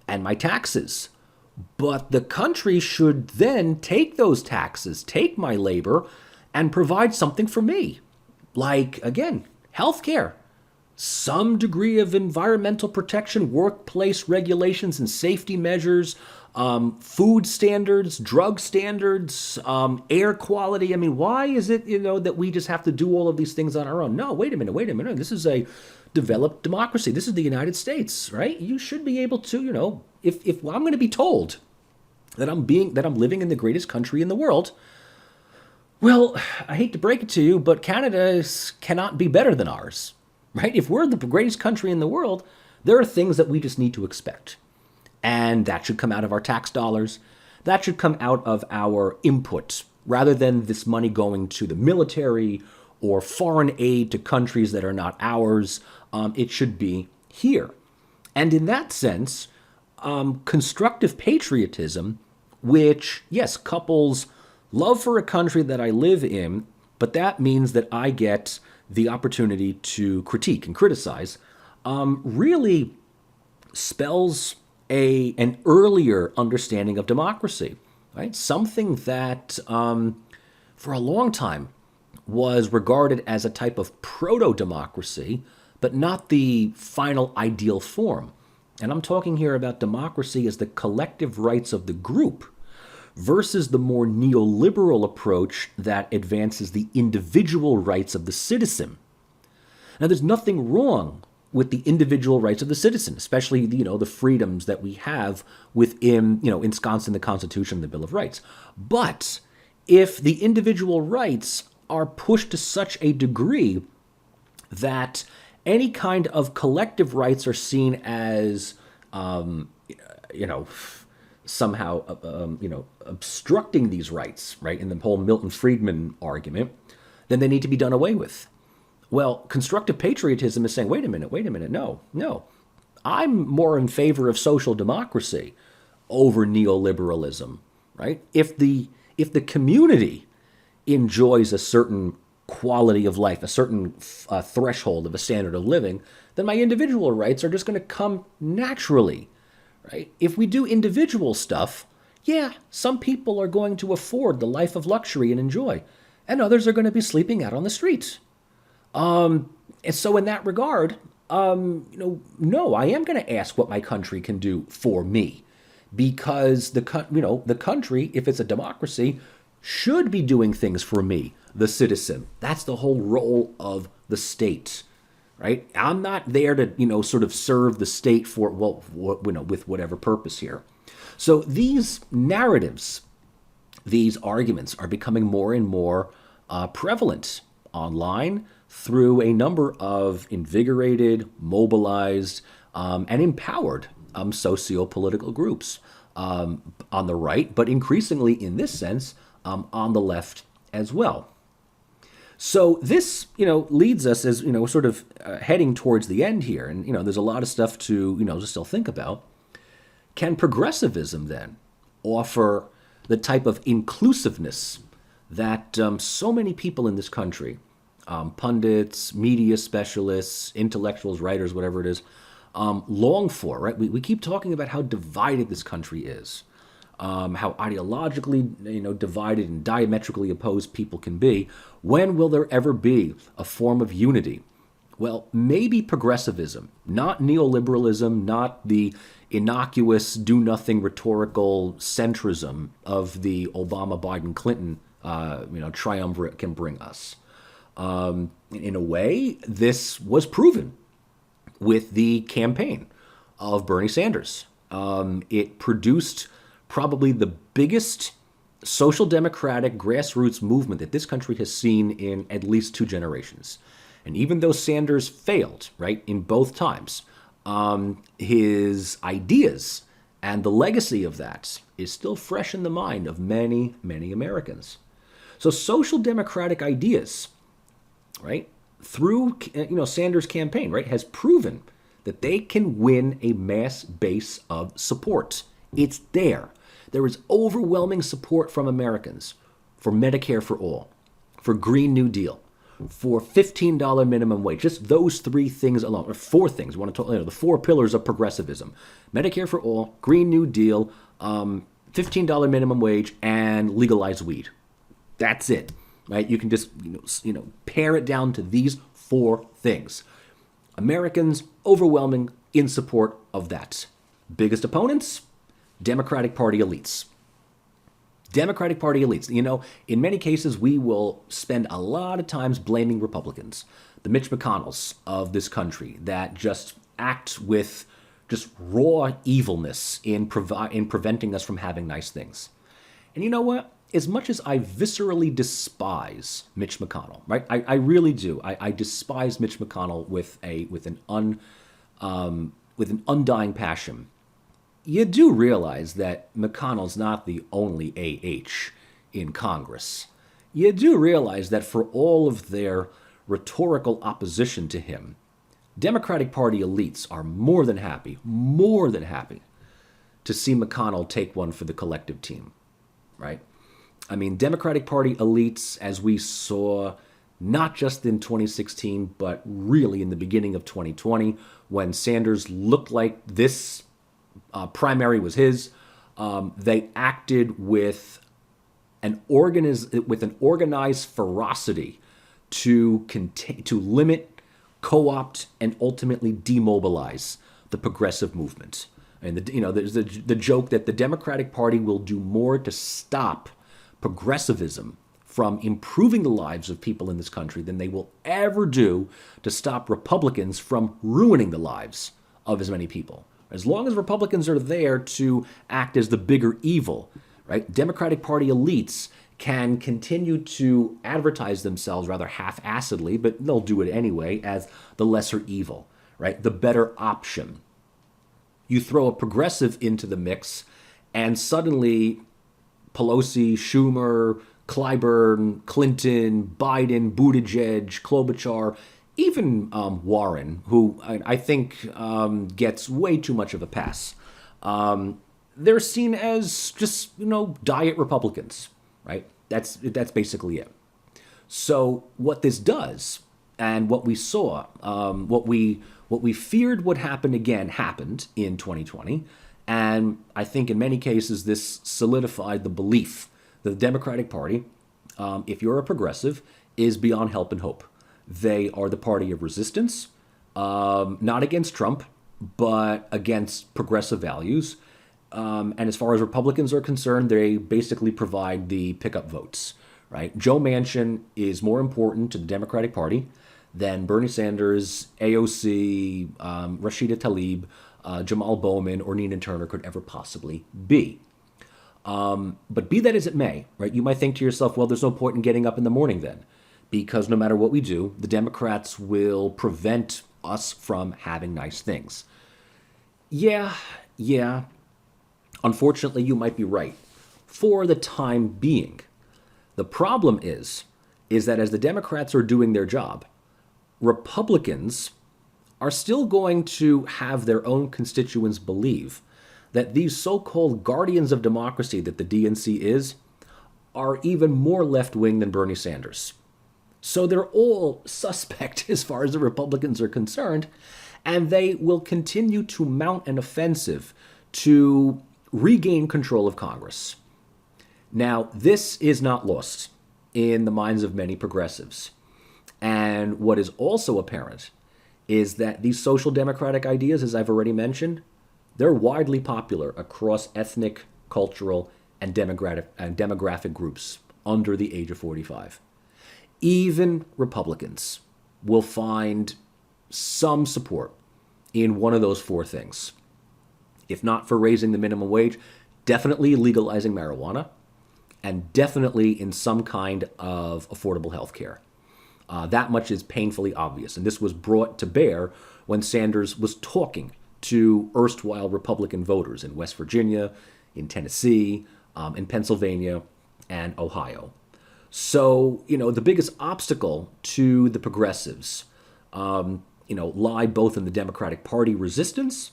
and my taxes. But the country should then take those taxes, take my labor, and provide something for me. Like, again, healthcare, some degree of environmental protection, workplace regulations and safety measures, food standards, drug standards, air quality. I mean, why is it, that we just have to do all of these things on our own? No, wait a minute. This is a developed democracy. This is the United States, right? You should be able to, if I'm going to be told that I'm living in the greatest country in the world, Well, I hate to break it to you, but cannot be better than ours, right? If we're the greatest country in the world, there are things that we just need to expect. And that should come out of our tax dollars. That should come out of our input rather than this money going to the military or foreign aid to countries that are not ours. It should be here. And in that sense, constructive patriotism, which, yes, couples love for a country that I live in, but that means that I get the opportunity to critique and criticize, really spells an earlier understanding of democracy, right? Something that for a long time was regarded as a type of proto-democracy, but not the final ideal form. And I'm talking here about democracy as the collective rights of the group versus the more neoliberal approach that advances the individual rights of the citizen. Now, there's nothing wrong with the individual rights of the citizen, especially the freedoms that we have within ensconced in the Constitution and the Bill of Rights. But if the individual rights are pushed to such a degree that any kind of collective rights are seen as somehow obstructing these rights, right? In the whole Milton Friedman argument, then they need to be done away with. Well, constructive patriotism is saying, wait a minute, no. I'm more in favor of social democracy over neoliberalism, right? If the community enjoys a certain quality of life, a certain threshold of a standard of living, then my individual rights are just going to come naturally, right? If we do individual stuff, yeah, some people are going to afford the life of luxury and enjoy, and others are going to be sleeping out on the streets. And so in that regard, no, I am going to ask what my country can do for me, because the country, if it's a democracy, should be doing things for me, the citizen. That's the whole role of the state, right? I'm not there to sort of serve the state for with whatever purpose here. So these narratives, these arguments are becoming more and more prevalent online through a number of invigorated, mobilized, and empowered socio-political groups on the right, but increasingly in this sense on the left as well. So this, leads us as, sort of heading towards the end here. And, there's a lot of stuff to, still think about. Can progressivism then offer the type of inclusiveness that so many people in this country, pundits, media specialists, intellectuals, writers, whatever it is, long for, right? We keep talking about how divided this country is, how ideologically, divided and diametrically opposed people can be. When will there ever be a form of unity? Well, maybe progressivism, not neoliberalism, not the innocuous, do-nothing rhetorical centrism of the Obama, Biden, Clinton, triumvirate can bring us. In a way, this was proven with the campaign of Bernie Sanders. It produced probably the biggest social democratic grassroots movement that this country has seen in at least 2 generations. And even though Sanders failed, right, in both times, his ideas and the legacy of that is still fresh in the mind of many, many Americans. So social democratic ideas, right, through Sanders' campaign, right, has proven that they can win a mass base of support. It's there. There is overwhelming support from Americans for Medicare for all, for Green New Deal, for $15 minimum wage. Just those 3 things alone, or 4 things. We want to talk, the 4 pillars of progressivism: Medicare for all, Green New Deal, $15 minimum wage, and legalized weed. That's it, right? You can just pare it down to these 4 things. Americans overwhelming in support of that. Biggest opponents? Democratic Party elites. Democratic Party elites. In many cases, we will spend a lot of times blaming Republicans, the Mitch McConnells of this country that just act with just raw evilness in preventing us from having nice things. And you know what? as much as I viscerally despise Mitch McConnell, right? I really do. I despise Mitch McConnell with an undying passion. You do realize that McConnell's not the only AH in Congress. You do realize that for all of their rhetorical opposition to him, Democratic Party elites are more than happy to see McConnell take one for the collective team, right? I mean, Democratic Party elites, as we saw not just in 2016, but really in the beginning of 2020, when Sanders looked like this primary was his, they acted with an organized ferocity to limit, co-opt, and ultimately demobilize the progressive movement. And there's the joke that the Democratic Party will do more to stop progressivism from improving the lives of people in this country than they will ever do to stop Republicans from ruining the lives of as many people. As long as Republicans are there to act as the bigger evil, right? Democratic Party elites can continue to advertise themselves rather half-assedly, but they'll do it anyway, as the lesser evil, right? The better option. You throw a progressive into the mix, and suddenly Pelosi, Schumer, Clyburn, Clinton, Biden, Buttigieg, Klobuchar, even Warren, who I think gets way too much of a pass. They're seen as just, diet Republicans, right? That's basically it. So what this does, and what we saw, what we feared would happen again happened in 2020. And I think in many cases, this solidified the belief that the Democratic Party, if you're a progressive, is beyond help and hope. They are the party of resistance, not against Trump, but against progressive values. And as far as Republicans are concerned, they basically provide the pickup votes, right? Joe Manchin is more important to the Democratic Party than Bernie Sanders, AOC, Rashida Tlaib, Jamal Bowman, or Nina Turner could ever possibly be. But be that as it may, right, you might think to yourself, well, there's no point in getting up in the morning then, because no matter what we do, the Democrats will prevent us from having nice things. Yeah. Unfortunately, you might be right for the time being. The problem is that as the Democrats are doing their job, Republicans are still going to have their own constituents believe that these so-called guardians of democracy that the DNC is are even more left-wing than Bernie Sanders. So they're all suspect as far as the Republicans are concerned, and they will continue to mount an offensive to regain control of Congress. Now, this is not lost in the minds of many progressives. And what is also apparent is that these social democratic ideas, as I've already mentioned, they're widely popular across ethnic, cultural, and demographic groups under the age of 45. Even Republicans will find some support in one of those four things. If not for raising the minimum wage, definitely legalizing marijuana, and definitely in some kind of affordable health care. That much is painfully obvious, and this was brought to bear when Sanders was talking to erstwhile Republican voters in West Virginia, in Tennessee, in Pennsylvania, and Ohio. So, the biggest obstacle to the progressives, lie both in the Democratic Party resistance,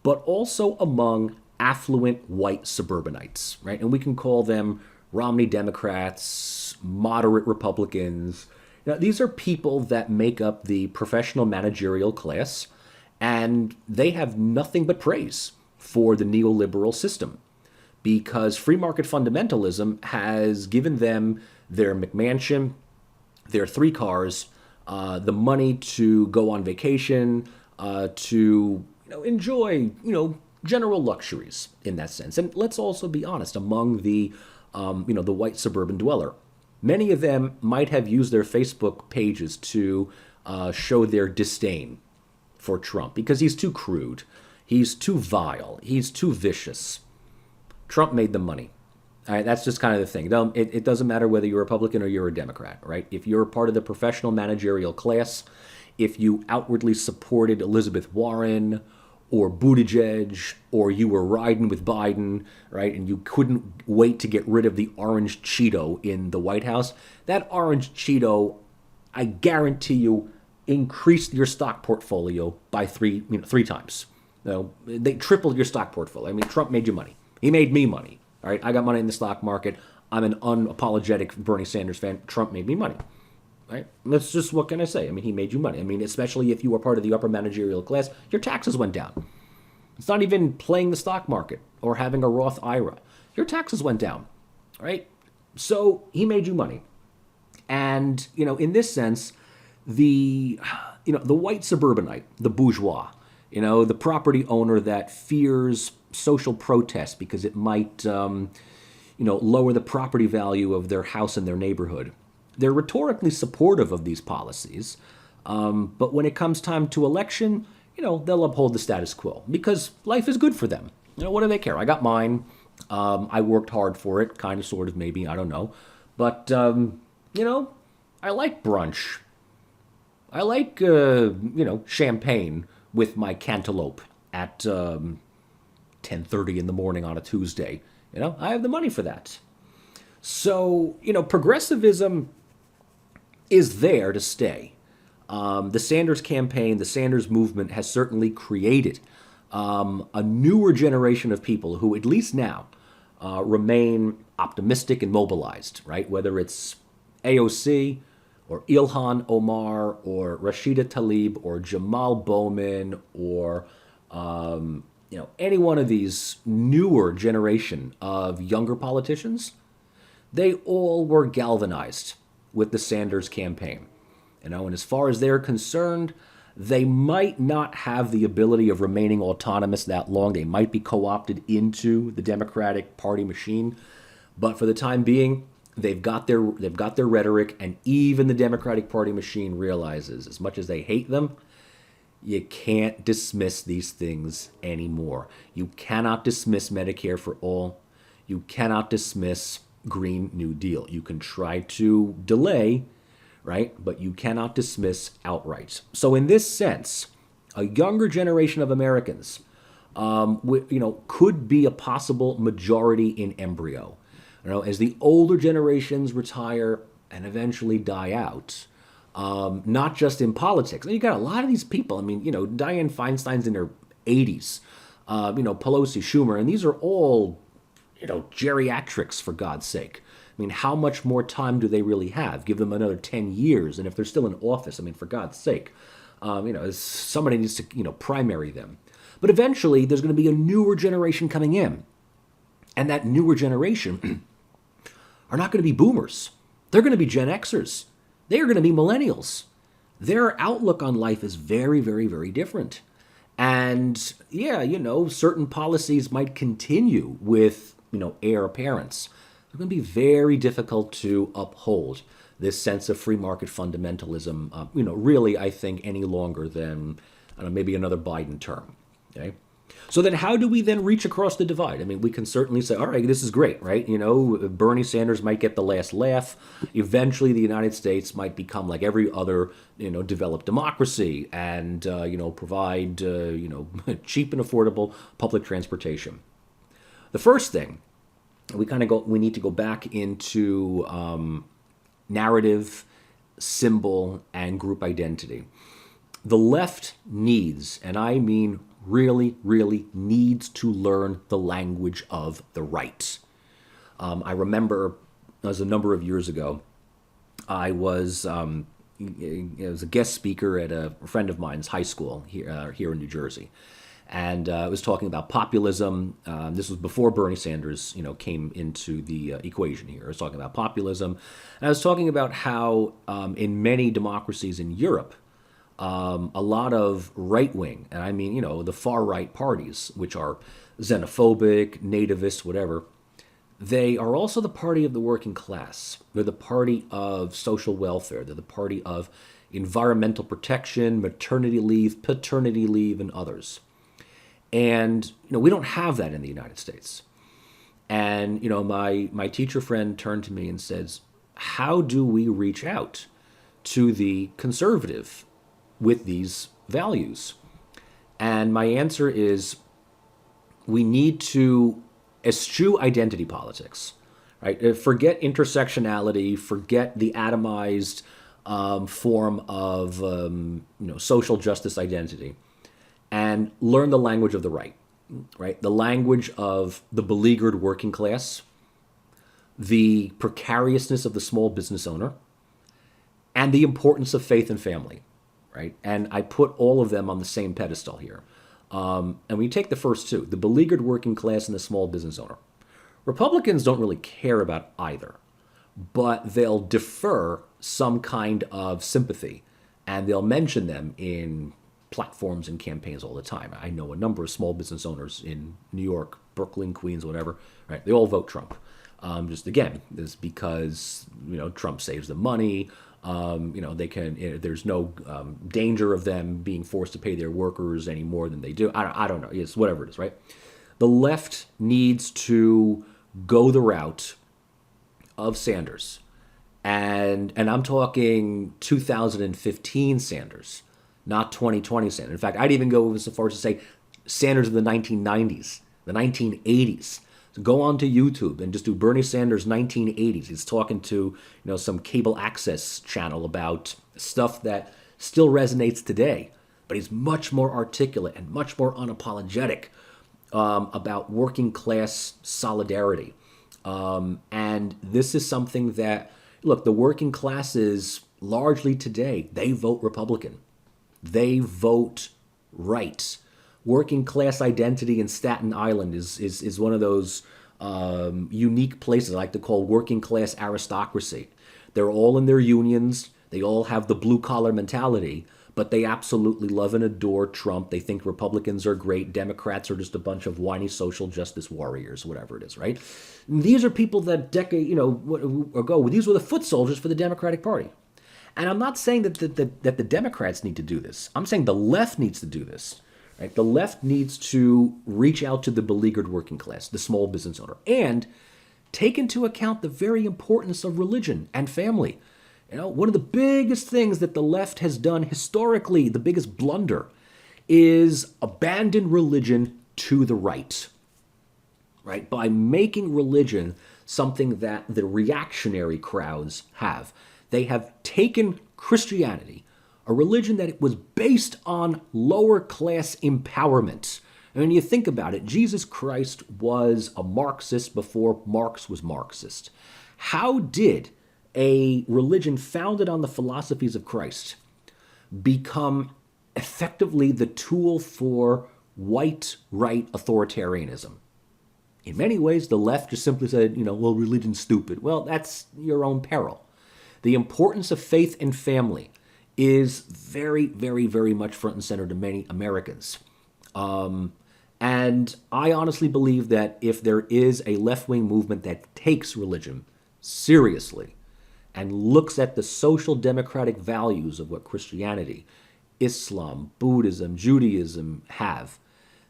but also among affluent white suburbanites, right? And we can call them Romney Democrats, moderate Republicans. Now, these are people that make up the professional managerial class, and they have nothing but praise for the neoliberal system because free market fundamentalism has given them their McMansion, their 3 cars, the money to go on vacation, to enjoy general luxuries in that sense. And let's also be honest, among the the white suburban dweller, many of them might have used their Facebook pages to show their disdain for Trump because he's too crude, he's too vile, he's too vicious. Trump made them money. All right, that's just kind of the thing. It doesn't matter whether you're a Republican or you're a Democrat, right? If you're part of the professional managerial class, if you outwardly supported Elizabeth Warren or Buttigieg, or you were riding with Biden, right, and you couldn't wait to get rid of the orange Cheeto in the White House, that orange Cheeto, I guarantee you, increased your stock portfolio by three times. They tripled your stock portfolio. I mean, Trump made you money. He made me money. All right, I got money in the stock market. I'm an unapologetic Bernie Sanders fan. Trump made me money. Right? That's just, what can I say? I mean, he made you money. I mean, especially if you were part of the upper managerial class, your taxes went down. It's not even playing the stock market or having a Roth IRA. Your taxes went down, right? So he made you money. And, in this sense, the white suburbanite, the bourgeois, the property owner that fears social protest because it might, lower the property value of their house in their neighborhood. They're rhetorically supportive of these policies, but when it comes time to election, they'll uphold the status quo because life is good for them. What do they care? I got mine. I worked hard for it, kind of, sort of, maybe, I don't know. But, I like brunch. I like, champagne with my cantaloupe at 10:30 in the morning on a Tuesday. I have the money for that. So, progressivism is there to stay. The Sanders campaign, the Sanders movement has certainly created a newer generation of people who, at least now, remain optimistic and mobilized, right? Whether it's AOC or Ilhan Omar or Rashida Tlaib or Jamal Bowman or any one of these newer generation of younger politicians, they all were galvanized with the Sanders campaign. And as far as they're concerned, they might not have the ability of remaining autonomous that long. They might be co-opted into the Democratic Party machine. But for the time being, they've got their rhetoric, and even the Democratic Party machine realizes, as much as they hate them, you can't dismiss these things anymore. You cannot dismiss Medicare for all. You cannot dismiss Green New Deal. You can try to delay, right? But you cannot dismiss outright. So in this sense, a younger generation of Americans, could be a possible majority in embryo. As the older generations retire and eventually die out, not just in politics. You got a lot of these people. I mean, Dianne Feinstein's in her 80s, Pelosi, Schumer, and these are all, geriatrics, for God's sake. I mean, how much more time do they really have? Give them another 10 years, and if they're still in office, I mean, for God's sake, somebody needs to, primary them. But eventually, there's going to be a newer generation coming in, and that newer generation are not going to be boomers. They're going to be Gen Xers. They are going to be millennials. Their outlook on life is very, very, very different. And yeah, certain policies might continue with, heir apparents. It's going to be very difficult to uphold this sense of free market fundamentalism, really, I think, any longer than, maybe another Biden term. Okay. So then how do we then reach across the divide? I mean, we can certainly say, all right, this is great, right? Bernie Sanders might get the last laugh. Eventually, the United States might become like every other, developed democracy and, provide, cheap and affordable public transportation. The first thing, we need to go back into narrative, symbol, and group identity. The left needs, and I mean really, really needs to learn the language of the right. I remember, it was a number of years ago, I was a guest speaker at a friend of mine's high school here in New Jersey. And I was talking about populism. This was before Bernie Sanders, came into the equation here. I was talking about populism. And I was talking about how in many democracies in Europe, a lot of right-wing, and I mean, the far-right parties, which are xenophobic, nativist, whatever, they are also the party of the working class. They're the party of social welfare. They're the party of environmental protection, maternity leave, paternity leave, and others. And, we don't have that in the United States. And my teacher friend turned to me and says, "How do we reach out to the conservative with these values?" And my answer is, we need to eschew identity politics, right? Forget intersectionality, forget the atomized form of social justice identity, and learn the language of the right? The language of the beleaguered working class, the precariousness of the small business owner, and the importance of faith and family, right? And I put all of them on the same pedestal here. And we take the first two, the beleaguered working class and the small business owner. Republicans don't really care about either, but they'll defer some kind of sympathy, and they'll mention them in platforms and campaigns all the time. I know a number of small business owners in New York, Brooklyn, Queens, whatever, right? They all vote Trump. Just again, this because Trump saves them money. They can. There's no danger of them being forced to pay their workers any more than they do. I don't know. It's whatever it is, right? The left needs to go the route of Sanders, and I'm talking 2015 Sanders, not 2020 Sanders. In fact, I'd even go so far as to say Sanders of the 1990s, the 1980s. So go on to YouTube and just do Bernie Sanders 1980s. He's talking to some cable access channel about stuff that still resonates today, but he's much more articulate and much more unapologetic about working class solidarity. And this is something that, look, the working classes largely today, they vote Republican. They vote right. Working class identity in Staten Island is one of those unique places I like to call working class aristocracy. They're all in their unions. They all have the blue collar mentality, but they absolutely love and adore Trump. They think Republicans are great. Democrats are just a bunch of whiny social justice warriors, whatever it is, right? And these are people that ago, these were the foot soldiers for the Democratic Party. And I'm not saying that the Democrats need to do this. I'm saying the left needs to do this. Right? The left needs to reach out to the beleaguered working class, the small business owner, and take into account the very importance of religion and family. One of the biggest things that the left has done historically, the biggest blunder, is abandon religion to the right. Right? By making religion something that the reactionary crowds have. They have taken Christianity, a religion that it was based on lower class empowerment. And when you think about it, Jesus Christ was a Marxist before Marx was Marxist. How did a religion founded on the philosophies of Christ become effectively the tool for white right authoritarianism? In many ways, the left just simply said, well, religion's stupid. Well, that's your own peril. The importance of faith and family is very, very, very much front and center to many Americans. And I honestly believe that if there is a left-wing movement that takes religion seriously and looks at the social democratic values of what Christianity, Islam, Buddhism, Judaism have,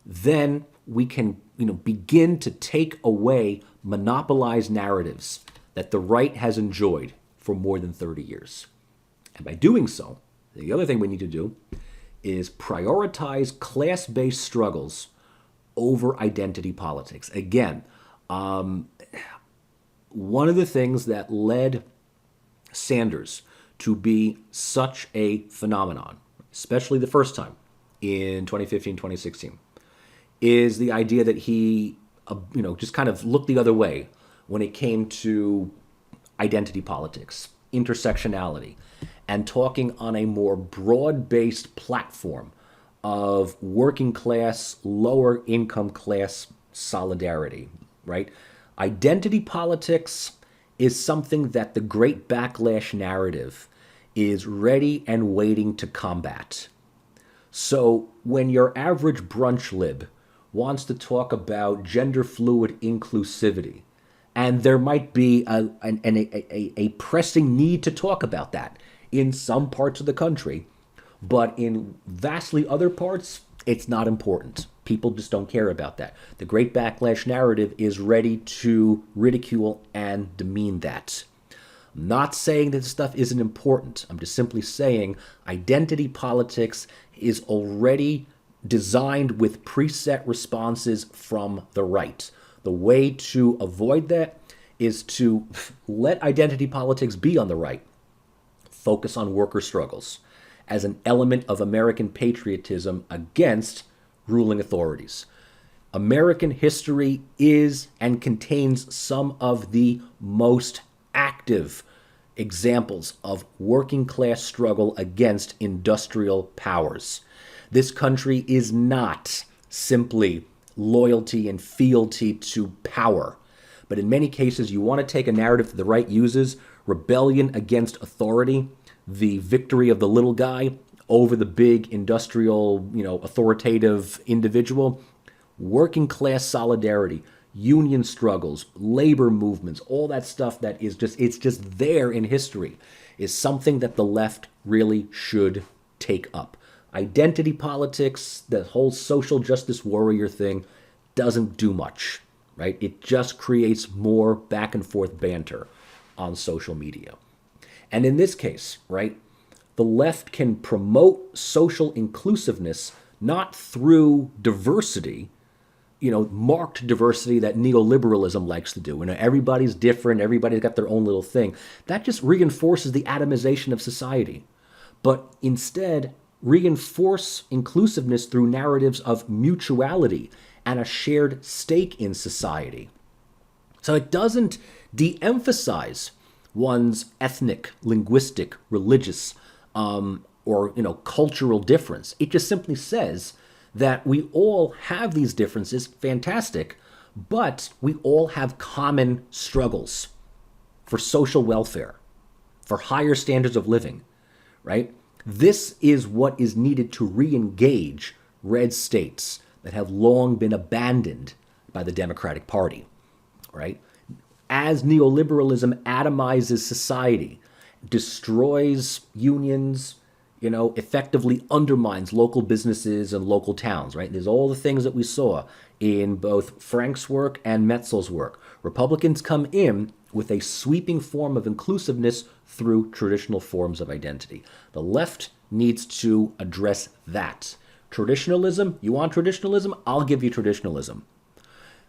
then we can begin to take away monopolized narratives that the right has enjoyed for more than 30 years. And by doing so, the other thing we need to do is prioritize class-based struggles over identity politics. Again, one of the things that led Sanders to be such a phenomenon, especially the first time in 2015, 2016, is the idea that he, just kind of looked the other way when it came to identity politics, intersectionality, and talking on a more broad-based platform of working class, lower income class solidarity, right? Identity politics is something that the Great Backlash narrative is ready and waiting to combat. So when your average brunch lib wants to talk about gender fluid inclusivity, and there might be a pressing need to talk about that in some parts of the country, but in vastly other parts, it's not important. People just don't care about that. The Great Backlash narrative is ready to ridicule and demean that. I'm not saying that this stuff isn't important. I'm just simply saying identity politics is already designed with preset responses from the right. The way to avoid that is to let identity politics be on the right. Focus on worker struggles as an element of American patriotism against ruling authorities. American history is and contains some of the most active examples of working class struggle against industrial powers. This country is not simply loyalty and fealty to power, but in many cases you want to take a narrative that the right uses, rebellion against authority, the victory of the little guy over the big industrial, authoritative individual, working class solidarity, union struggles, labor movements, all that stuff that is it's just there in history, is something that the left really should take up. Identity politics, the whole social justice warrior thing, doesn't do much, right? It just creates more back and forth banter on social media. And in this case, right, the left can promote social inclusiveness not through diversity, marked diversity that neoliberalism likes to do. Everybody's different, everybody's got their own little thing. That just reinforces the atomization of society. But instead, reinforce inclusiveness through narratives of mutuality and a shared stake in society. So it doesn't de-emphasize one's ethnic, linguistic, religious, or cultural difference. It just simply says that we all have these differences, fantastic, but we all have common struggles for social welfare, for higher standards of living, right? This is what is needed to re-engage red states that have long been abandoned by the Democratic Party, right? As neoliberalism atomizes society, destroys unions, effectively undermines local businesses and local towns, right? There's all the things that we saw in both Frank's work and Metzel's work. Republicans come in with a sweeping form of inclusiveness through traditional forms of identity. The left needs to address that. Traditionalism, you want traditionalism? I'll give you traditionalism.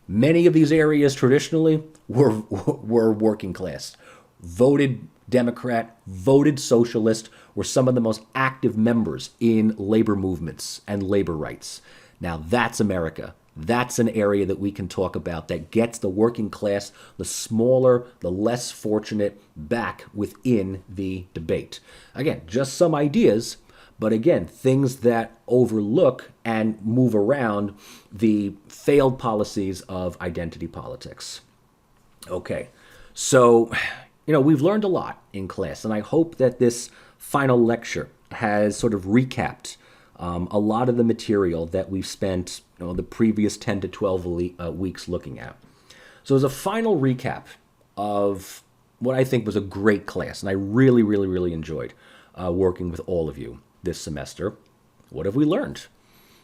Many of these areas traditionally were working class. Voted Democrat, voted socialist, were some of the most active members in labor movements and labor rights. Now that's America. That's an area that we can talk about that gets the working class, the smaller, the less fortunate, back within the debate. Again, just some ideas, but again, things that overlook and move around the failed policies of identity politics. Okay, so we've learned a lot in class, and I hope that this final lecture has sort of recapped a lot of the material that we've spent the previous 10 to 12 weeks looking at. So as a final recap of what I think was a great class, and I really, really, really enjoyed working with all of you this semester, what have we learned?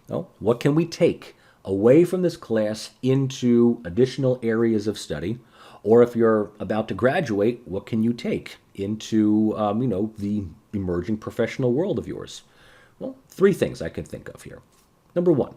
Well, what can we take away from this class into additional areas of study? Or if you're about to graduate, what can you take into, the emerging professional world of yours? Well, 3 things I could think of here. Number 1,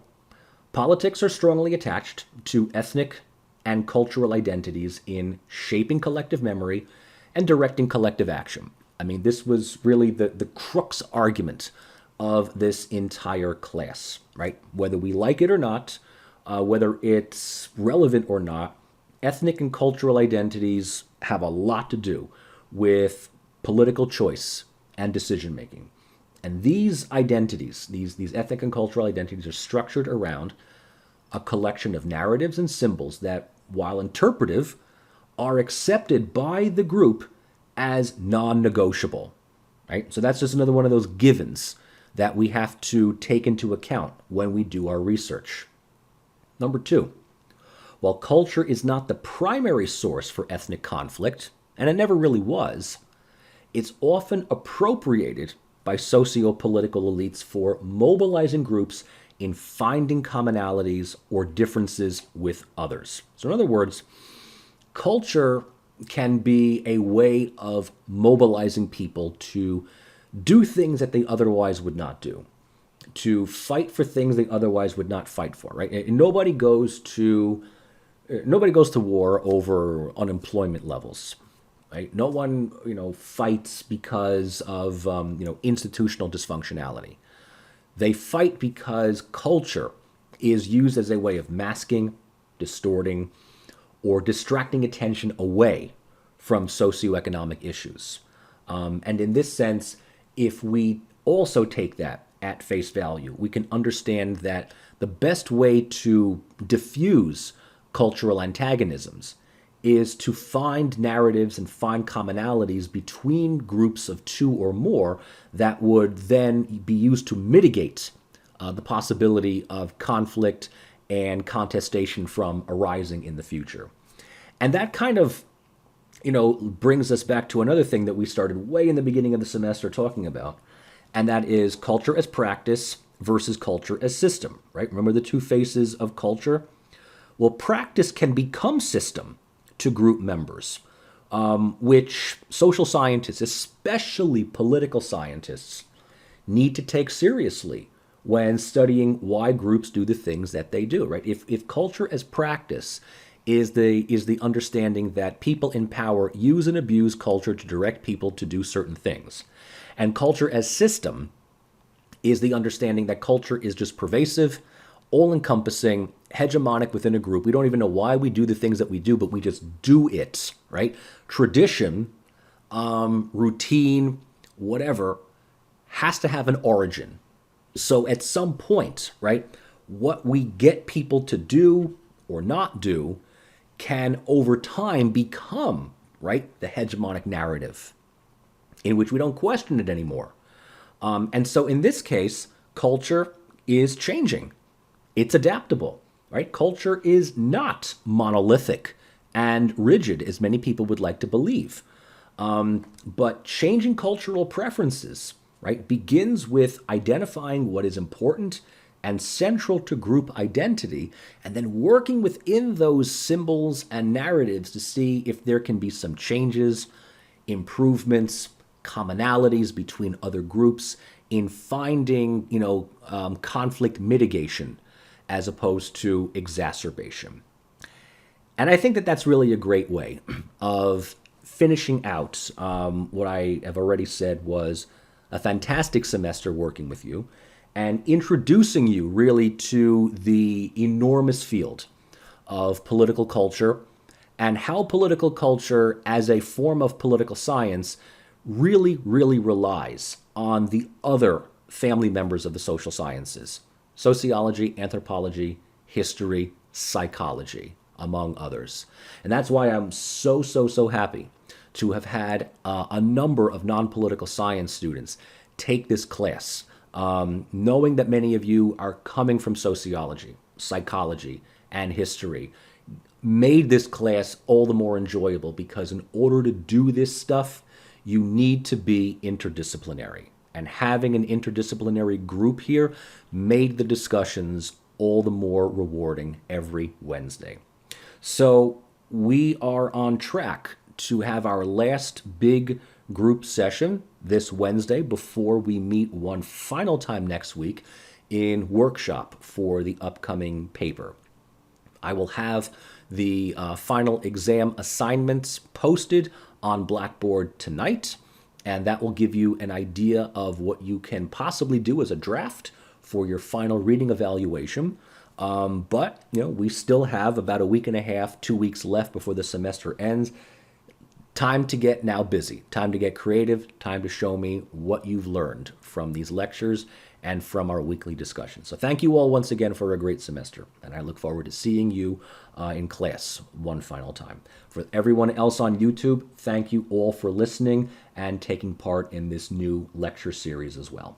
politics are strongly attached to ethnic and cultural identities in shaping collective memory and directing collective action. I mean, this was really the crux argument of this entire class, right? Whether we like it or not, whether it's relevant or not, ethnic and cultural identities have a lot to do with political choice and decision making. And these identities, these ethnic and cultural identities, are structured around a collection of narratives and symbols that, while interpretive, are accepted by the group as non-negotiable, right? So that's just another one of those givens that we have to take into account when we do our research. Number 2, while culture is not the primary source for ethnic conflict, and it never really was, it's often appropriated by socio-political elites for mobilizing groups in finding commonalities or differences with others. So in other words, culture can be a way of mobilizing people to do things that they otherwise would not do, to fight for things they otherwise would not fight for, right? And nobody goes to war over unemployment levels, right? No one, fights because of, institutional dysfunctionality. They fight because culture is used as a way of masking, distorting, or distracting attention away from socioeconomic issues. And in this sense, if we also take that at face value, we can understand that the best way to diffuse cultural antagonisms is to find narratives and find commonalities between groups of two or more that would then be used to mitigate the possibility of conflict and contestation from arising in the future. And that kind of, brings us back to another thing that we started way in the beginning of the semester talking about, and that is culture as practice versus culture as system, right? Remember the two faces of culture? Well, practice can become system to group members, which social scientists, especially political scientists, need to take seriously when studying why groups do the things that they do, right? If culture as practice is the understanding that people in power use and abuse culture to direct people to do certain things, and culture as system is the understanding that culture is just pervasive, all-encompassing, hegemonic within a group. We don't even know why we do the things that we do, but we just do it, right? Tradition, routine, whatever, has to have an origin. So at some point, right, what we get people to do or not do can over time become, right, the hegemonic narrative in which we don't question it anymore. And so in this case, culture is changing. It's adaptable, right? Culture is not monolithic and rigid, as many people would like to believe. But changing cultural preferences, right, begins with identifying what is important and central to group identity, and then working within those symbols and narratives to see if there can be some changes, improvements, commonalities between other groups in finding, conflict mitigation as opposed to exacerbation. And I think that that's really a great way of finishing out what I have already said was a fantastic semester working with you and introducing you really to the enormous field of political culture and how political culture as a form of political science really, really relies on the other family members of the social sciences: sociology, anthropology, history, psychology, among others. And that's why I'm so happy to have had a number of non-political science students take this class, knowing that many of you are coming from sociology, psychology, and history, made this class all the more enjoyable because in order to do this stuff, you need to be interdisciplinary. And having an interdisciplinary group here made the discussions all the more rewarding every Wednesday. So we are on track to have our last big group session this Wednesday before we meet one final time next week in workshop for the upcoming paper. I will have the final exam assignments posted on Blackboard tonight, and that will give you an idea of what you can possibly do as a draft for your final reading evaluation. But we still have about a week and a half, 2 weeks left before the semester ends. Time to get now busy, time to get creative, time to show me what you've learned from these lectures and from our weekly discussions. So thank you all once again for a great semester, and I look forward to seeing you in class one final time. For everyone else on YouTube, thank you all for listening and taking part in this new lecture series as well.